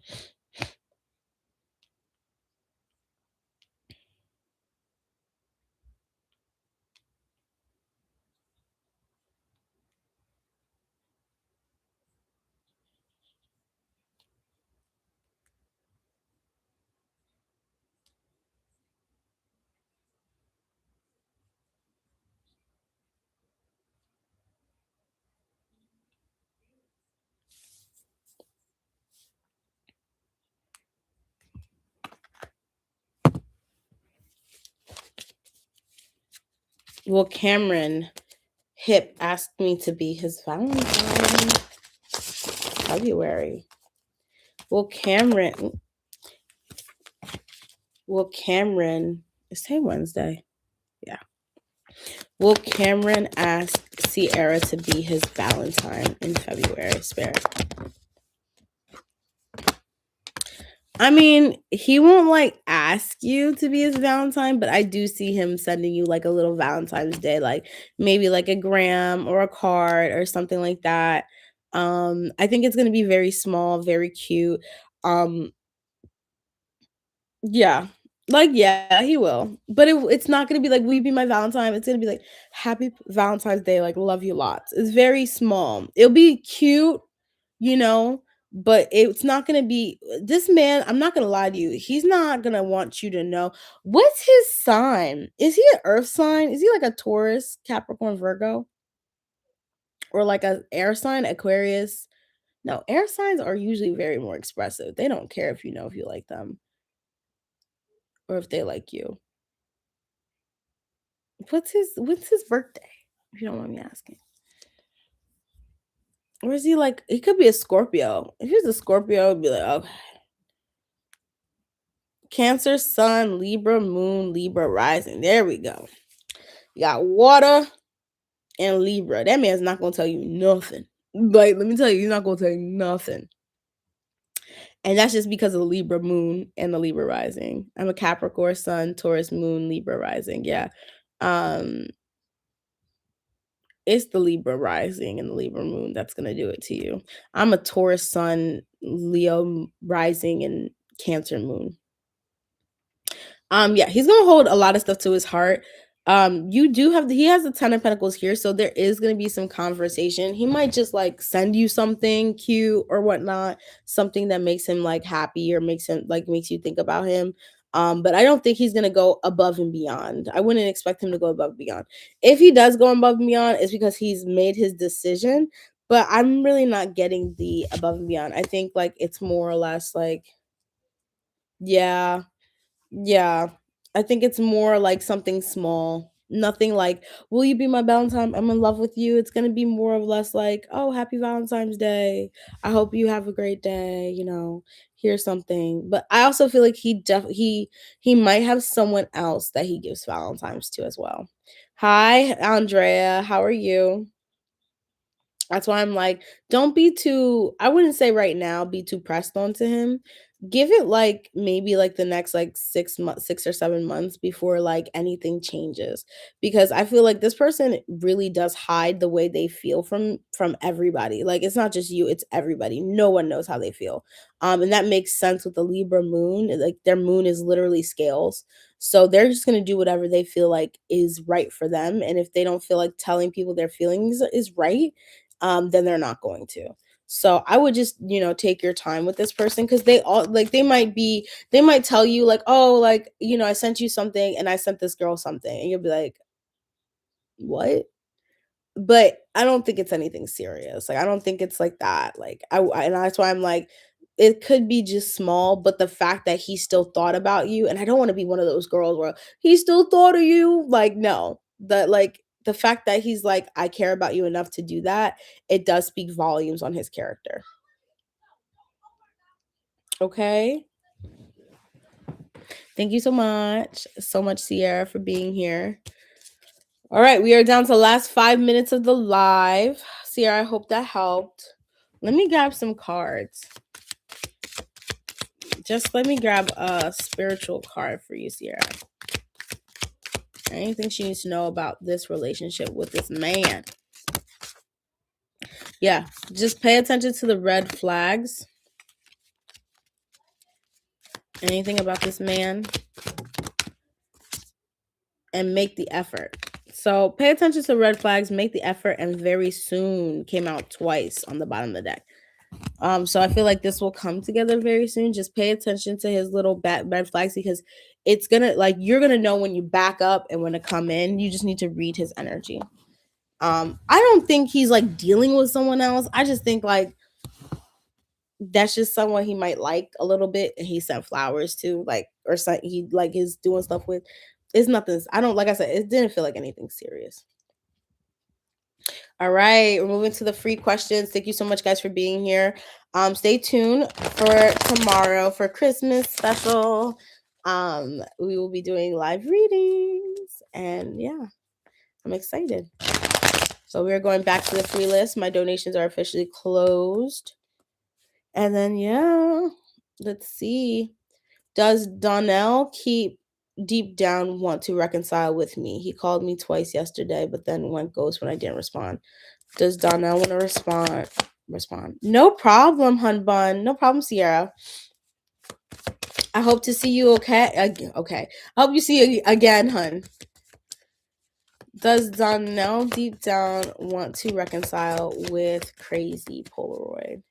Well, Cameron Hip asked me to be his Valentine. February. Well, Cameron. It's today Wednesday. Yeah. Will Cameron ask Sierra to be his Valentine in February, Spirit? I mean, he won't like ask you to be his Valentine, but I do see him sending you like a little Valentine's Day, like maybe like a gram or a card or something like that. I think it's gonna be very small, very cute. Um, yeah. Like, yeah, he will. But it's not gonna be like, "Will you be my Valentine?" It's gonna be like, "Happy Valentine's Day, like, love you lots." It's very small. It'll be cute, you know, but it's not gonna be this man, I'm not gonna lie to you, he's not gonna want you to know. What's his sign? Is he an earth sign? Is he like a Taurus, Capricorn, Virgo? Or like a air sign, Aquarius? No, air signs are usually very more expressive. They don't care if you know if you like them or if they like you. What's his birthday? If you don't mind me asking. Or is he like he could be a Scorpio. If he's a Scorpio, it'd be like, okay. Cancer, Sun, Libra, Moon, Libra, Rising. There we go. You got water and Libra. That man's not gonna tell you nothing. Like, let me tell you, he's not gonna tell you nothing. And that's just because of the Libra moon and the Libra rising. I'm a Capricorn Sun, Taurus moon, Libra rising. Yeah. Um, it's the Libra rising and the Libra moon that's gonna do it to you. I'm a Taurus Sun, Leo rising, and Cancer moon. Yeah, he's gonna hold a lot of stuff to his heart. You do have he has the 10 of Pentacles here, so there is gonna be some conversation. He might just like send you something cute or whatnot, something that makes him like happy or makes you think about him. But I don't think he's gonna go above and beyond. I wouldn't expect him to go above and beyond. If he does go above and beyond, it's because he's made his decision. But I'm really not getting the above and beyond. I think like it's more or less like, yeah. Yeah, I think it's more like something small. Nothing like, "Will you be my Valentine? I'm in love with you." It's gonna be more or less like, "Oh, happy Valentine's Day. I hope you have a great day, here's something." But I also feel like he might have someone else that he gives Valentines to as well. Hi, Andrea. How are you? That's why I'm like, don't be too, I wouldn't say right now be too pressed onto him. Give it like maybe like the next like 6 months, 6 or 7 months before like anything changes. Because I feel like this person really does hide the way they feel from everybody. Like it's not just you, it's everybody. No one knows how they feel. And that makes sense with the Libra moon. Like their moon is literally scales. So they're just gonna do whatever they feel like is right for them. And if they don't feel like telling people their feelings is right, then they're not going to. So I would just, take your time with this person because they all like they might tell you like, oh, like, I sent you something and I sent this girl something. And you'll be like, what? But I don't think it's anything serious. Like I don't think it's like that. Like and that's why I'm like, it could be just small, but the fact that he still thought about you, and I don't want to be one of those girls where he still thought of you. Like, no. That like the fact that he's like, I care about you enough to do that, it does speak volumes on his character. Okay. Thank you so much, Sierra, for being here. All right, we are down to the last 5 minutes of the live. Sierra, I hope that helped. Let me grab some cards. Just let me grab a spiritual card for you, Sierra. Anything she needs to know about this relationship with this man. Yeah, just pay attention to the red flags. Anything about this man, and make the effort. So pay attention to red flags, make the effort, and very soon came out twice on the bottom of the deck. So I feel like this will come together very soon. Just pay attention to his little red flags, because it's gonna, like, you're gonna know when you back up and when to come in. You just need to read his energy. I don't think he's like dealing with someone else. I just think like that's just someone he might like a little bit, and he sent flowers to, like, or something he like is doing stuff with. It's nothing. I don't, like I said, it didn't feel like anything serious. All right, we're moving to the free questions. Thank you so much, guys, for being here. Stay tuned for tomorrow for Christmas special. We will be doing live readings, and yeah, I'm excited. So we're going back to the free list. My donations are officially closed. And then, yeah, let's see. Does Donnell keep deep down want to reconcile with me? He called me twice yesterday, but then went ghost when I didn't respond. Does Donnell want to respond? No problem, hun bun. No problem, Sierra. I hope to see you okay. Okay. I hope you see you again, hun. Does Donnell deep down want to reconcile with crazy Polaroid?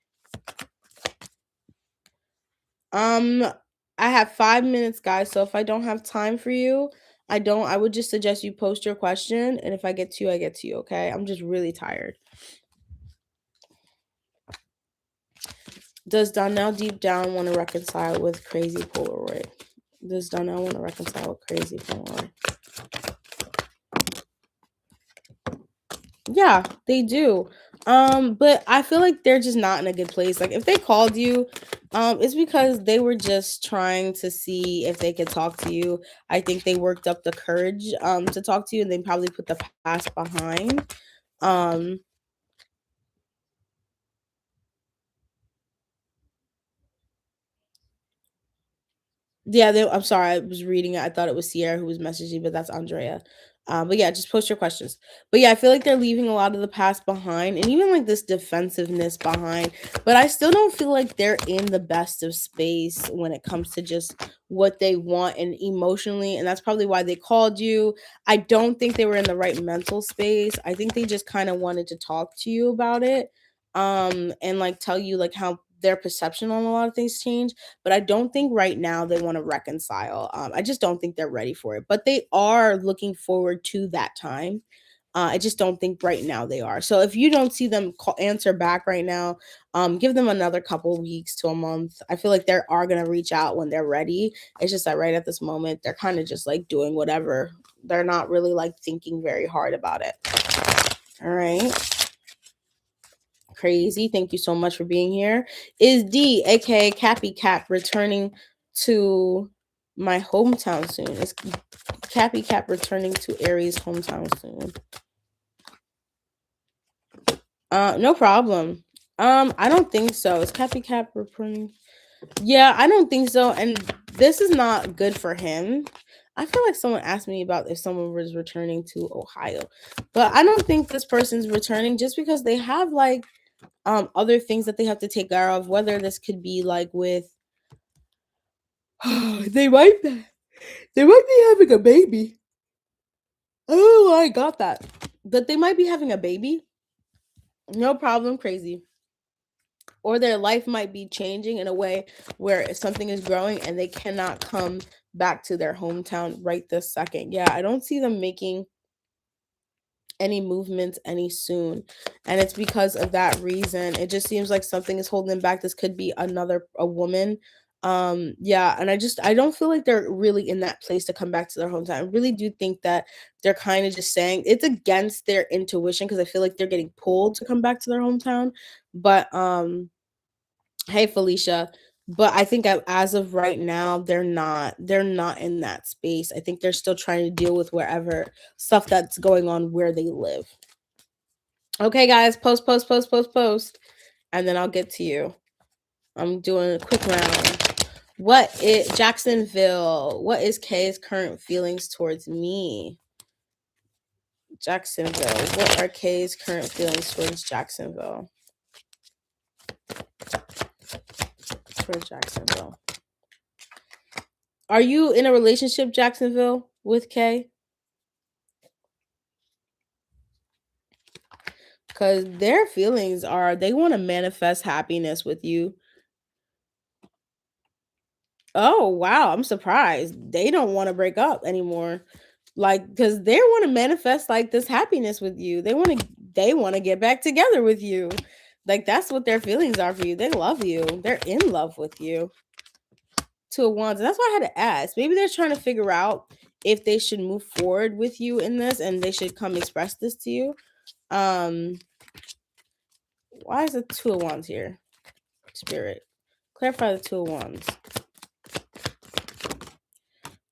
I have 5 minutes, guys. So if I don't have time for you, I would just suggest you post your question, and if I get to you, I get to you, okay? I'm just really tired. Does Donnell deep down want to reconcile with crazy Polaroid? Does Donnell want to reconcile with crazy Polaroid? Yeah, they do. But I feel like they're just not in a good place. Like if they called you, it's because they were just trying to see if they could talk to you. I think they worked up the courage to talk to you, and they probably put the past behind. Yeah, I'm sorry. I was reading it. I thought it was Sierra who was messaging, but that's Andrea. But yeah, just post your questions. But yeah, I feel like they're leaving a lot of the past behind, and even like this defensiveness behind. But I still don't feel like they're in the best of space when it comes to just what they want and emotionally. And that's probably why they called you. I don't think they were in the right mental space. I think they just kind of wanted to talk to you about it. And like tell you like how their perception on a lot of things change, but I don't think right now they want to reconcile. I just don't think they're ready for it, but they are looking forward to that time. I just don't think right now they are. So if you don't see them answer back right now, give them another couple weeks to a month. I feel like they are going to reach out when they're ready. It's just that right at this moment, they're kind of just like doing whatever. They're not really like thinking very hard about it. All right. Crazy. Thank you so much for being here. Is D, aka Cappy Cap, returning to my hometown soon? Is Cappy Cap returning to Aries' hometown soon? No problem. I don't think so. Is Cappy Cap returning? Yeah, I don't think so. And this is not good for him. I feel like someone asked me about if someone was returning to Ohio, but I don't think this person's returning just because they have like other things that they have to take care of, whether this could be like with they might be having a baby. Oh, I got that. But they might be having a baby. No problem, crazy. Or their life might be changing in a way where something is growing and they cannot come back to their hometown right this second. Yeah, I don't see them making any movements any soon, and it's because of that reason. It just seems like something is holding them back. This could be a woman. Yeah, and I don't feel like they're really in that place to come back to their hometown. I really do think that they're kind of just saying it's against their intuition, because I feel like they're getting pulled to come back to their hometown. But hey Felicia, but I think as of right now they're not in that space. I think they're still trying to deal with wherever stuff that's going on where they live. Okay guys, post, and then I'll get to you. I'm doing a quick round. What is Jacksonville? What is Kay's current feelings towards me? Jacksonville. What are Kay's current feelings towards Jacksonville? for Jacksonville. Are you in a relationship, Jacksonville, with Kay? Because their feelings are, they want to manifest happiness with you. Oh, wow. I'm surprised. They don't want to break up anymore. Like, because they want to manifest like this happiness with you. They want to get back together with you. Like, that's what their feelings are for you. They love you. They're in love with you. Two of Wands. And that's why I had to ask. Maybe they're trying to figure out if they should move forward with you in this and they should come express this to you. Why is the Two of Wands here? Spirit. Clarify the Two of Wands.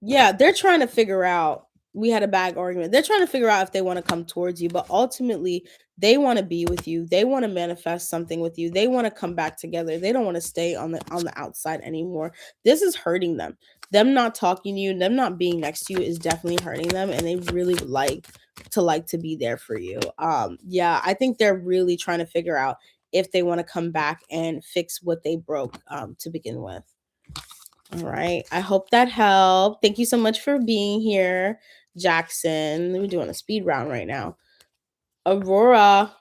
Yeah, they're trying to figure out. We had a bad argument. They're trying to figure out if they want to come towards you, but ultimately they want to be with you. They want to manifest something with you. They want to come back together. They don't want to stay on the outside anymore. This is hurting them. Them not talking to you, them not being next to you is definitely hurting them, and they really would like to be there for you. Yeah, I think they're really trying to figure out if they want to come back and fix what they broke to begin with. All right. I hope that helped. Thank you so much for being here, Jackson. We're doing a speed round right now. Aurora.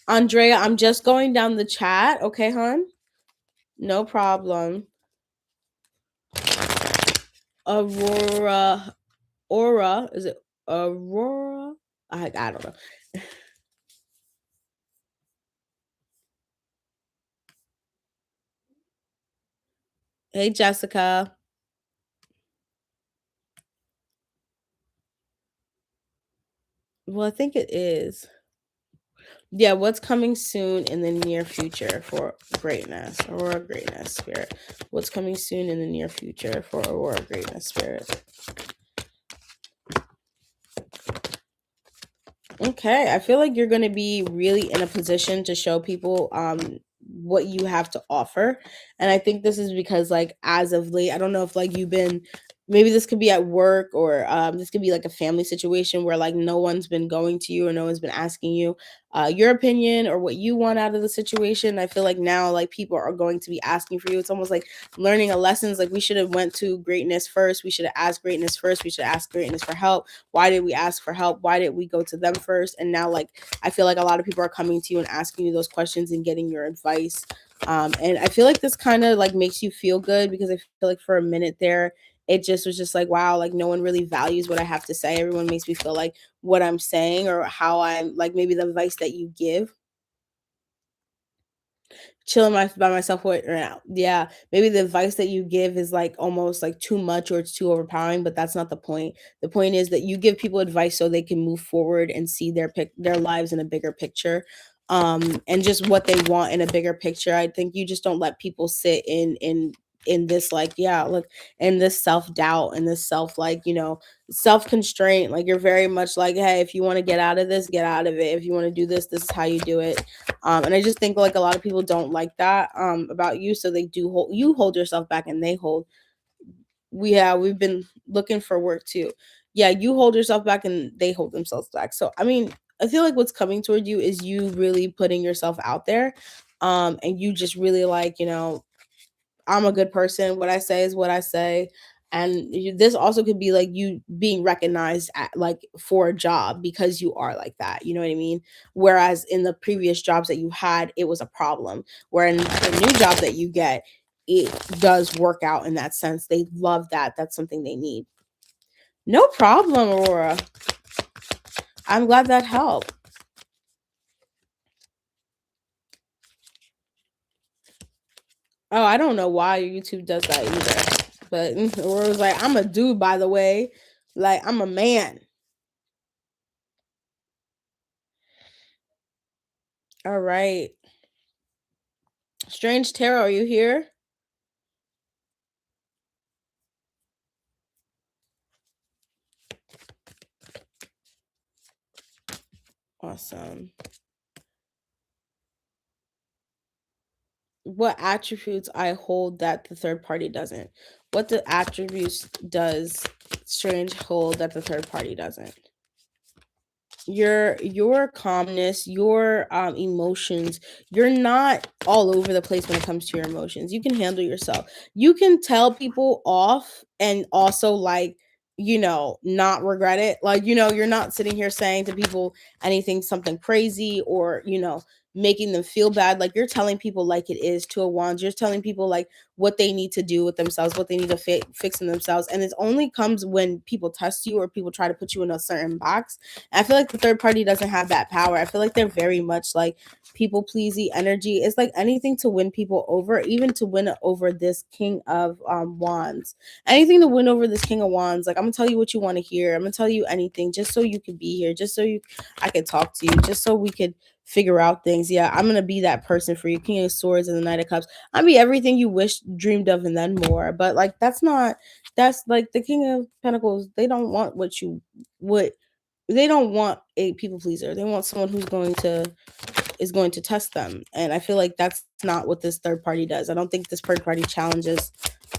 Andrea, I'm just going down the chat. Okay, hon? No problem. Aurora. Aura. Is it Aurora? I don't know. Hey, Jessica. Well, I think it is. Yeah, what's coming soon in the near future for greatness? Aurora greatness, spirit. What's coming soon in the near future for Aurora greatness, spirit? Okay, I feel like you're going to be really in a position to show people what you have to offer. And I think this is because, like, as of late, I don't know if like you've been, maybe this could be at work, or this could be like a family situation where like no one's been going to you or no one's been asking you your opinion or what you want out of the situation. I feel like now like people are going to be asking for you. It's almost like learning a lessons. Like, we should have went to greatness first. We should have asked greatness first. We should ask greatness for help. Why did we ask for help? Why did we go to them first? And now, like, I feel like a lot of people are coming to you and asking you those questions and getting your advice. And I feel like this kind of like makes you feel good, because I feel like for a minute there, it just was just like, wow, like no one really values what I have to say. Everyone makes me feel like what I'm saying or how I'm like, maybe the advice that you give, chilling by myself right now. Yeah, maybe the advice that you give is like almost like too much or it's too overpowering, but that's not the point. The point is that you give people advice so they can move forward and see their lives in a bigger picture. And just what they want in a bigger picture. I think you just don't let people sit in this, like, yeah, look, in this self-doubt and this self, like, self-constraint. Like, you're very much like, hey, if you want to get out of this, get out of it. If you want to do this, this is how you do it. And I just think like a lot of people don't like that about you, so they do hold yourself back, and they hold. We've been looking for work too. Yeah, you hold yourself back, and they hold themselves back. So I mean, I feel like what's coming toward you is you really putting yourself out there, and you just really like, I'm a good person. What I say is what I say. And this also could be like you being recognized like for a job because you are like that. You know what I mean? Whereas in the previous jobs that you had, it was a problem. Where in the new job that you get, it does work out in that sense. They love that. That's something they need. No problem, Aurora. I'm glad that helped. Oh, I don't know why YouTube does that either. But Aurora was like, I'm a dude, by the way. Like, I'm a man. All right. Strange Tarot, are you here? Awesome. What attributes I hold that the third party doesn't? What the attributes does Strange hold that the third party doesn't? your calmness, your emotions, you're not all over the place when it comes to your emotions. You can handle yourself. You can tell people off and also like, not regret it. Like, you're not sitting here saying to people anything something crazy or, making them feel bad. Like, you're telling people like it is. Two of Wands, you're telling people like what they need to do with themselves, what they need to fix in themselves. And it only comes when people test you or people try to put you in a certain box. I feel like the third party doesn't have that power. I feel like they're very much like people pleasy energy. It's like anything to win people over, even to win over this King of Wands. Anything to win over this King of Wands. Like, I'm gonna tell you what you want to hear. I'm gonna tell you anything just so you could be here, just so I could talk to you, just so we could figure out things. Yeah, I'm gonna be that person for you. King of Swords and the Knight of Cups. I'll be everything you wish, dreamed of, and then more. But like, that's like the King of Pentacles. They don't want what they don't want a people pleaser. They want someone who's going to is going to test them. And I feel like that's not what this third party does. I don't think this third party challenges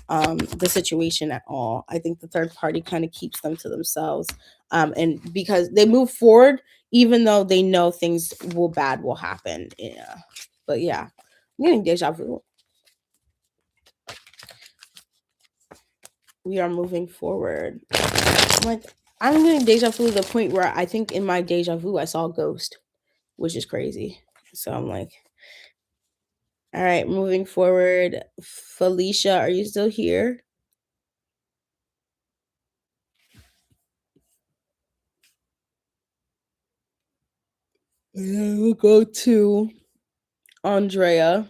the situation at all. I think the third party kind of keeps them to themselves. And because they move forward, even though they know things will happen. Yeah. But yeah, I'm getting deja vu. We are moving forward. I'm getting deja vu to the point where I think in my deja vu I saw a ghost, which is crazy. So I'm like, all right, moving forward. Felicia, are you still here? Yeah, we'll go to Andrea.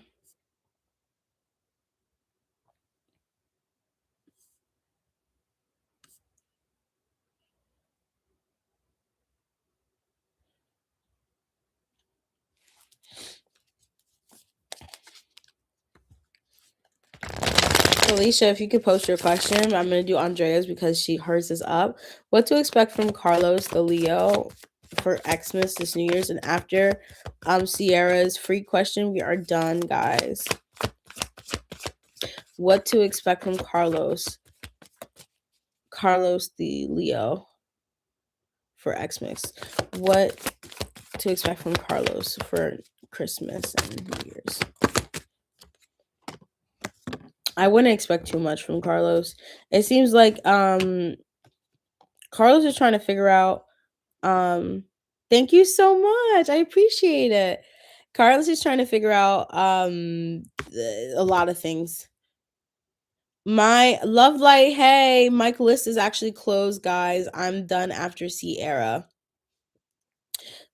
Felicia, if you could post your question, I'm gonna do Andrea's because hers is up. What to expect from Carlos, the Leo, for Xmas this New Year's, and after Sierra's free question, we are done, guys. What to expect from Carlos the Leo, for Xmas. What to expect from Carlos for Christmas and New Year's. I wouldn't expect too much from Carlos. It seems like Carlos is trying to figure out thank you so much. I appreciate it. Carlos is trying to figure out a lot of things. My love light, hey, my list is actually closed, guys. I'm done after Sierra.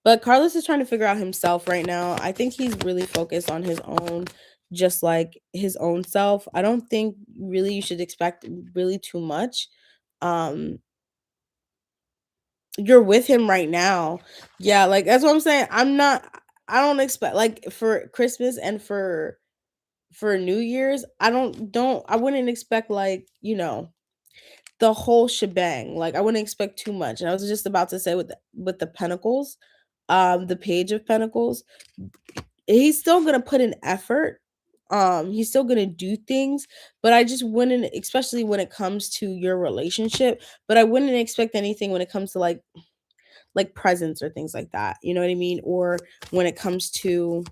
But Carlos is trying to figure out himself right now. I think he's really focused on his own, just like his own self. I don't think really you should expect really too much. Um, you're with him right now. Yeah, like that's what I'm saying. I don't expect like for Christmas and for New Year's, I wouldn't expect like, the whole shebang. Like I wouldn't expect too much. And I was just about to say with the Pentacles, the Page of Pentacles, he's still gonna put in effort. He's still gonna do things, but I just wouldn't, especially when it comes to your relationship, but I wouldn't expect anything when it comes to like presents or things like that. You know what I mean? Or when it comes to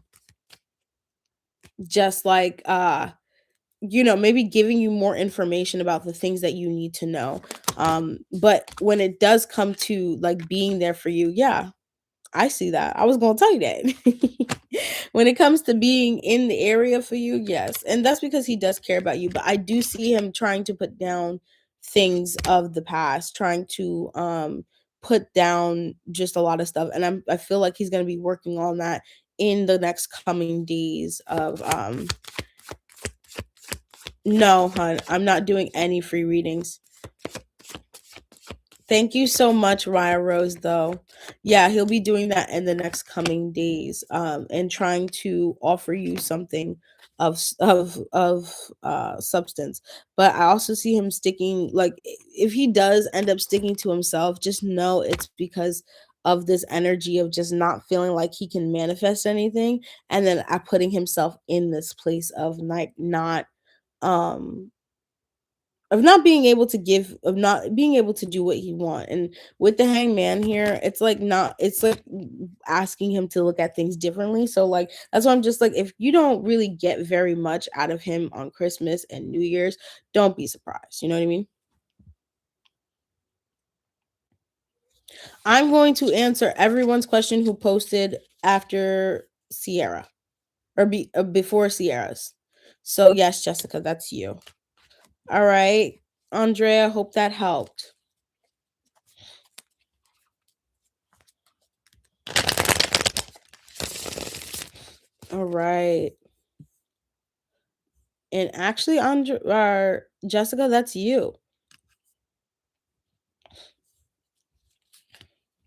just like maybe giving you more information about the things that you need to know. But when it does come to like being there for you, yeah, I see that. I was going to tell you that. When it comes to being in the area for you, yes. And that's because he does care about you, but I do see him trying to put down things of the past, trying to put down just a lot of stuff, and I feel like he's going to be working on that in the next coming days of no, hun, I'm not doing any free readings. Thank you so much, Raya Rose, though. Yeah, he'll be doing that in the next coming days, and trying to offer you something of substance. But I also see him sticking, like, if he does end up sticking to himself, just know it's because of this energy of just not feeling like he can manifest anything, and then putting himself in this place of like not um of not being able to give, of not being able to do what he want. And with the hangman here, it's like not, it's like asking him to look at things differently. So like that's why I'm just like, if you don't really get very much out of him on Christmas and New Year's, don't be surprised. You know what I mean? I'm going to answer everyone's question who posted after Sierra, or before Sierra's. So yes, Jessica, that's you. All right, Andrea, hope that helped. All right. And actually, Jessica, that's you.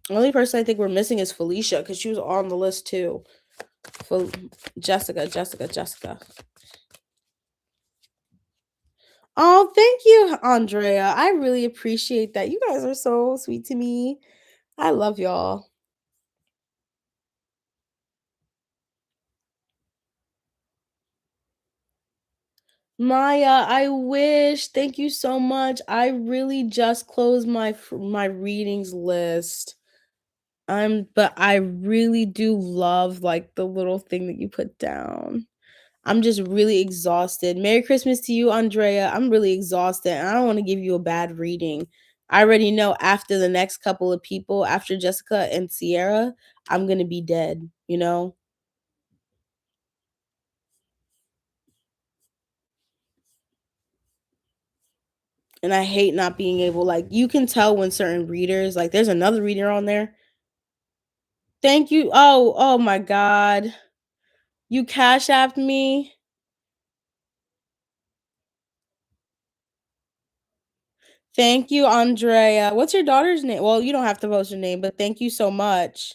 The only person I think we're missing is Felicia, because she was on the list too. For Jessica. Oh, thank you, Andrea. I really appreciate that. You guys are so sweet to me. I love y'all. Maya, I wish. Thank you so much. I really just closed my readings list. But I really do love like the little thing that you put down. I'm just really exhausted. Merry Christmas to you, Andrea. I'm really exhausted, and I don't want to give you a bad reading. I already know after the next couple of people, after Jessica and Sierra, I'm gonna be dead, you know? And I hate not being able, like, you can tell when certain readers, like, there's another reader on there. Thank you. Oh my God. You cash apped me. Thank you, Andrea. What's your daughter's name? Well, you don't have to post your name, but thank you so much.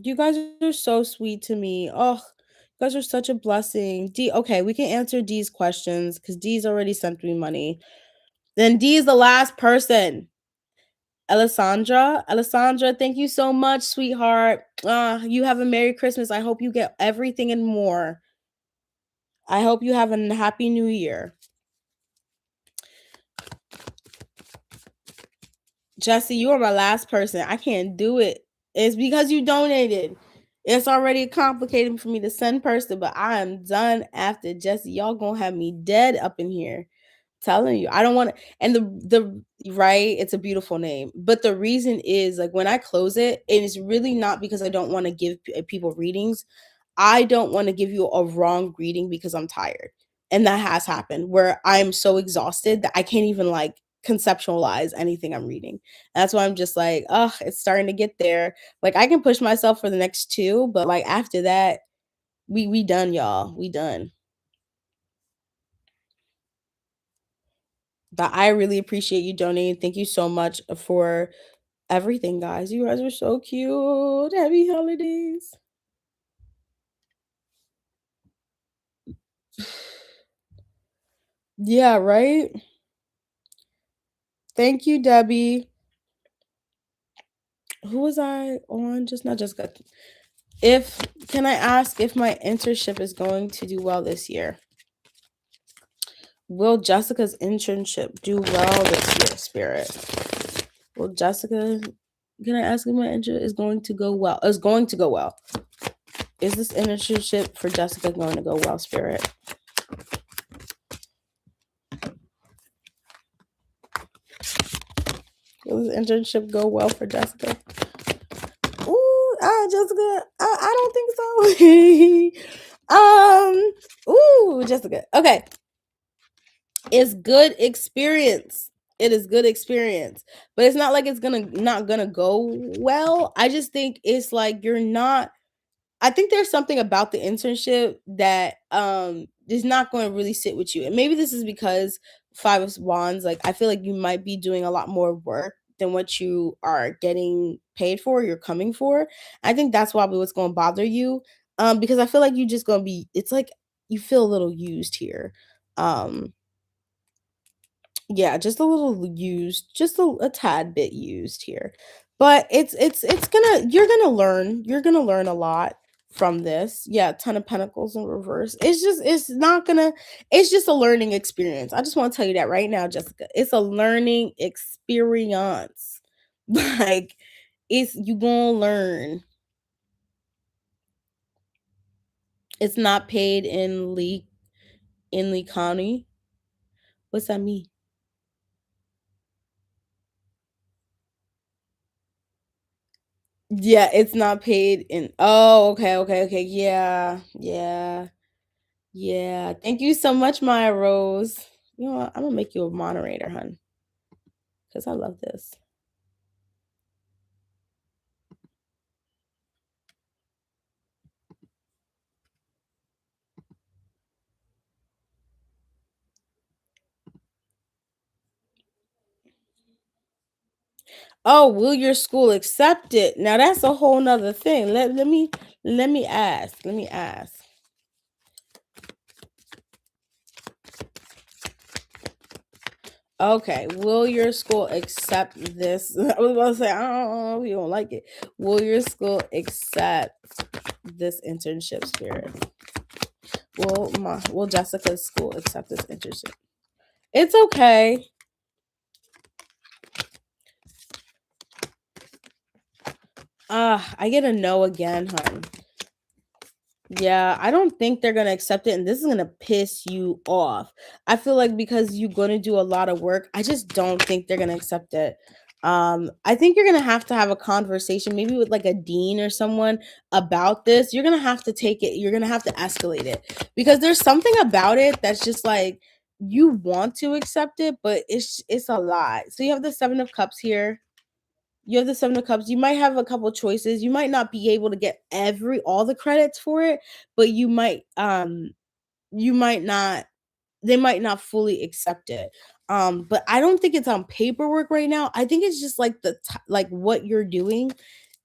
You guys are so sweet to me. Oh, you guys are such a blessing. D, okay, we can answer D's questions because D's already sent me money. Then D is the last person. Alessandra, thank you so much, sweetheart. You have a Merry Christmas. I hope you get everything and more. I hope you have a Happy New Year. Jesse, you are my last person. I can't do it. It's because you donated. It's already complicated for me to send person, but I am done after Jesse. Y'all gonna have me dead up in here. Telling you, I don't want to. And the right, it's a beautiful name, but the reason is like when I close it, it is really not because I don't want to give people readings. I don't want to give you a wrong reading because I'm tired. And that has happened where I'm so exhausted that I can't even like conceptualize anything I'm reading. And that's why I'm just like, oh, it's starting to get there. Like I can push myself for the next two, but like after that, we done, y'all. We done. But I really appreciate you donating. Thank you so much for everything, guys. You guys are so cute. Happy holidays. Yeah, right? Thank you, Debbie. Who was I on? Just not Jessica. If can I ask if my internship is going to do well this year? Will Jessica's internship do well this year, Spirit? Will Jessica, can I ask if my internship is going to go well? Is going to go well. Is this internship for Jessica going to go well, Spirit? Will this internship go well for Jessica? Ooh, Jessica, I don't think so. Ooh, Jessica. Okay, it's good experience. It is good experience, but it's not like it's gonna not gonna go well. I just think it's like you're not. I think there's something about the internship that is not going to really sit with you. And maybe this is because Five of Wands, like I feel like you might be doing a lot more work than what you are getting paid for, you're coming for. I think that's probably what's going to bother you. Because I feel like you just going to be, it's like you feel a little used here. Um, yeah, just a little used, just a tad bit used here. But it's gonna, you're gonna learn a lot from this. Yeah, Ten of Pentacles in reverse. It's not gonna, it's just a learning experience. I just want to tell you that right now, Jessica. It's a learning experience. Like, it's, you gonna learn. It's not paid in Lee County. What's that mean? Yeah, it's not paid in, oh, okay. Yeah. Thank you so much, Maya Rose. You know what? I'm gonna make you a moderator, hun. Because I love this. Oh, will your school accept it? Now that's a whole nother thing. Let me ask. Let me ask. Okay, will your school accept this? I was about to say, I don't know if you don't like it. Will your school accept this internship, Spirit? Will Jessica's school accept this internship? It's okay. I get a no again, hon. Yeah, I don't think they're gonna accept it, and this is gonna piss you off. I feel like because you're gonna do a lot of work, I just don't think they're gonna accept it. I think you're gonna have to have a conversation, maybe with like a dean or someone about this. You're gonna have to take it, you're gonna have to escalate it because there's something about it that's just like you want to accept it, but it's a lot. So you have the Seven of Cups here. You have the Seven of Cups. You might have a couple choices. You might not be able to get all the credits for it, but you might not, they might not fully accept it. But I don't think it's on paperwork right now. I think it's just like like what you're doing.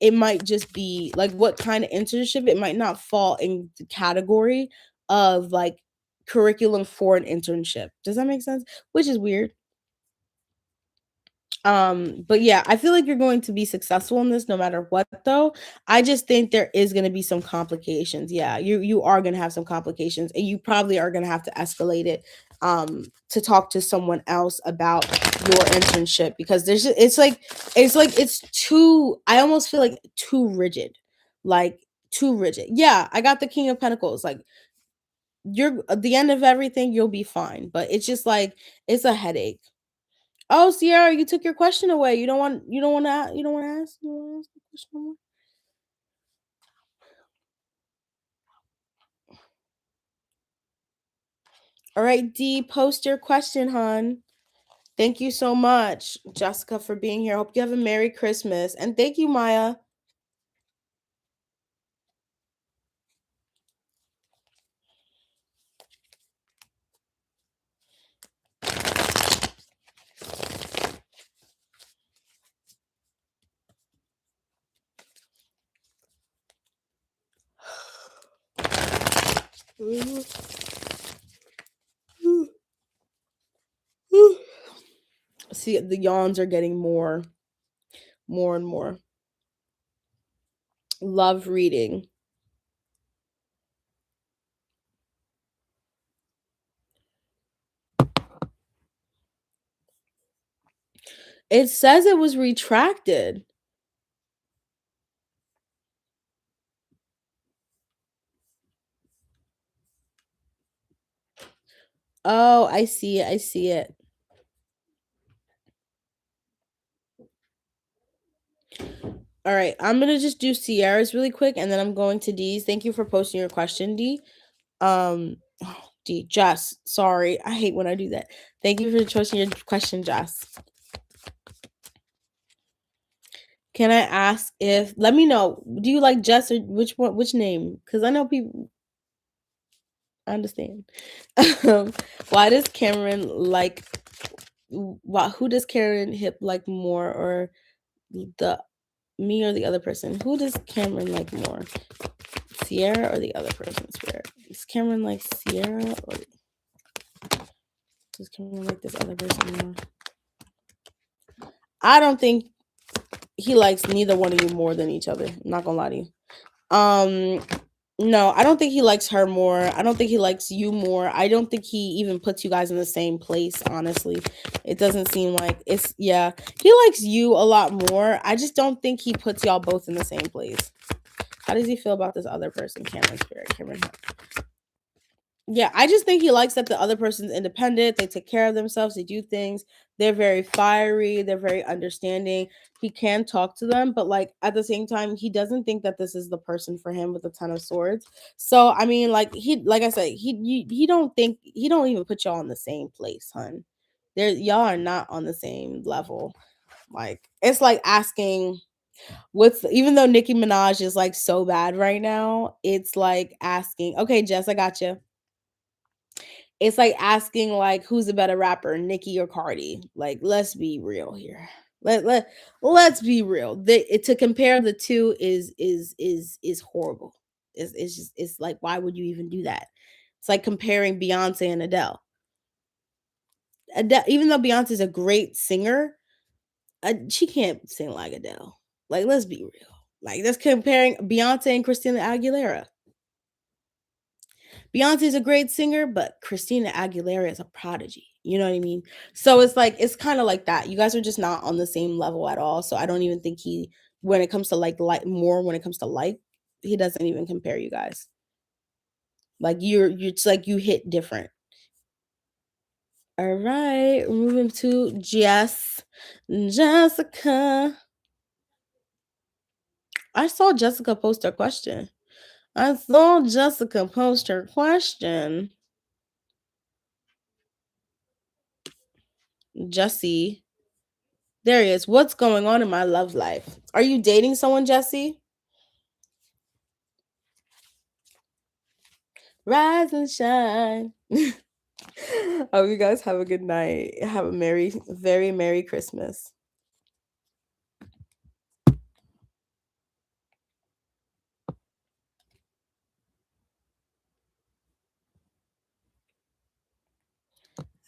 It might just be like what kind of internship. It might not fall in the category of like curriculum for an internship. Does that make sense? Which is weird. But yeah, I feel like you're going to be successful in this no matter what though. I just think there is going to be some complications. Yeah, you are going to have some complications and you probably are going to have to escalate it to talk to someone else about your internship because there's just, it's too, I almost feel like too rigid. Like too rigid. Yeah, I got the King of Pentacles. Like you're at the end of everything, you'll be fine, but it's just like it's a headache. Oh, Sierra, you took your question away. You don't want to you don't want to ask? You don't wanna ask the question no more? All right, D, post your question, hon. Thank you so much, Jessica, for being here. Hope you have a Merry Christmas. And thank you, Maya. See, the yawns are getting more and more. Love reading. It says it was retracted. Oh, I see it. I see it. All right, I'm gonna just do Sierra's really quick, and then I'm going to D's. Thank you for posting your question, D. Oh, D, Jess. Sorry, I hate when I do that. Thank you for posting your question, Jess. Can I ask if? Let me know. Do you like Jess or which one? Which name? Because I know people. I understand. Why does Cameron like? Why? Who does Karen hip like more, or the me or the other person? Who does Cameron like more? Sierra or the other person? Spirit. Is Cameron like Sierra or does Cameron like this other person more? I don't think he likes neither one of you more than each other. I'm not gonna lie to you. No, I don't think he likes her more. I don't think he likes you more. I don't think he even puts you guys in the same place, honestly. It doesn't seem like it's, yeah. He likes you a lot more. I just don't think he puts y'all both in the same place. How does he feel about this other person, Cameron Spirit? Cameron. Yeah, I just think he likes that the other person's independent. They take care of themselves. They do things. They're very fiery. They're very understanding. He can talk to them, but like at the same time, he doesn't think that this is the person for him with the 10 of Swords. So I mean, like like I said, he don't think, he don't even put y'all in the same place, hun. There, y'all are not on the same level. Like it's like asking, what's, even though Nicki Minaj is like so bad right now, it's like asking, okay, Jess, I got you. It's like asking like who's a better rapper, Nicki or Cardi? Like, let's be real here. Let's be real. To compare the two is horrible. It's just, it's like, why would you even do that? It's like comparing Beyonce and Adele. Adele, even though Beyonce is a great singer, she can't sing like Adele. Like, let's be real. Like, that's comparing Beyonce and Christina Aguilera. Beyonce is a great singer, but Christina Aguilera is a prodigy. You know what I mean? So it's like, it's kind of like that. You guys are just not on the same level at all. So I don't even think he, when it comes to like more, when it comes to like, he doesn't even compare you guys. Like you're just like, you hit different. All right, moving to Jessica. I saw Jessica post her question. I saw Jessica post her question. Jesse. There he is. What's going on in my love life? Are you dating someone, Jesse? Rise and shine. Hope you guys have a good night. Have a very merry Christmas.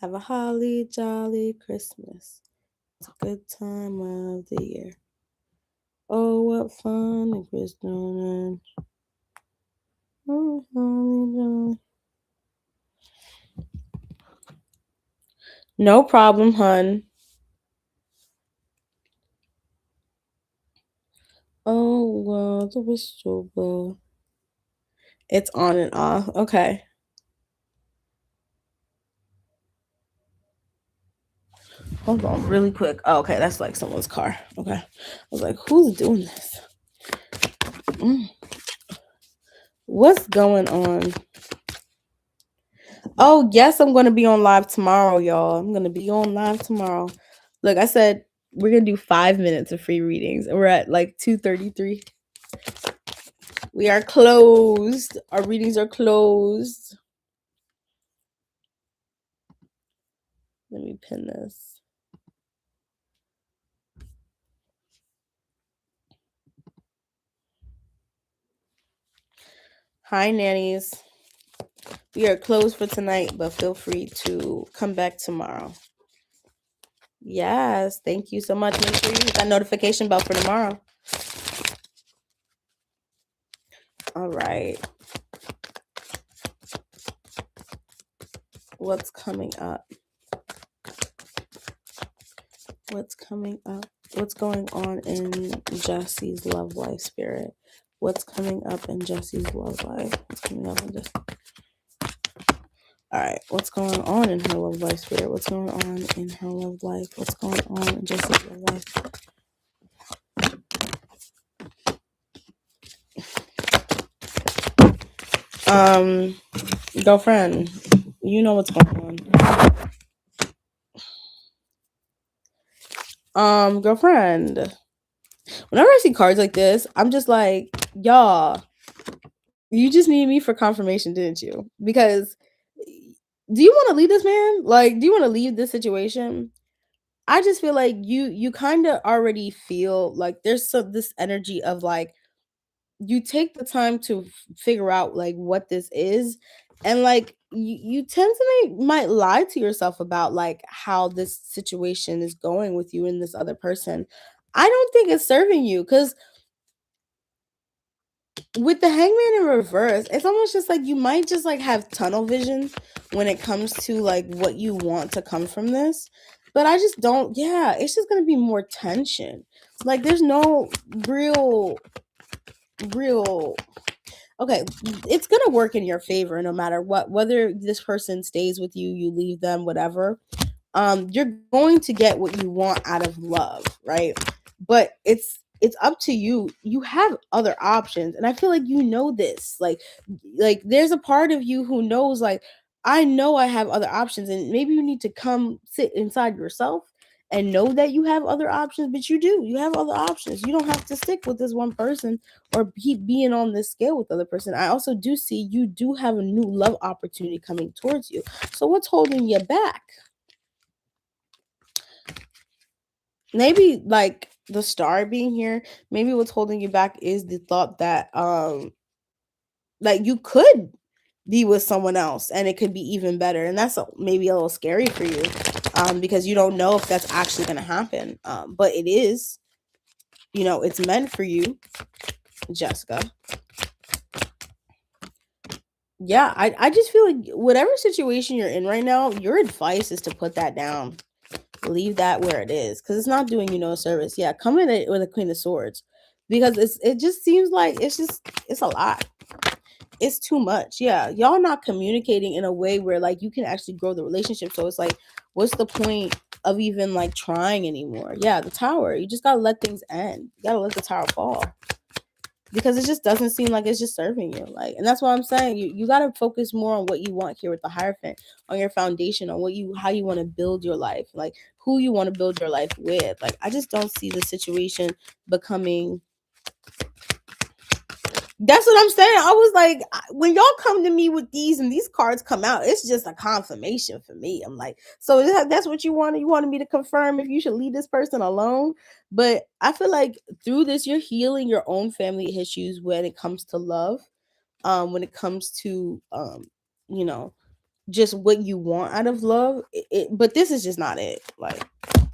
Have a holly jolly Christmas. It's a good time of the year. Oh, what fun it was doing. Oh, holly jolly. No problem, hun. Oh, well, the whistle blow. It's on and off. Okay. Hold on, really quick. Oh, okay, that's like someone's car. Okay. I was like, who's doing this? What's going on? Oh, yes, I'm going to be on live tomorrow, y'all. I'm going to be on live tomorrow. Look, I said we're going to do 5 minutes of free readings, and we're at like 2:33. We are closed. Our readings are closed. Let me pin this. Hi, nannies. We are closed for tonight, but feel free to come back tomorrow. Yes, thank you so much. Make sure you hit that notification bell for tomorrow. All right. What's coming up? What's coming up? What's going on in Jesse's love life, spirit? What's coming up in Jesse's love life? What's coming up in Jesse? All right. What's going on in her love life, spirit? What's going on in her love life? What's going on in Jesse's love life? Girlfriend, you know what's going on. Girlfriend, whenever I see cards like this, I'm just like, y'all, you just needed me for confirmation, didn't you? Because do you want to leave this man? Like, do you want to leave this situation? I just feel like you kind of already feel like there's this energy of like, you take the time to figure out like what this is, and like you tend to might lie to yourself about like how this situation is going with you and this other person. I don't think it's serving you, because with the Hangman in reverse, it's almost just like you might just like have tunnel vision when it comes to like what you want to come from this. But I just don't, yeah, it's just gonna be more tension. Like there's no real okay, it's gonna work in your favor no matter what, whether this person stays with you, you leave them, whatever. You're going to get what you want out of love, right? But it's up to you. You have other options, and I feel like you know this. Like there's a part of you who knows, like, I know I have other options, and maybe you need to come sit inside yourself and know that you have other options. But you do, you have other options. You don't have to stick with this one person or keep being on this scale with the other person. I also do see you do have a new love opportunity coming towards you. So what's holding you back? Maybe like the star being here, maybe what's holding you back is the thought that like you could be with someone else and it could be even better, and that's maybe a little scary for you, because you don't know if that's actually going to happen, but it is, you know, it's meant for you, Jessica. Yeah, I just feel like whatever situation you're in right now, your advice is to put that down. Leave that where it is, because it's not doing you no service. Yeah, come in it with a Queen of Swords, because it just seems like it's a lot. It's too much. Yeah, y'all not communicating in a way where like you can actually grow the relationship. So it's like, what's the point of even like trying anymore? Yeah, the Tower. You just gotta let things end. You gotta let the Tower fall, because it just doesn't seem like it's just serving you. Like, and that's what I'm saying. You got to focus more on what you want here with the Hierophant, on your foundation, on what you how you want to build your life, like who you want to build your life with. Like, I just don't see the situation becoming. That's what I'm saying. I was like, when y'all come to me with these and these cards come out, it's just a confirmation for me. I'm like, so that's what you wanted. You wanted me to confirm if you should leave this person alone. But I feel like through this, you're healing your own family issues when it comes to love, when it comes to you know, just what you want out of love. But this is just not it. Like,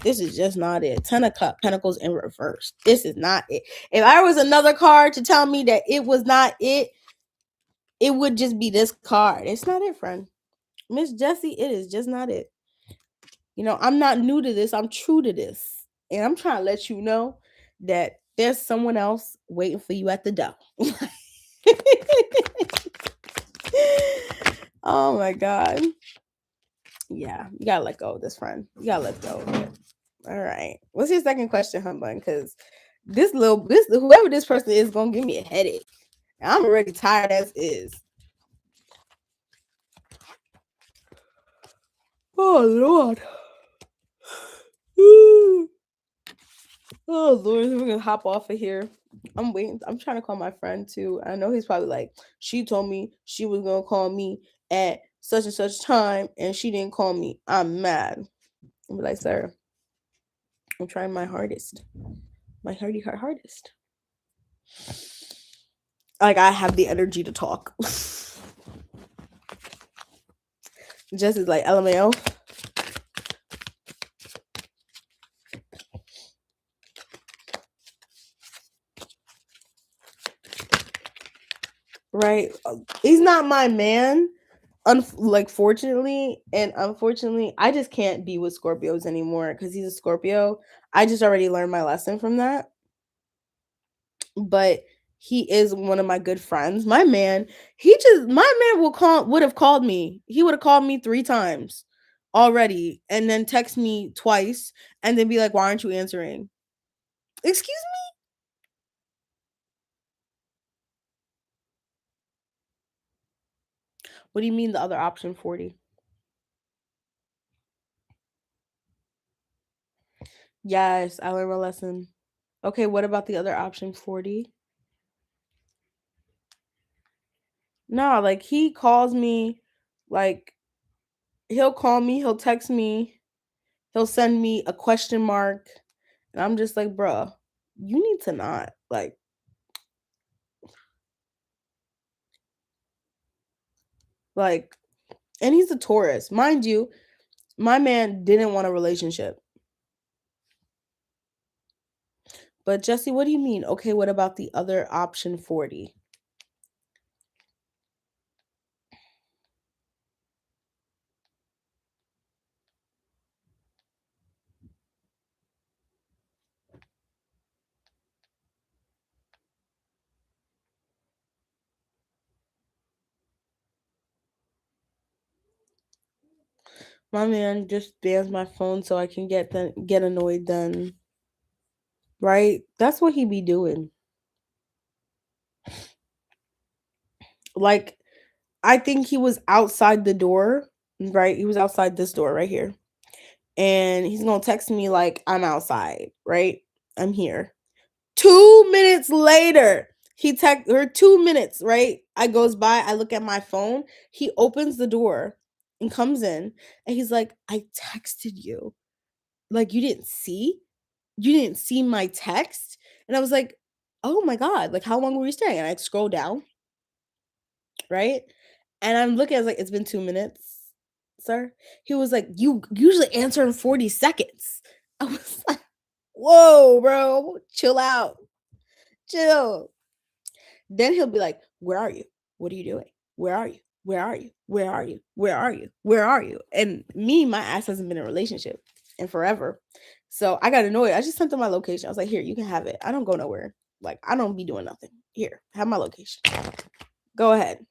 this is just not it. 10 of Pentacles in reverse. This is not it. If I was another card to tell me that it was not it, it would just be this card. It's not it, friend. Miss Jessie, it is just not it. You know, I'm not new to this. I'm true to this. And I'm trying to let you know that there's someone else waiting for you at the door. Oh my God. Yeah, you gotta let go of this, friend. You gotta let go of it. All right. What's your second question, Humbug? Because this whoever this person is gonna give me a headache. I'm already tired as is. Oh Lord. Oh Lord, we're gonna hop off of here. I'm waiting. I'm trying to call my friend too. I know he's probably like, she told me she was gonna call me at such and such time, and she didn't call me. I'm mad. I'm like, sir, I'm trying my hardest, my hardest. Like, I have the energy to talk. Jess is like, LMAO. Right? He's not my man. Like, fortunately and unfortunately, I just can't be with Scorpios anymore because he's a Scorpio. I just already learned my lesson from that. But he is one of my good friends. My man, my man would have called me. He would have called me 3 times already and then text me twice and then be like, "Why aren't you answering?" Excuse me? What do you mean the other option 40? Yes, I learned my lesson. Okay, what about the other option 40? No, like he calls me, like he'll call me, he'll text me, he'll send me a question mark, and I'm just like, bruh, you need to not like, and he's a Taurus, mind you. My man didn't want a relationship, but Jesse, what do you mean? Okay, what about the other option 40? My man just bans my phone so I can get annoyed then. Right? That's what he be doing. Like, I think he was outside the door, right? He was outside this door right here. And he's gonna text me like, I'm outside, right? I'm here. 2 minutes later, he text her 2 minutes, right? I goes by, I look at my phone, he opens the door and comes in, and he's like, I texted you. Like, you didn't see? You didn't see my text? And I was like, oh my God, like, how long were you staying? And I scroll down, right? And I'm looking, I was like, it's been 2 minutes, sir. He was like, you usually answer in 40 seconds. I was like, whoa, bro, chill out, chill. Then he'll be like, where are you? What are you doing? Where are you? Where are you? Where are you? Where are you? Where are you? And me, my ass hasn't been in a relationship in forever. So I got annoyed. I just sent him my location. I was like, here, you can have it. I don't go nowhere. Like, I don't be doing nothing. Here, have my location. Go ahead.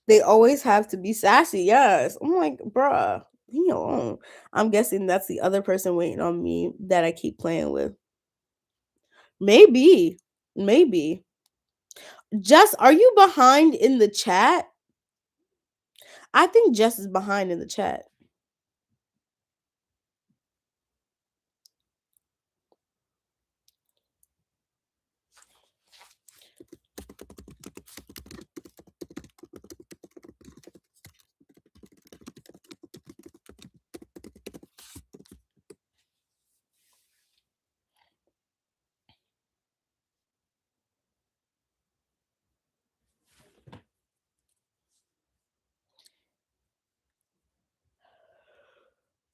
They always have to be sassy. Yes. I'm like, bruh, leave me alone. I'm guessing that's the other person waiting on me that I keep playing with. Maybe. Maybe. Jess, are you behind in the chat? I think Jess is behind in the chat.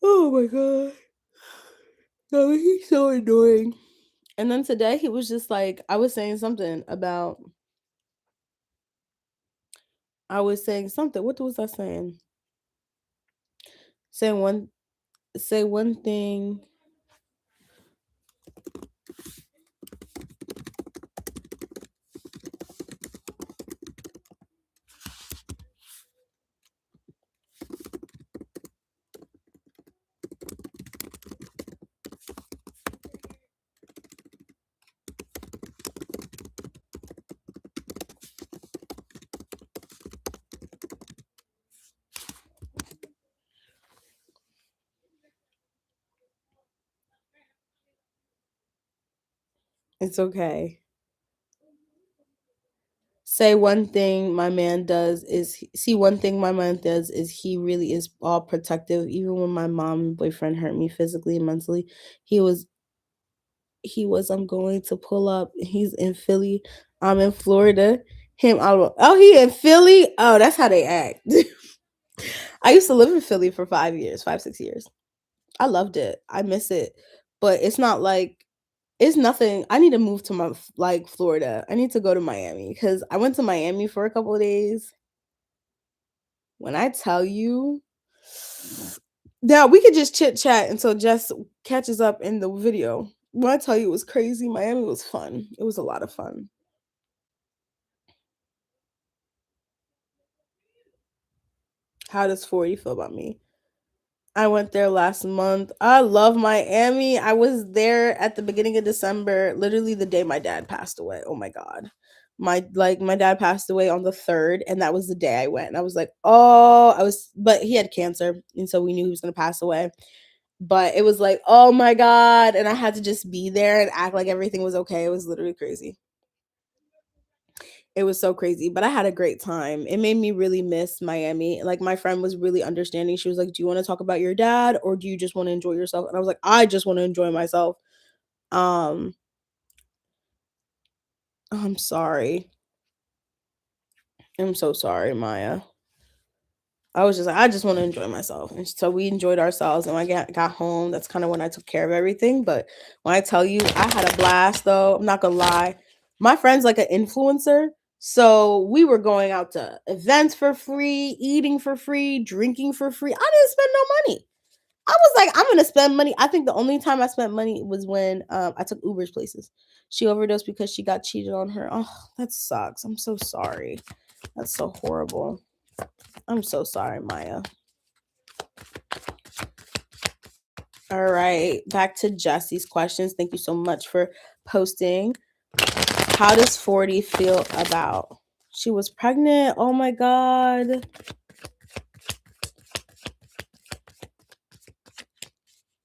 Oh my god. No, he's so annoying. And then today he was just like, I was saying something. What was I saying? Say one thing. It's okay. Say one thing my man does is see one thing my man does is he really is all protective. Even when my mom and boyfriend hurt me physically and mentally, he was I'm going to pull up. He's in Philly. I'm in Florida. He in Philly. Oh, that's how they act. I used to live in Philly for 5 years, 5, 6 years. I loved it. I miss it, but it's not like it's nothing. I need to move to my like Florida. I need to go to Miami because I went to Miami for a couple of days. When I tell you, now we could just chit chat until Jess catches up in the video. When I tell you it was crazy, Miami was fun. It was a lot of fun. How does 40 feel about me? I went there last month. I love Miami. I was there at the beginning of December, literally the day my dad passed away. Oh my god. My dad passed away on the 3rd, and that was the day I went. And I was like, "Oh, but he had cancer, and so we knew he was going to pass away." But it was like, "Oh my god." And I had to just be there and act like everything was okay. It was literally crazy. It was so crazy, but I had a great time. It made me really miss Miami. Like, my friend was really understanding. She was like, "Do you wanna talk about your dad, or do you just wanna enjoy yourself?" And I was like, "I just wanna enjoy myself." Um, I'm sorry. I'm so sorry, Maya. I was just like, "I just wanna enjoy myself." And so we enjoyed ourselves, and when I got home, that's kinda when I took care of everything, but when I tell you I had a blast, though, I'm not gonna lie. My friend's like an influencer, so we were going out to events for free, eating for free, drinking for free. I didn't spend no money. I was like, "I'm gonna spend money." I think the only time I spent money was when, I took Uber's places. She overdosed because she got cheated on her. Oh, that sucks. I'm so sorry. That's so horrible. I'm so sorry, Maya. All right, back to Jesse's questions. Thank you so much for posting. How does 40 feel about? She was pregnant. Oh my God.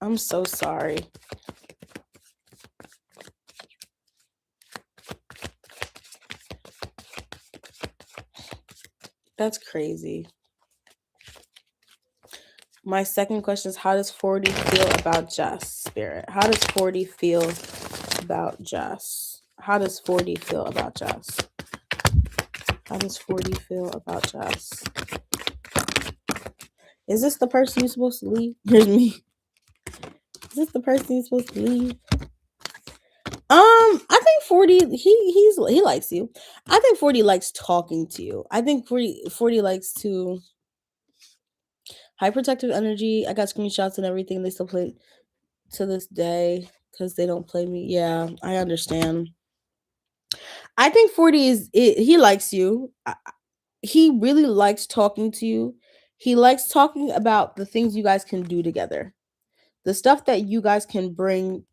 I'm so sorry. That's crazy. My second question is, how does 40 feel about Jess, Spirit? How does 40 feel about Jess? How does 40 feel about Jess? How does 40 feel about Jess? Is this the person you're supposed to leave? Here's me. Is this the person you're supposed to leave? I think 40, he likes you. I think 40 likes talking to you. I think 40 likes to high protective energy. I got screenshots and everything. They still play to this day because they don't play me. Yeah, I understand. I think 40 he likes you. He really likes talking to you. He likes talking about the things you guys can do together. The stuff that you guys can bring,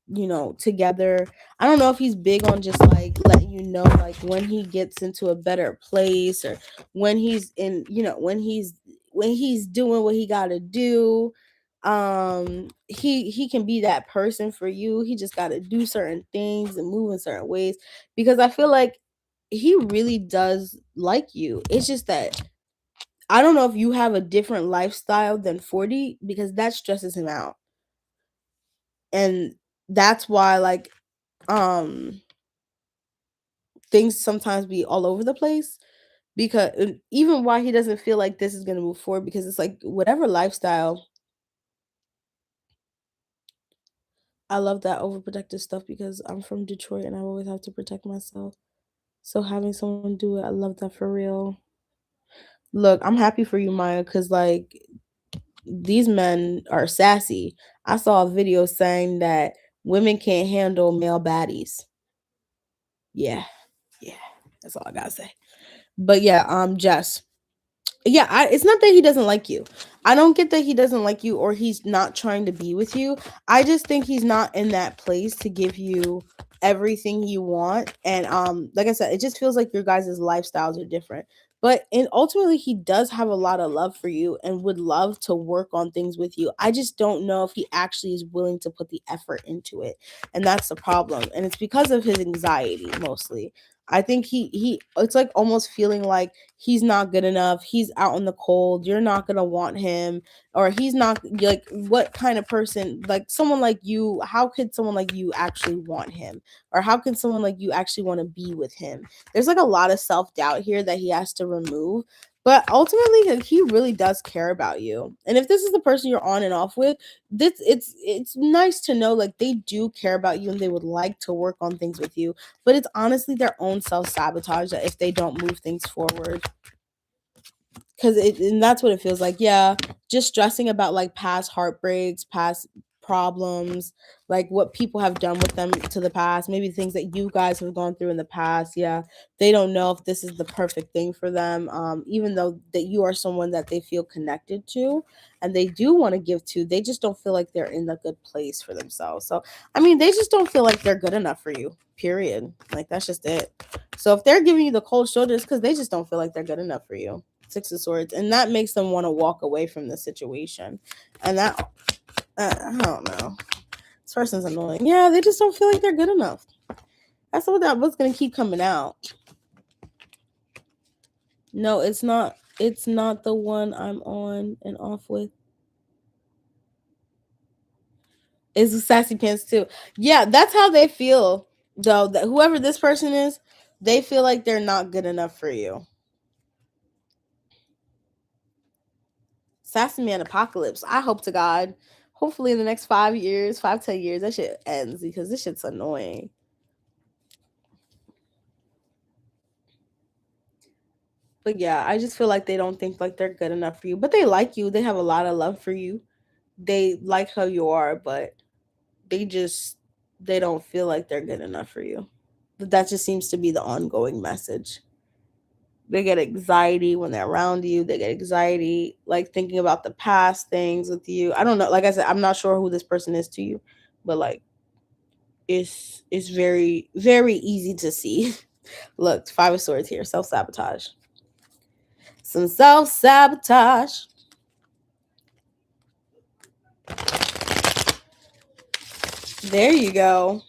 together. I don't know if he's big on just like letting you know like when he gets into a better place, or when he's in, when he's doing what he got to do. He can be that person for you. He just got to do certain things and move in certain ways, because I feel like he really does like you. It's just that I don't know if you have a different lifestyle than 40, because that stresses him out. And that's why, like, um things sometimes be all over the place, because even why he doesn't feel like this is going to move forward, because it's like whatever lifestyle. I love that overprotective stuff because I'm from Detroit and I always have to protect myself. So having someone do it, I love that for real. Look, I'm happy for you, Maya, because like these men are sassy. I saw a video saying that women can't handle male baddies. Yeah, yeah, that's all I gotta say. But yeah, Jess. Yeah, it's not that he doesn't like you. I don't get that he doesn't like you or he's not trying to be with you. I just think he's not in that place to give you everything you want. And like I said, it just feels like your guys' lifestyles are different. But and ultimately he does have a lot of love for you and would love to work on things with you. I just don't know if he actually is willing to put the effort into it. And that's the problem. And it's because of his anxiety mostly. I think he it's like almost feeling like he's not good enough. He's out in the cold. You're not going to want him, or he's not like, what kind of person, like someone like you, how could someone like you actually want him? Or how can someone like you actually want to be with him? There's like a lot of self-doubt here that he has to remove. But ultimately, like, he really does care about you. And if this is the person you're on and off with, this it's nice to know like they do care about you and they would like to work on things with you, but it's honestly their own self-sabotage that if they don't move things forward, because it and that's what it feels like. Yeah, just stressing about like past heartbreaks, past problems, like what people have done with them to the past, maybe things that you guys have gone through in the past. Yeah, they don't know if this is the perfect thing for them, even though that you are someone that they feel connected to and they do want to give to. They just don't feel like they're in a good place for themselves. So I mean, they just don't feel like they're good enough for you, period. Like that's just it. So if they're giving you the cold shoulders, because they just don't feel like they're good enough for you. Six of Swords, and that makes them want to walk away from the situation. And that, I don't know. This person's annoying. Yeah, they just don't feel like they're good enough. That's what that was going to keep coming out. No, it's not. It's not the one I'm on and off with. It's the Sassy Pants too. Yeah, that's how they feel. Though that whoever this person is, they feel like they're not good enough for you. Sassy Man Apocalypse. I hope to God, hopefully in the next 5 years, 5-10 years, that shit ends because this shit's annoying. But yeah, I just feel like they don't think like they're good enough for you. But they like you. They have a lot of love for you. They like how you are, but they don't feel like they're good enough for you. But that just seems to be the ongoing message. They get anxiety when they're around you. They get anxiety like thinking about the past things with you. I don't know. Like I said, I'm not sure who this person is to you, but like it's very, very easy to see. Look, Five of Swords here. Self-sabotage. Some self-sabotage. There you go.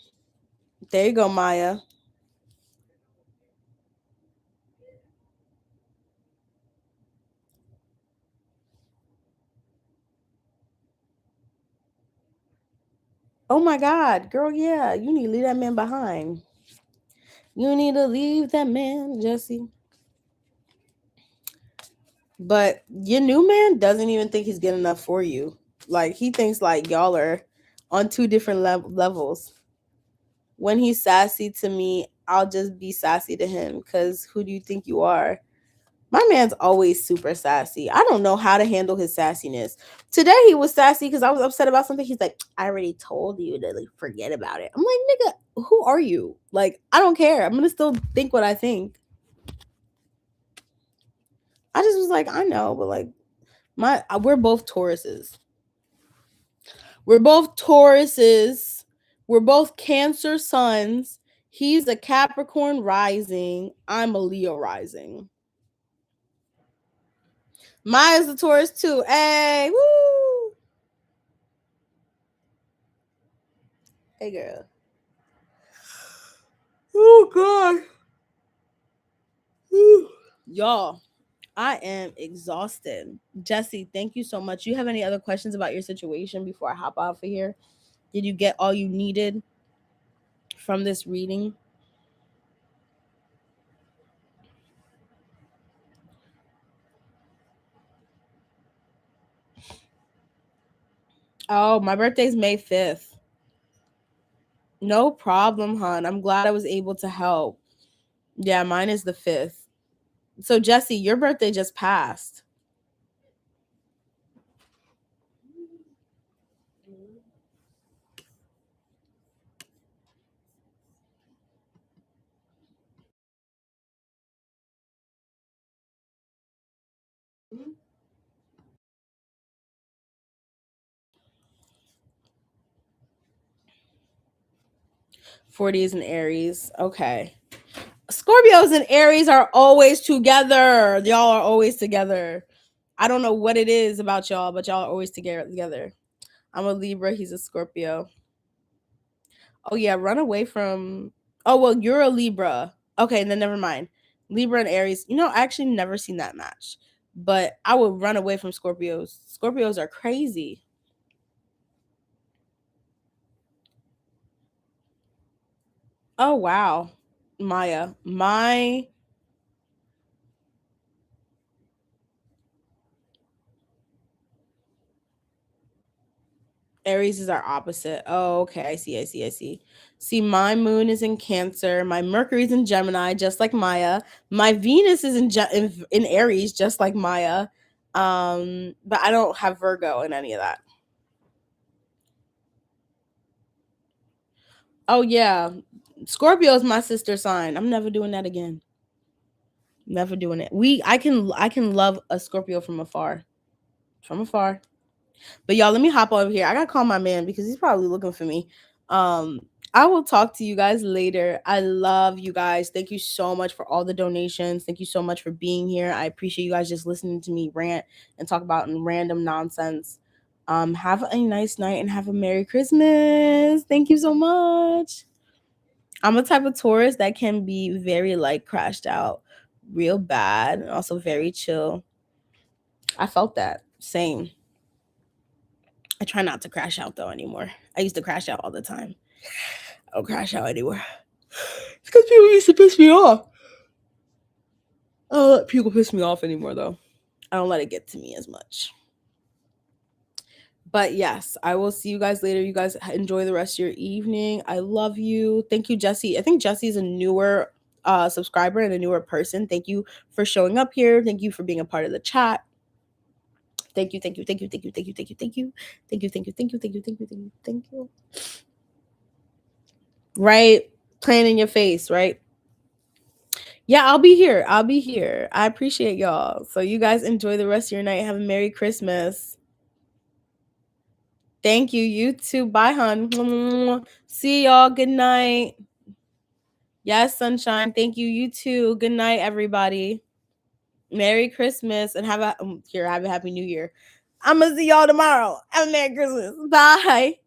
There you go, Maya. Oh my God, girl, yeah. You need to leave that man behind. You need to leave that man, Jesse. But your new man doesn't even think he's good enough for you. Like, he thinks like y'all are on two different levels. When he's sassy to me, I'll just be sassy to him because who do you think you are? My man's always super sassy. I don't know how to handle his sassiness. Today he was sassy because I was upset about something. He's like, I already told you to like forget about it. I'm like, nigga, who are you? Like, I don't care. I'm gonna still think what I think. I just was like, I know, but like we're both Tauruses. We're both Tauruses. We're both Cancer suns. He's a Capricorn rising. I'm a Leo rising. Maya's a Taurus too. Hey, woo! Hey, girl. Oh God, whew. Y'all, I am exhausted. Jesse, thank you so much. You have any other questions about your situation before I hop off of here? Did you get all you needed from this reading? Oh, my birthday's May 5th. No problem, hon. I'm glad I was able to help. Yeah, mine is the 5th. So, Jesse, your birthday just passed. Mm-hmm. 40 is in Aries. Okay. Scorpios and Aries are always together. Y'all are always together. I don't know what it is about y'all, but y'all are always together. I'm a Libra. He's a Scorpio. Oh yeah, run away from. Oh well, you're a Libra. Okay, then never mind. Libra and Aries. You know, I actually never seen that match, but I would run away from Scorpios. Scorpios are crazy. Oh wow, Maya. My Aries is our opposite. Oh, okay. I see. See, my moon is in Cancer. My Mercury's in Gemini, just like Maya. My Venus is in Aries, just like Maya. But I don't have Virgo in any of that. Oh yeah, Scorpio is my sister sign. I'm never doing that again. Never doing it. I can love a Scorpio from afar, from afar. But y'all, let me hop over here. I gotta call my man because he's probably looking for me. Um, I will talk to you guys later. I love you guys. Thank you so much for all the donations. Thank you so much for being here. I appreciate you guys just listening to me rant and talk about random nonsense. Have a nice night and have a Merry Christmas. Thank you so much. I'm a type of Taurus that can be very like crashed out, real bad, and also very chill. I felt that. Same. I try not to crash out though anymore. I used to crash out all the time. I don't crash out anymore. It's because people used to piss me off. I don't let people piss me off anymore though. I don't let it get to me as much. But yes, I will see you guys later. You guys enjoy the rest of your evening. I love you. Thank you, Jesse. I think Jesse's a newer subscriber and a newer person. Thank you for showing up here. Thank you for being a part of the chat. Thank you. Right? Playing in your face, right? Yeah, I'll be here. I'll be here. I appreciate y'all. So you guys enjoy the rest of your night. Have a Merry Christmas. Thank you. You too. Bye, hon. See y'all. Good night. Yes, sunshine. Thank you. You too. Good night, everybody. Merry Christmas and have a Happy New Year. I'm gonna see y'all tomorrow. Have a Merry Christmas. Bye.